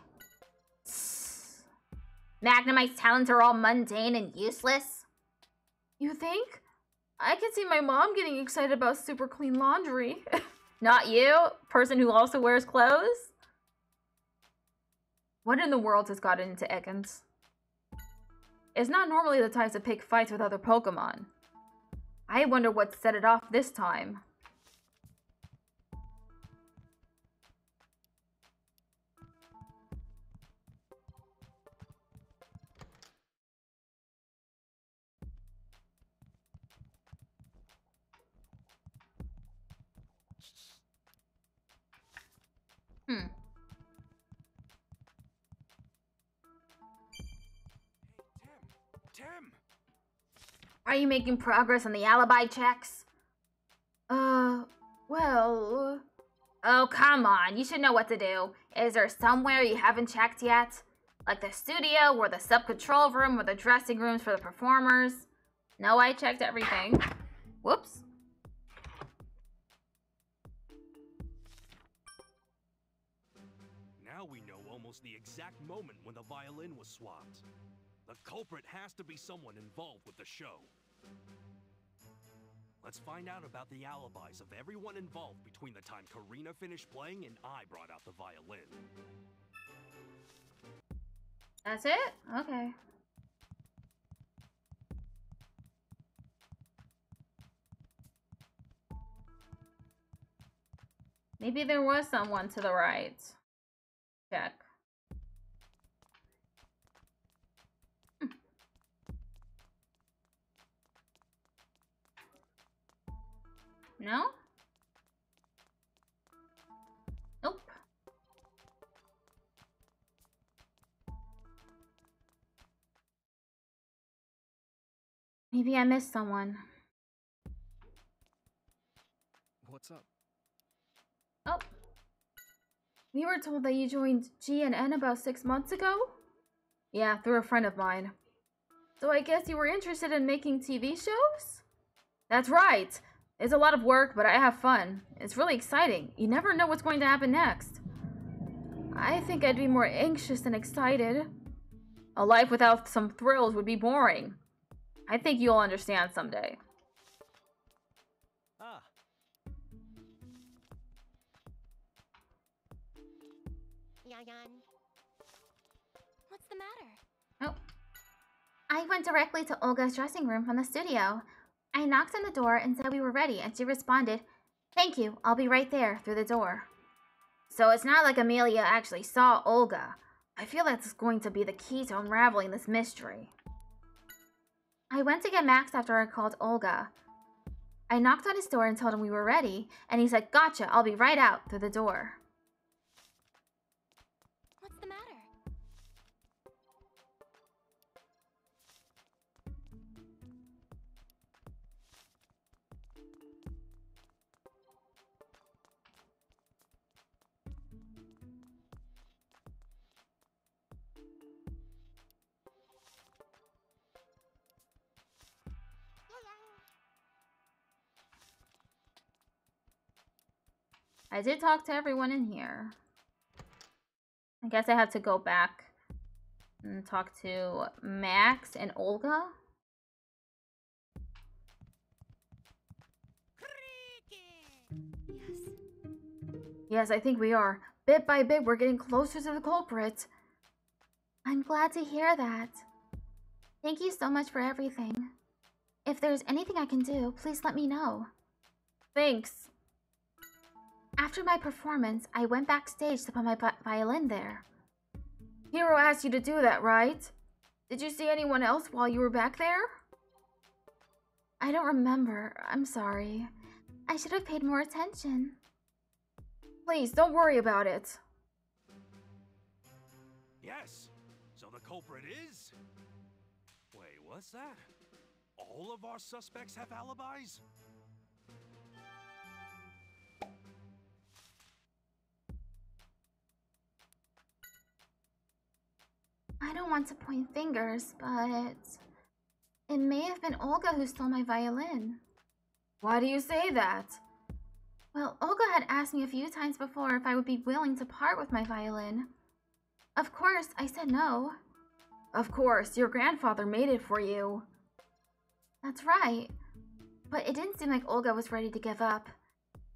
Magnemite's talents are all mundane and useless. You think? I can see my mom getting excited about super clean laundry. Not you, person who also wears clothes? What in the world has gotten into Ekans? It's not normally the type to pick fights with other Pokemon. I wonder what set it off this time. Tim! Are you making progress on the alibi checks? Well... Oh, come on. You should know what to do. Is there somewhere you haven't checked yet? Like the studio, or the sub-control room, or the dressing rooms for the performers? No, I checked everything. Whoops. Now we know almost the exact moment when the violin was swapped. The culprit has to be someone involved with the show. Let's find out about the alibis of everyone involved between the time Karina finished playing and I brought out the violin. That's it? Okay. Maybe there was someone to the right. Check. No? Nope. Maybe I missed someone. What's up? Oh. We were told that you joined GNN about 6 months ago? Yeah, through a friend of mine. So I guess you were interested in making TV shows? That's right. It's a lot of work, but I have fun. It's really exciting. You never know what's going to happen next. I think I'd be more anxious than excited. A life without some thrills would be boring. I think you'll understand someday. Ah. What's the matter? Oh. I went directly to Olga's dressing room from the studio. I knocked on the door and said we were ready, and she responded, "Thank you, I'll be right there," through the door. So it's not like Amelia actually saw Olga. I feel that's going to be the key to unraveling this mystery. I went to get Max after I called Olga. I knocked on his door and told him we were ready, and he said, "Gotcha, I'll be right out," through the door. What's the matter? I did talk to everyone in here. I guess I have to go back and talk to Max and Olga. Yes. Yes, I think we are. Bit by bit, we're getting closer to the culprit. I'm glad to hear that. Thank you so much for everything. If there's anything I can do, please let me know. Thanks. After my performance, I went backstage to put my violin there. Hiro asked you to do that, right? Did you see anyone else while you were back there? I don't remember. I'm sorry. I should have paid more attention. Please, don't worry about it. Yes. So the culprit is... Wait, what's that? All of our suspects have alibis? I don't want to point fingers, but it may have been Olga who stole my violin. Why do you say that? Well, Olga had asked me a few times before if I would be willing to part with my violin. Of course, I said no. Of course, your grandfather made it for you. That's right. But it didn't seem like Olga was ready to give up.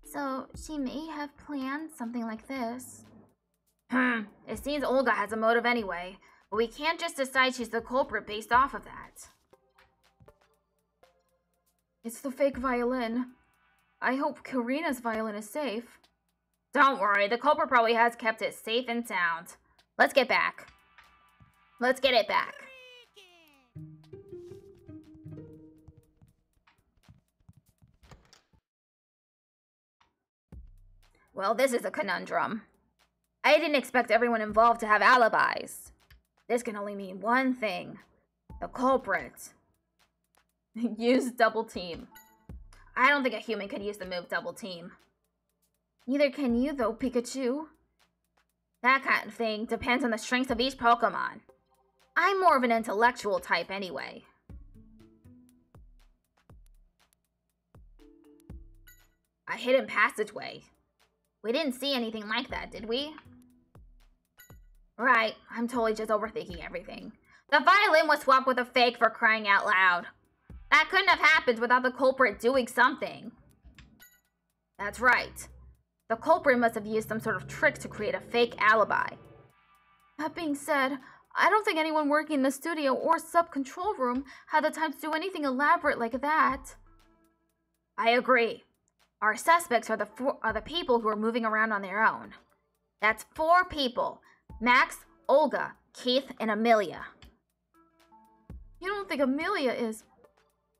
So she may have planned something like this. It seems Olga has a motive anyway, but we can't just decide she's the culprit based off of that. It's the fake violin. I hope Karina's violin is safe. Don't worry, the culprit probably has kept it safe and sound. Let's get back. Let's get it back. Well, this is a conundrum. I didn't expect everyone involved to have alibis. This can only mean one thing. The culprit. Use double team. I don't think a human could use the move double team. Neither can you, though, Pikachu. That kind of thing depends on the strengths of each Pokemon. I'm more of an intellectual type anyway. A hidden passageway. We didn't see anything like that, did we? Right, I'm totally just overthinking everything. The violin was swapped with a fake, for crying out loud. That couldn't have happened without the culprit doing something. That's right. The culprit must have used some sort of trick to create a fake alibi. That being said, I don't think anyone working in the studio or sub-control room had the time to do anything elaborate like that. I agree. Our suspects are the people who are moving around on their own. That's 4 people. Max, Olga, Keith, and Amelia. You don't think Amelia is...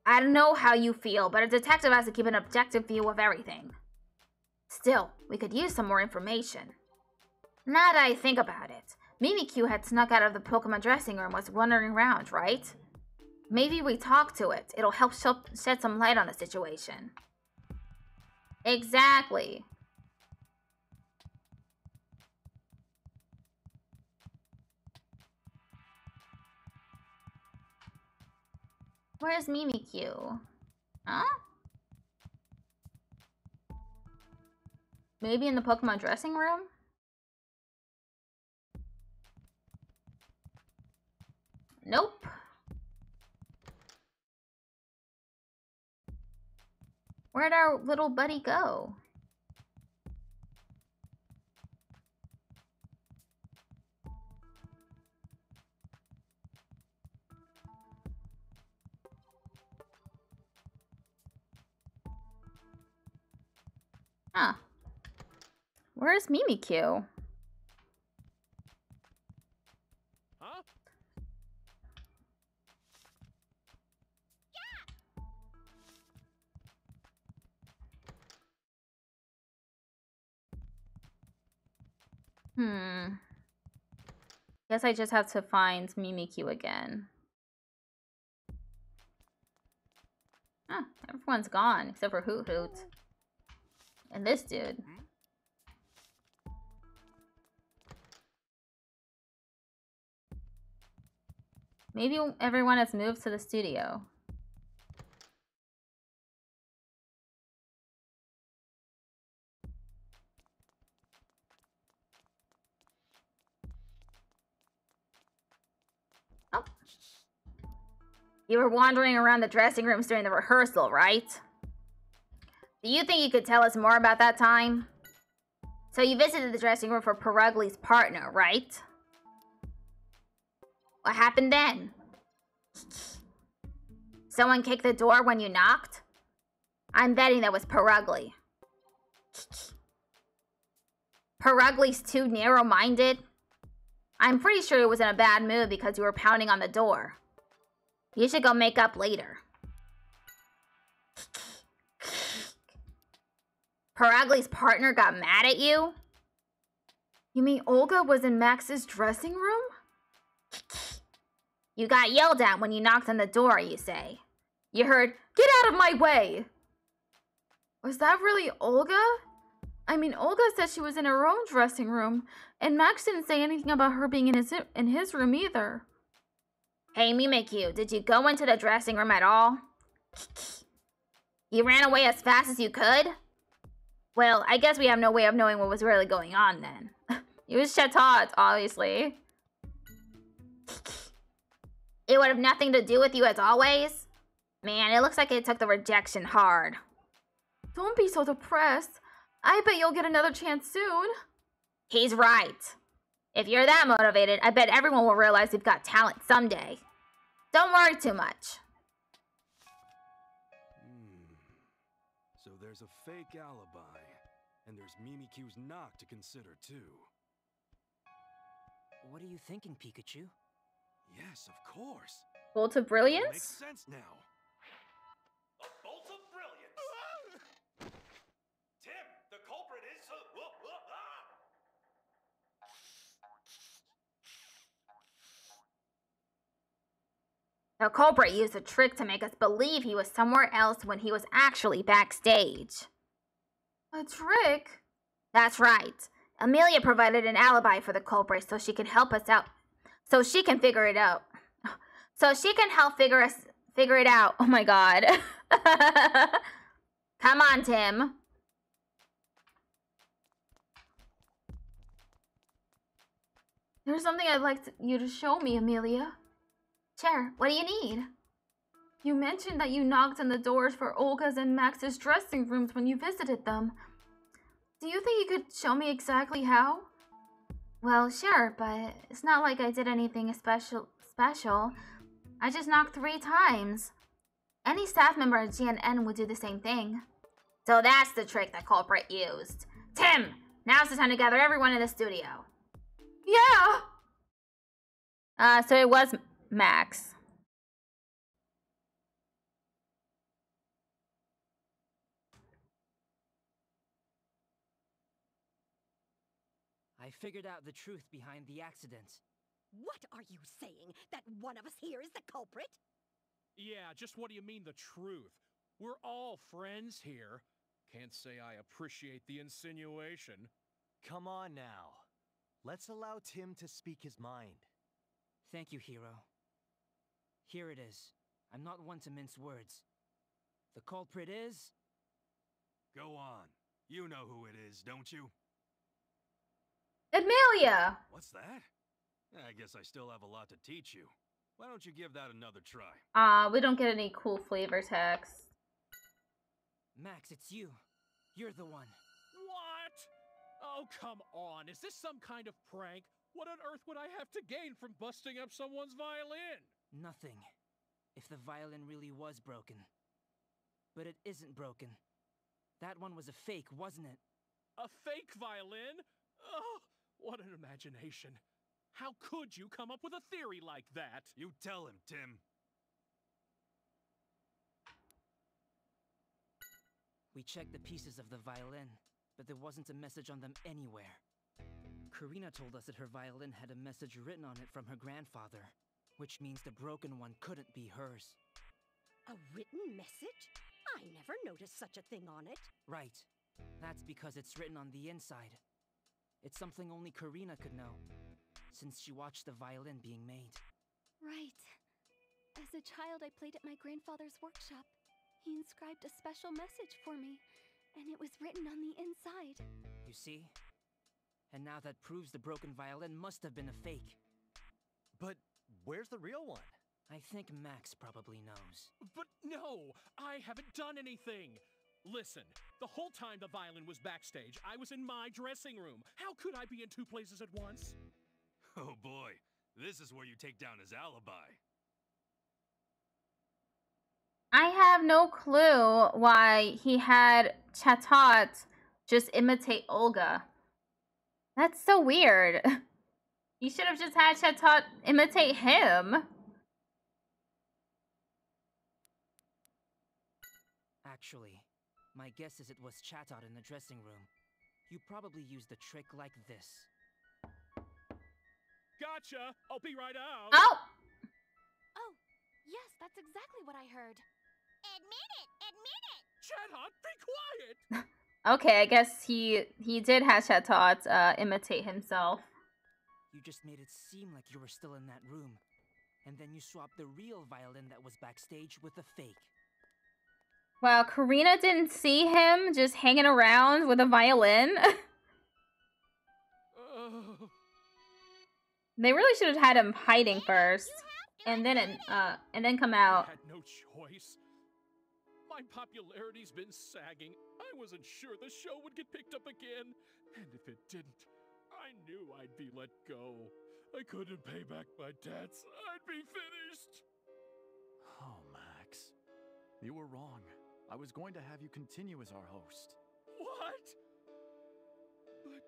I don't know how you feel, but a detective has to keep an objective view of everything. Still, we could use some more information. Now that I think about it, Mimikyu had snuck out of the Pokemon dressing room and was wandering around, right? Maybe we talk to it. It'll help shed some light on the situation. Exactly. Where's Mimikyu? Huh? Maybe in the Pokemon dressing room? Nope. Where'd our little buddy go? Huh. Where's Mimikyu? Huh? Guess I just have to find Mimikyu again. Huh, everyone's gone except for Hoot Hoot. And this dude. Maybe everyone has moved to the studio. Oh. You were wandering around the dressing rooms during the rehearsal, right? Do you think you could tell us more about that time? So you visited the dressing room for Perugli's partner, right? What happened then? Someone kicked the door when you knocked? I'm betting that was Perugly. Perugli's too narrow-minded? I'm pretty sure it was in a bad mood because you were pounding on the door. You should go make up later. Perugli's partner got mad at you? You mean Olga was in Max's dressing room? You got yelled at when you knocked on the door, you say. You heard, "Get out of my way!" Was that really Olga? I mean, Olga said she was in her own dressing room, and Max didn't say anything about her being in his room either. Hey, Mimikyu, did you go into the dressing room at all? You ran away as fast as you could? Well, I guess we have no way of knowing what was really going on then. It was Chatot, obviously. It would have nothing to do with you as always? Man, it looks like it took the rejection hard. Don't be so depressed. I bet you'll get another chance soon. He's right. If you're that motivated, I bet everyone will realize you've got talent someday. Don't worry too much. So there's a fake alibi, and there's Mimikyu's knock to consider too. What are you thinking, Pikachu? Yes, of course. Bolt of Brilliance? Makes sense now. A bolt of brilliance. Tim, the culprit is. The culprit used a trick to make us believe he was somewhere else when he was actually backstage. A trick? That's right. Amelia provided an alibi for the culprit so she can help us out. So she can figure it out. So she can help figure it out. Oh my god. Come on, Tim. There's something I'd like you to show me, Amelia. Sure, what do you need? You mentioned that you knocked on the doors for Olga's and Max's dressing rooms when you visited them. Do you think you could show me exactly how? Well, sure, but it's not like I did anything special. I just knocked 3 times. Any staff member at GNN would do the same thing. So that's the trick the culprit used. Tim, now's the time to gather everyone in the studio. Yeah! So it was Max. I figured out the truth behind the accident. What are you saying? That one of us here is the culprit? Yeah, just what do you mean the truth? We're all friends here. Can't say I appreciate the insinuation. Come on now. Let's allow Tim to speak his mind. Thank you, Hero. Here it is. I'm not one to mince words. The culprit is... Go on. You know who it is, don't you? Amelia! What's that? I guess I still have a lot to teach you. Why don't you give that another try? We don't get any cool flavor text. Max, it's you. You're the one. What? Oh, come on. Is this some kind of prank? What on earth would I have to gain from busting up someone's violin? Nothing. If the violin really was broken. But it isn't broken. That one was a fake, wasn't it? A fake violin? Oh, what an imagination. How could you come up with a theory like that? You tell him, Tim. We checked the pieces of the violin, but there wasn't a message on them anywhere. Karina told us that her violin had a message written on it from her grandfather, which means the broken one couldn't be hers. A written message? I never noticed such a thing on it. Right. That's because it's written on the inside. It's something only Karina could know, since she watched the violin being made. Right. As a child, I played at my grandfather's workshop. He inscribed a special message for me, and it was written on the inside. You see? And now that proves the broken violin must have been a fake. But where's the real one? I think Max probably knows. But no, I haven't done anything. Listen, the whole time the violin was backstage, I was in my dressing room. How could I be in 2 places at once? Oh boy, this is where you take down his alibi. I have no clue why he had Chatot just imitate Olga. That's so weird. He should have just had Chatot imitate him. Actually, my guess is it was Chatot in the dressing room. You probably used a trick like this. Gotcha! I'll be right out! Oh! Oh, yes, that's exactly what I heard. Admit it! Admit it! Chatot, be quiet! Okay, I guess he did have Chatot imitate himself. You just made it seem like you were still in that room. And then you swapped the real violin that was backstage with a fake. Wow, Karina didn't see him just hanging around with a violin. They really should have had him hiding first, and then come out. I had no choice. My popularity's been sagging. I wasn't sure the show would get picked up again, and if it didn't, I knew I'd be let go. I couldn't pay back my debts. I'd be finished. Oh, Max. You were wrong. I was going to have you continue as our host. What? But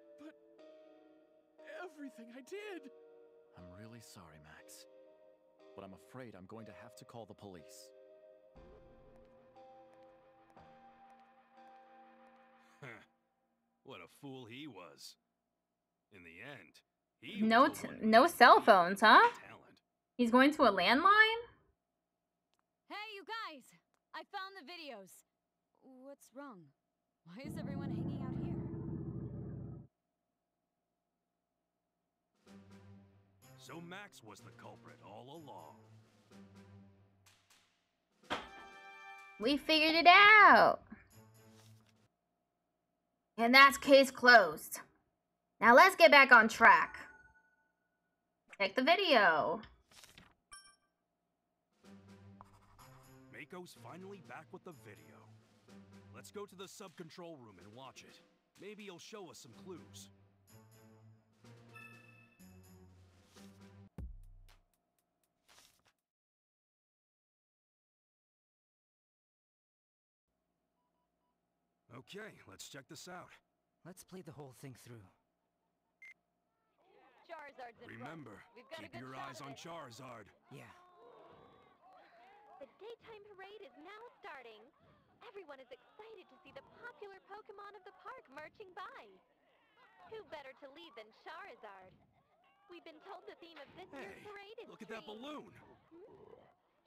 everything I did. I'm really sorry, Max. But I'm afraid I'm going to have to call the police. What a fool he was. In the end, he No cell phones, huh? He's going to a landline? Hey, you guys! I found the videos. What's wrong? Why is everyone hanging out here? So Max was the culprit all along. We figured it out. And that's case closed. Now let's get back on track. Check the video. Mako's finally back with the video. Let's go to the sub-control room and watch it. Maybe he'll show us some clues. Okay, let's check this out. Let's play the whole thing through. Charizard's in Remember, keep your eyes on Charizard. Yeah. The daytime parade is now starting. Everyone is excited to see the popular Pokemon of the park marching by. Who better to lead than Charizard? We've been told the theme of this year's parade is Look at that balloon.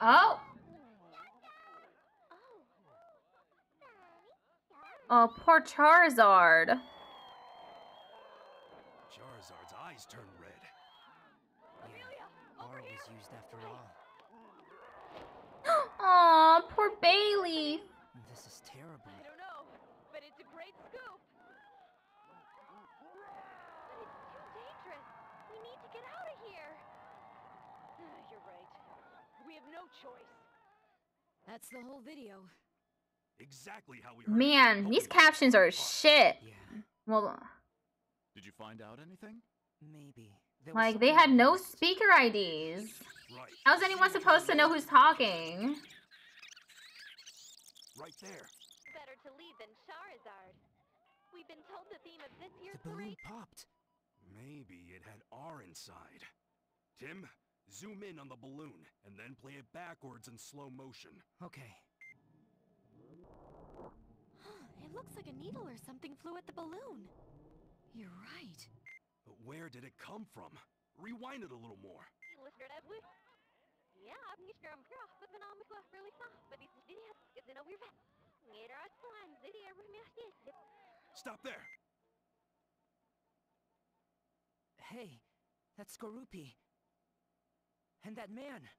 Oh. Oh, poor Charizard. Charizard's eyes turn red. Yeah, R was used after all. Aw, poor Bailey. This is terrible. I don't know, but it's a great scoop. But it's too dangerous. We need to get out of here. You're right. We have no choice. That's the whole video. Exactly how we heard. Man, these captions are shit. Yeah. Well, did you find out anything? Maybe. Like, they had no speaker IDs. Right. How's anyone supposed to know who's talking? Right there. Better to lead than Charizard. We've been told the theme of this year's The balloon parade. popped. Maybe it had R inside. Tim, zoom in on the balloon and then play it backwards in slow motion. Okay. It looks like a needle or something flew at the balloon. You're right. But where did it come from? Rewind it a little more. Stop there. Hey, that's Skorupi. And that man.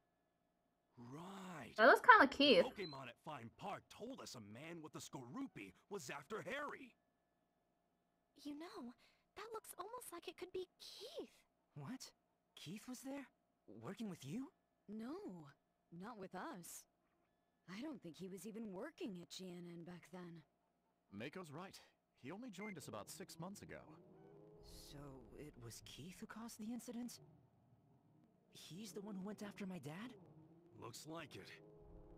Right. That looks kind of cute. Pokemon at Fine Park told us a man with a Skorupi was after Harry. You know, that looks almost like it could be Keith. What? Keith was there? Working with you? No, not with us. I don't think he was even working at GNN back then. Mako's right. He only joined us about 6 months ago. So, it was Keith who caused the incident? He's the one who went after my dad? Looks like it.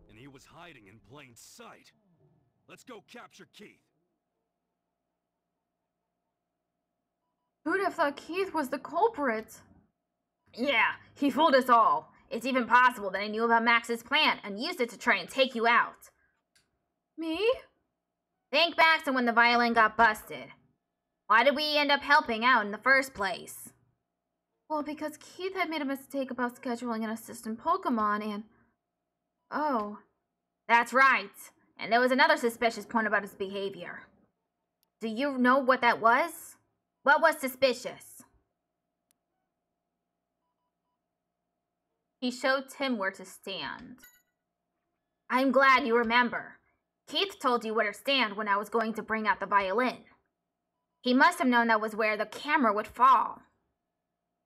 And he was hiding in plain sight. Let's go capture Keith. Who'd have thought Keith was the culprit? Yeah, he fooled us all. It's even possible that he knew about Max's plan and used it to try and take you out. Me? Think back to when the violin got busted. Why did we end up helping out in the first place? Well, because Keith had made a mistake about scheduling an assistant Pokemon and... Oh. That's right. And there was another suspicious point about his behavior. Do you know what that was? What was suspicious? He showed Tim where to stand. I'm glad you remember. Keith told you where to stand when I was going to bring out the violin. He must have known that was where the camera would fall.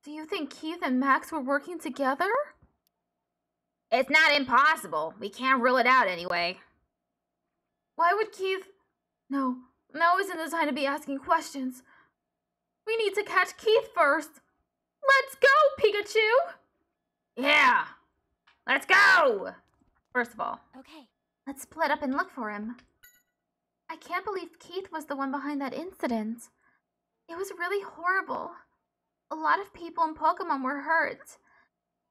Do you think Keith and Max were working together? It's not impossible. We can't rule it out anyway. Why would Keith... No, now isn't the time to be asking questions. We need to catch Keith first. Let's go, Pikachu! Yeah! Let's go! First of all. Okay. Let's split up and look for him. I can't believe Keith was the one behind that incident. It was really horrible. A lot of people in Pokemon were hurt.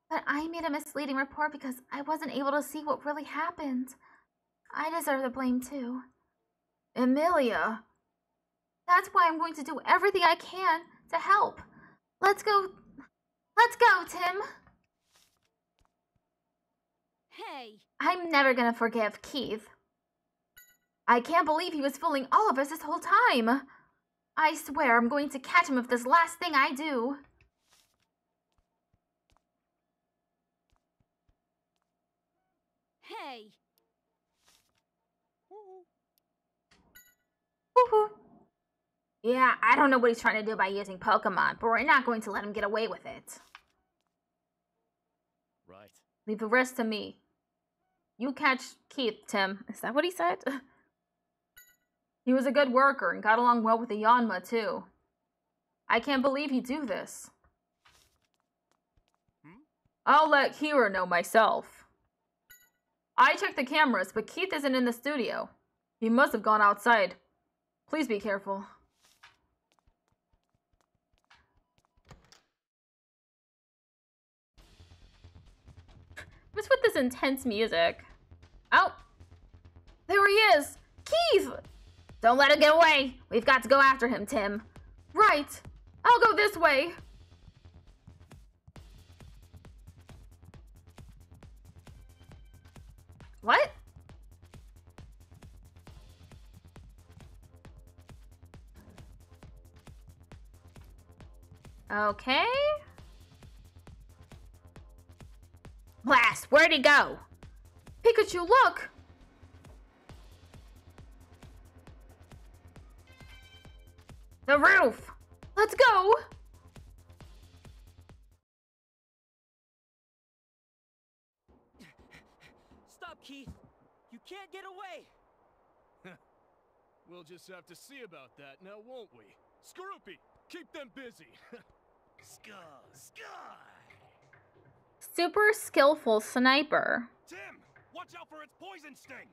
But I made a misleading report because I wasn't able to see what really happened. I deserve the blame too. Emilia! That's why I'm going to do everything I can to help. Let's go. Let's go, Tim. Hey! I'm never gonna forgive Keith. I can't believe he was fooling all of us this whole time. I swear I'm going to catch him if this last thing I do. Hey! Woohoo! Yeah, I don't know what he's trying to do by using Pokemon, but we're not going to let him get away with it. Right. Leave the rest to me. You catch Keith, Tim. Is that what he said? He was a good worker and got along well with the Yanma, too. I can't believe he'd do this. I'll let Kira know myself. I checked the cameras, but Keith isn't in the studio. He must have gone outside. Please be careful. What's with this intense music? Oh! There he is! Keith! Don't let him get away! We've got to go after him, Tim. Right! I'll go this way! What? Okay. Blast, where'd he go? Pikachu, look! The roof! Let's go! Stop, Keith! You can't get away! We'll just have to see about that now, won't we? Skorupi, keep them busy! Super skillful sniper. Tim, watch out for its poison sting!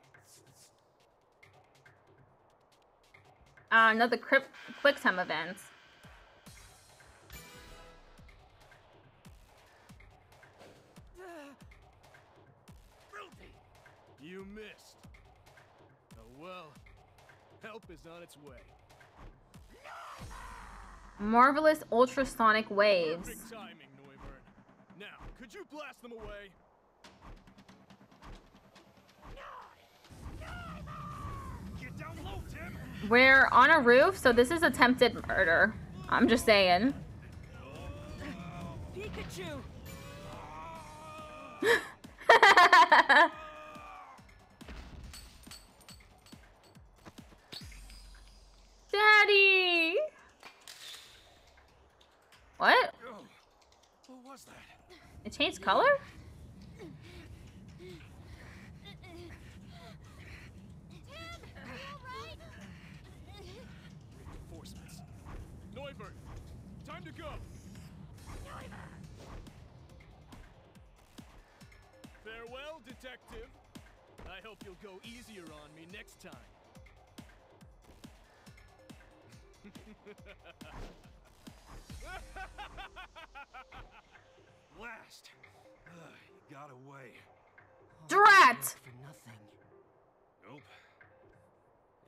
Another quick time event. You missed. Oh well, help is on its way. Marvelous ultrasonic waves. Perfect timing, Neuvern. Now, could you blast them away? Get down low, Tim! We're on a roof, so this is attempted murder. I'm just saying. Pikachu! Daddy! What? What was that? It changed color? Reinforcements. Neuvern, time to go! Farewell, Detective. I hope you'll go easier on me next time. Blast! He got away. Drat! For nothing. Nope.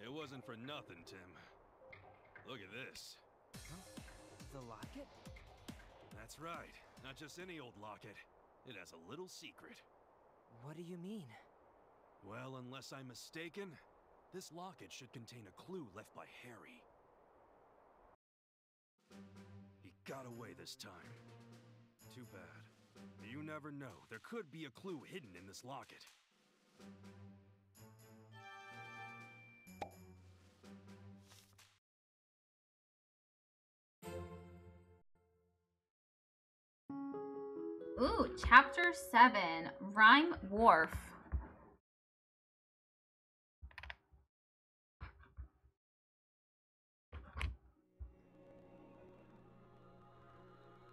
It wasn't for nothing, Tim. Look at this. Huh? The locket? That's right. Not just any old locket. It has a little secret. What do you mean? Well, unless I'm mistaken, this locket should contain a clue left by Harry. He got away this time. Too bad. You never know. There could be a clue hidden in this locket. Ooh, chapter 7, Ryme Wharf.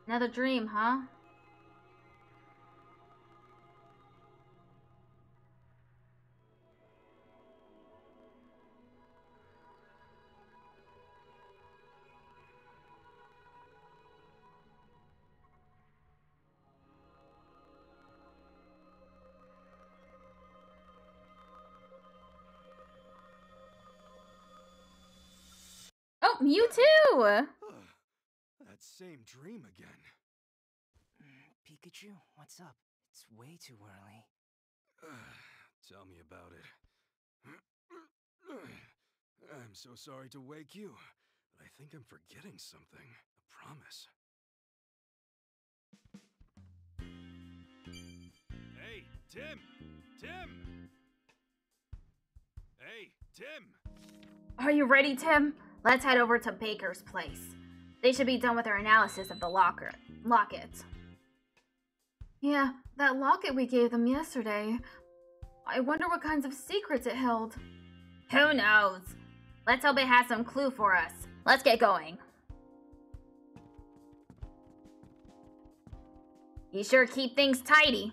Another dream, huh? Oh, Mewtwo! That same dream again. Pikachu, what's up? It's way too early. Tell me about it. I'm so sorry to wake you, but I think I'm forgetting something. I promise. Hey, Tim! Tim! Hey, Tim! Are you ready, Tim? Let's head over to Baker's place. They should be done with their analysis of the locket. Yeah, that locket we gave them yesterday. I wonder what kinds of secrets it held. Who knows? Let's hope it has some clue for us. Let's get going. You sure keep things tidy.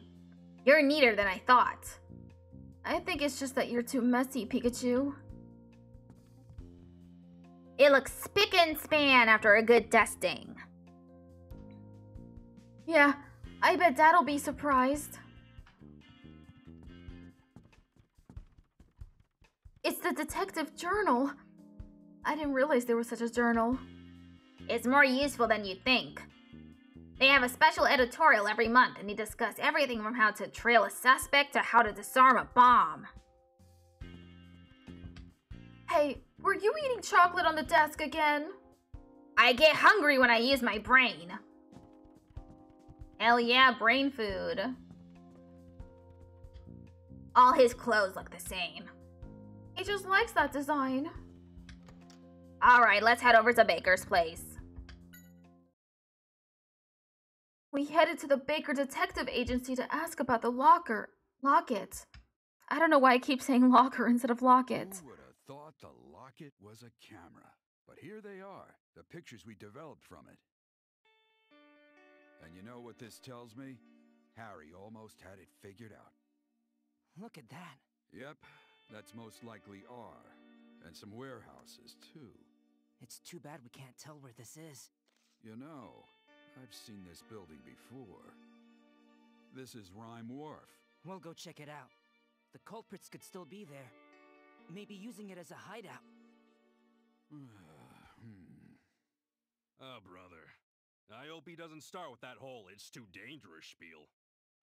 You're neater than I thought. I think it's just that you're too messy, Pikachu. It looks spick and span after a good dusting. Yeah, I bet Dad'll be surprised. It's the detective journal. I didn't realize there was such a journal. It's more useful than you think. They have a special editorial every month, and they discuss everything from how to trail a suspect to how to disarm a bomb. Hey, were you eating chocolate on the desk again? I get hungry when I use my brain. Hell yeah, brain food. All his clothes look the same. He just likes that design. Alright, let's head over to Baker's place. We headed to the Baker Detective Agency to ask about the locket. I don't know why I keep saying locker instead of locket. Who would have thought the locket was a camera? But here they are, the pictures we developed from it. And you know what this tells me? Harry almost had it figured out. Look at that. Yep, that's most likely R. And some warehouses, too. It's too bad we can't tell where this is. You know, I've seen this building before. This is Ryme Wharf. We'll go check it out. The culprits could still be there. Maybe using it as a hideout. Oh, brother. I hope he doesn't start with that whole "it's too dangerous" spiel.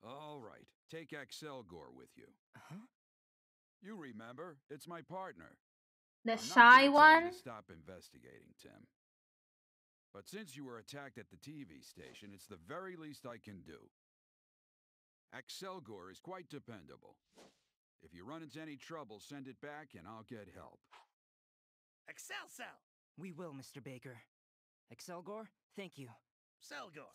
All right, take Excelgor with you. Huh? You remember, it's my partner. The shy one? Stop investigating, Tim. But since you were attacked at the TV station, it's the very least I can do. Excelgor is quite dependable. If you run into any trouble, send it back and I'll get help. Excelcel! We will, Mr. Baker. Excelgor, thank you. Selgor.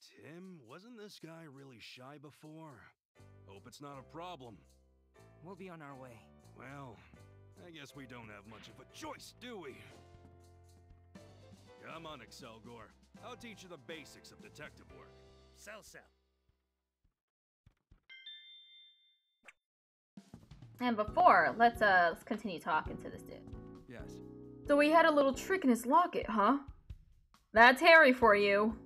Tim, wasn't this guy really shy before? Hope it's not a problem. We'll be on our way. Well, I guess we don't have much of a choice, do we? Come on, Excelgor. I'll teach you the basics of detective work. Selcel. And before, let's continue talking to this dude. Yes. So we had a little trick in his locket, huh? That's Harry for you.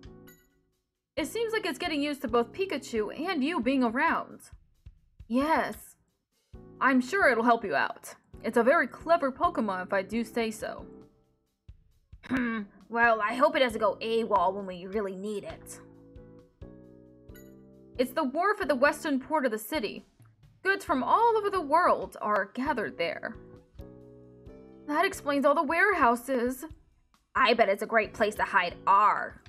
It seems like it's getting used to both Pikachu and you being around. Yes. I'm sure it'll help you out. It's a very clever Pokemon if I do say so. Well, I hope it doesn't go AWOL when we really need it. It's the wharf at the western port of the city. Goods from all over the world are gathered there. That explains all the warehouses. I bet it's a great place to hide R.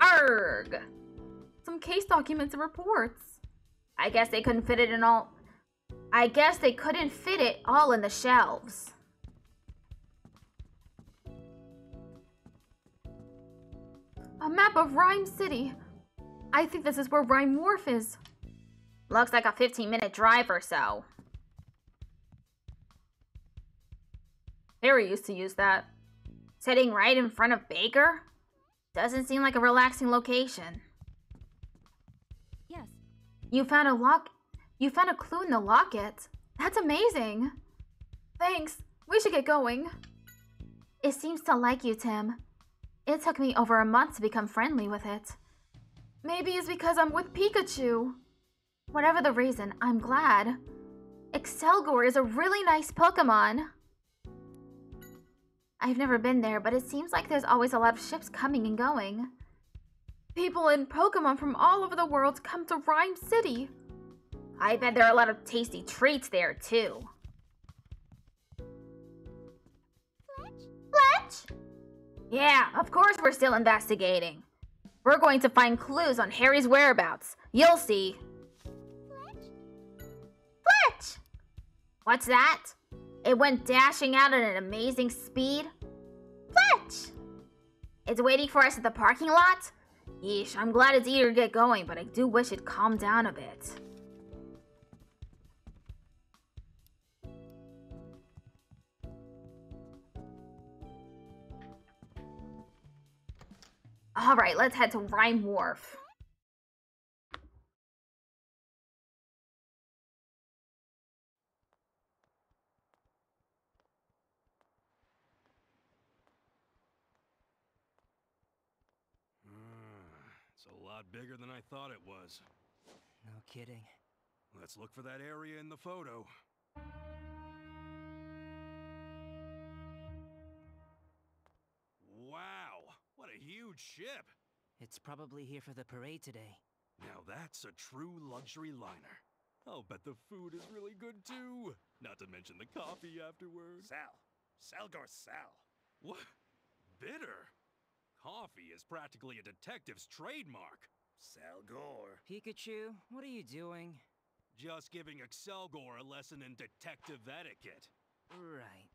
Arg! Some case documents and reports. I guess they couldn't fit it all in the shelves. A map of Ryme City. I think this is where Ryme Wharf is. Looks like a 15-minute drive or so. Harry used to use that. Sitting right in front of Baker? Doesn't seem like a relaxing location. Yes. You found a clue in the locket. That's amazing. Thanks. We should get going. It seems to like you, Tim. It took me over a month to become friendly with it. Maybe it's because I'm with Pikachu. Whatever the reason, I'm glad. Excelgor is a really nice Pokemon. I've never been there, but it seems like there's always a lot of ships coming and going. People and Pokemon from all over the world come to Ryme City. I bet there are a lot of tasty treats there, too. Fletch? Yeah, of course we're still investigating. We're going to find clues on Harry's whereabouts. You'll see. Fletch? What's that? It went dashing out at an amazing speed. Fletch? It's waiting for us at the parking lot? Yeesh, I'm glad it's eager to get going, but I do wish it'd calm down a bit. Alright, let's head to Ryme Wharf. It's a lot bigger than I thought it was. No kidding. Let's look for that area in the photo. Wow, what a huge ship! It's probably here for the parade today. Now that's a true luxury liner. I'll bet the food is really good too. Not to mention the coffee afterwards. Salgor Sal. What? Bitter? Coffee is practically a detective's trademark. Salgor. Pikachu, what are you doing? Just giving Excelgor a lesson in detective etiquette. Right.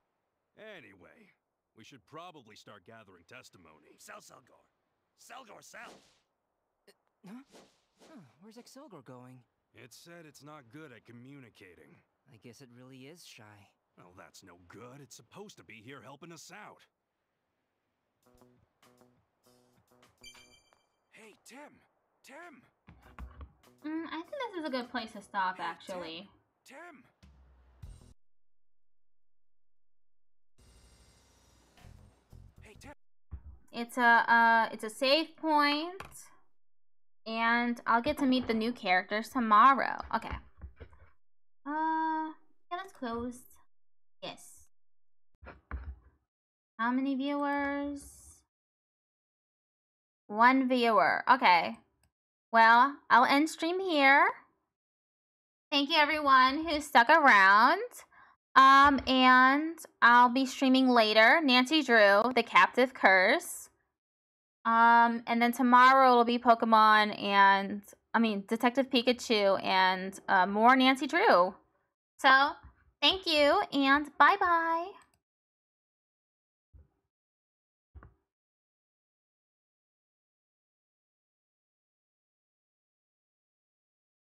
Anyway, we should probably start gathering testimony. Salgor. Salgor Sal. Huh? Huh, where's Excelgor going? It said it's not good at communicating. I guess it really is shy. Well, that's no good. It's supposed to be here helping us out. Hey, Tim! Tim! I think this is a good place to stop, actually. Tim! Hey, Tim! It's a save point, and I'll get to meet the new characters tomorrow. Okay. Yeah, that's closed. Yes. How many viewers? 1 viewer. Okay. Well, I'll end stream here. Thank you everyone who stuck around. And I'll be streaming later. Nancy Drew, The Captive Curse. And then tomorrow it'll be Pokemon and Detective Pikachu and more Nancy Drew. So, thank you and bye-bye.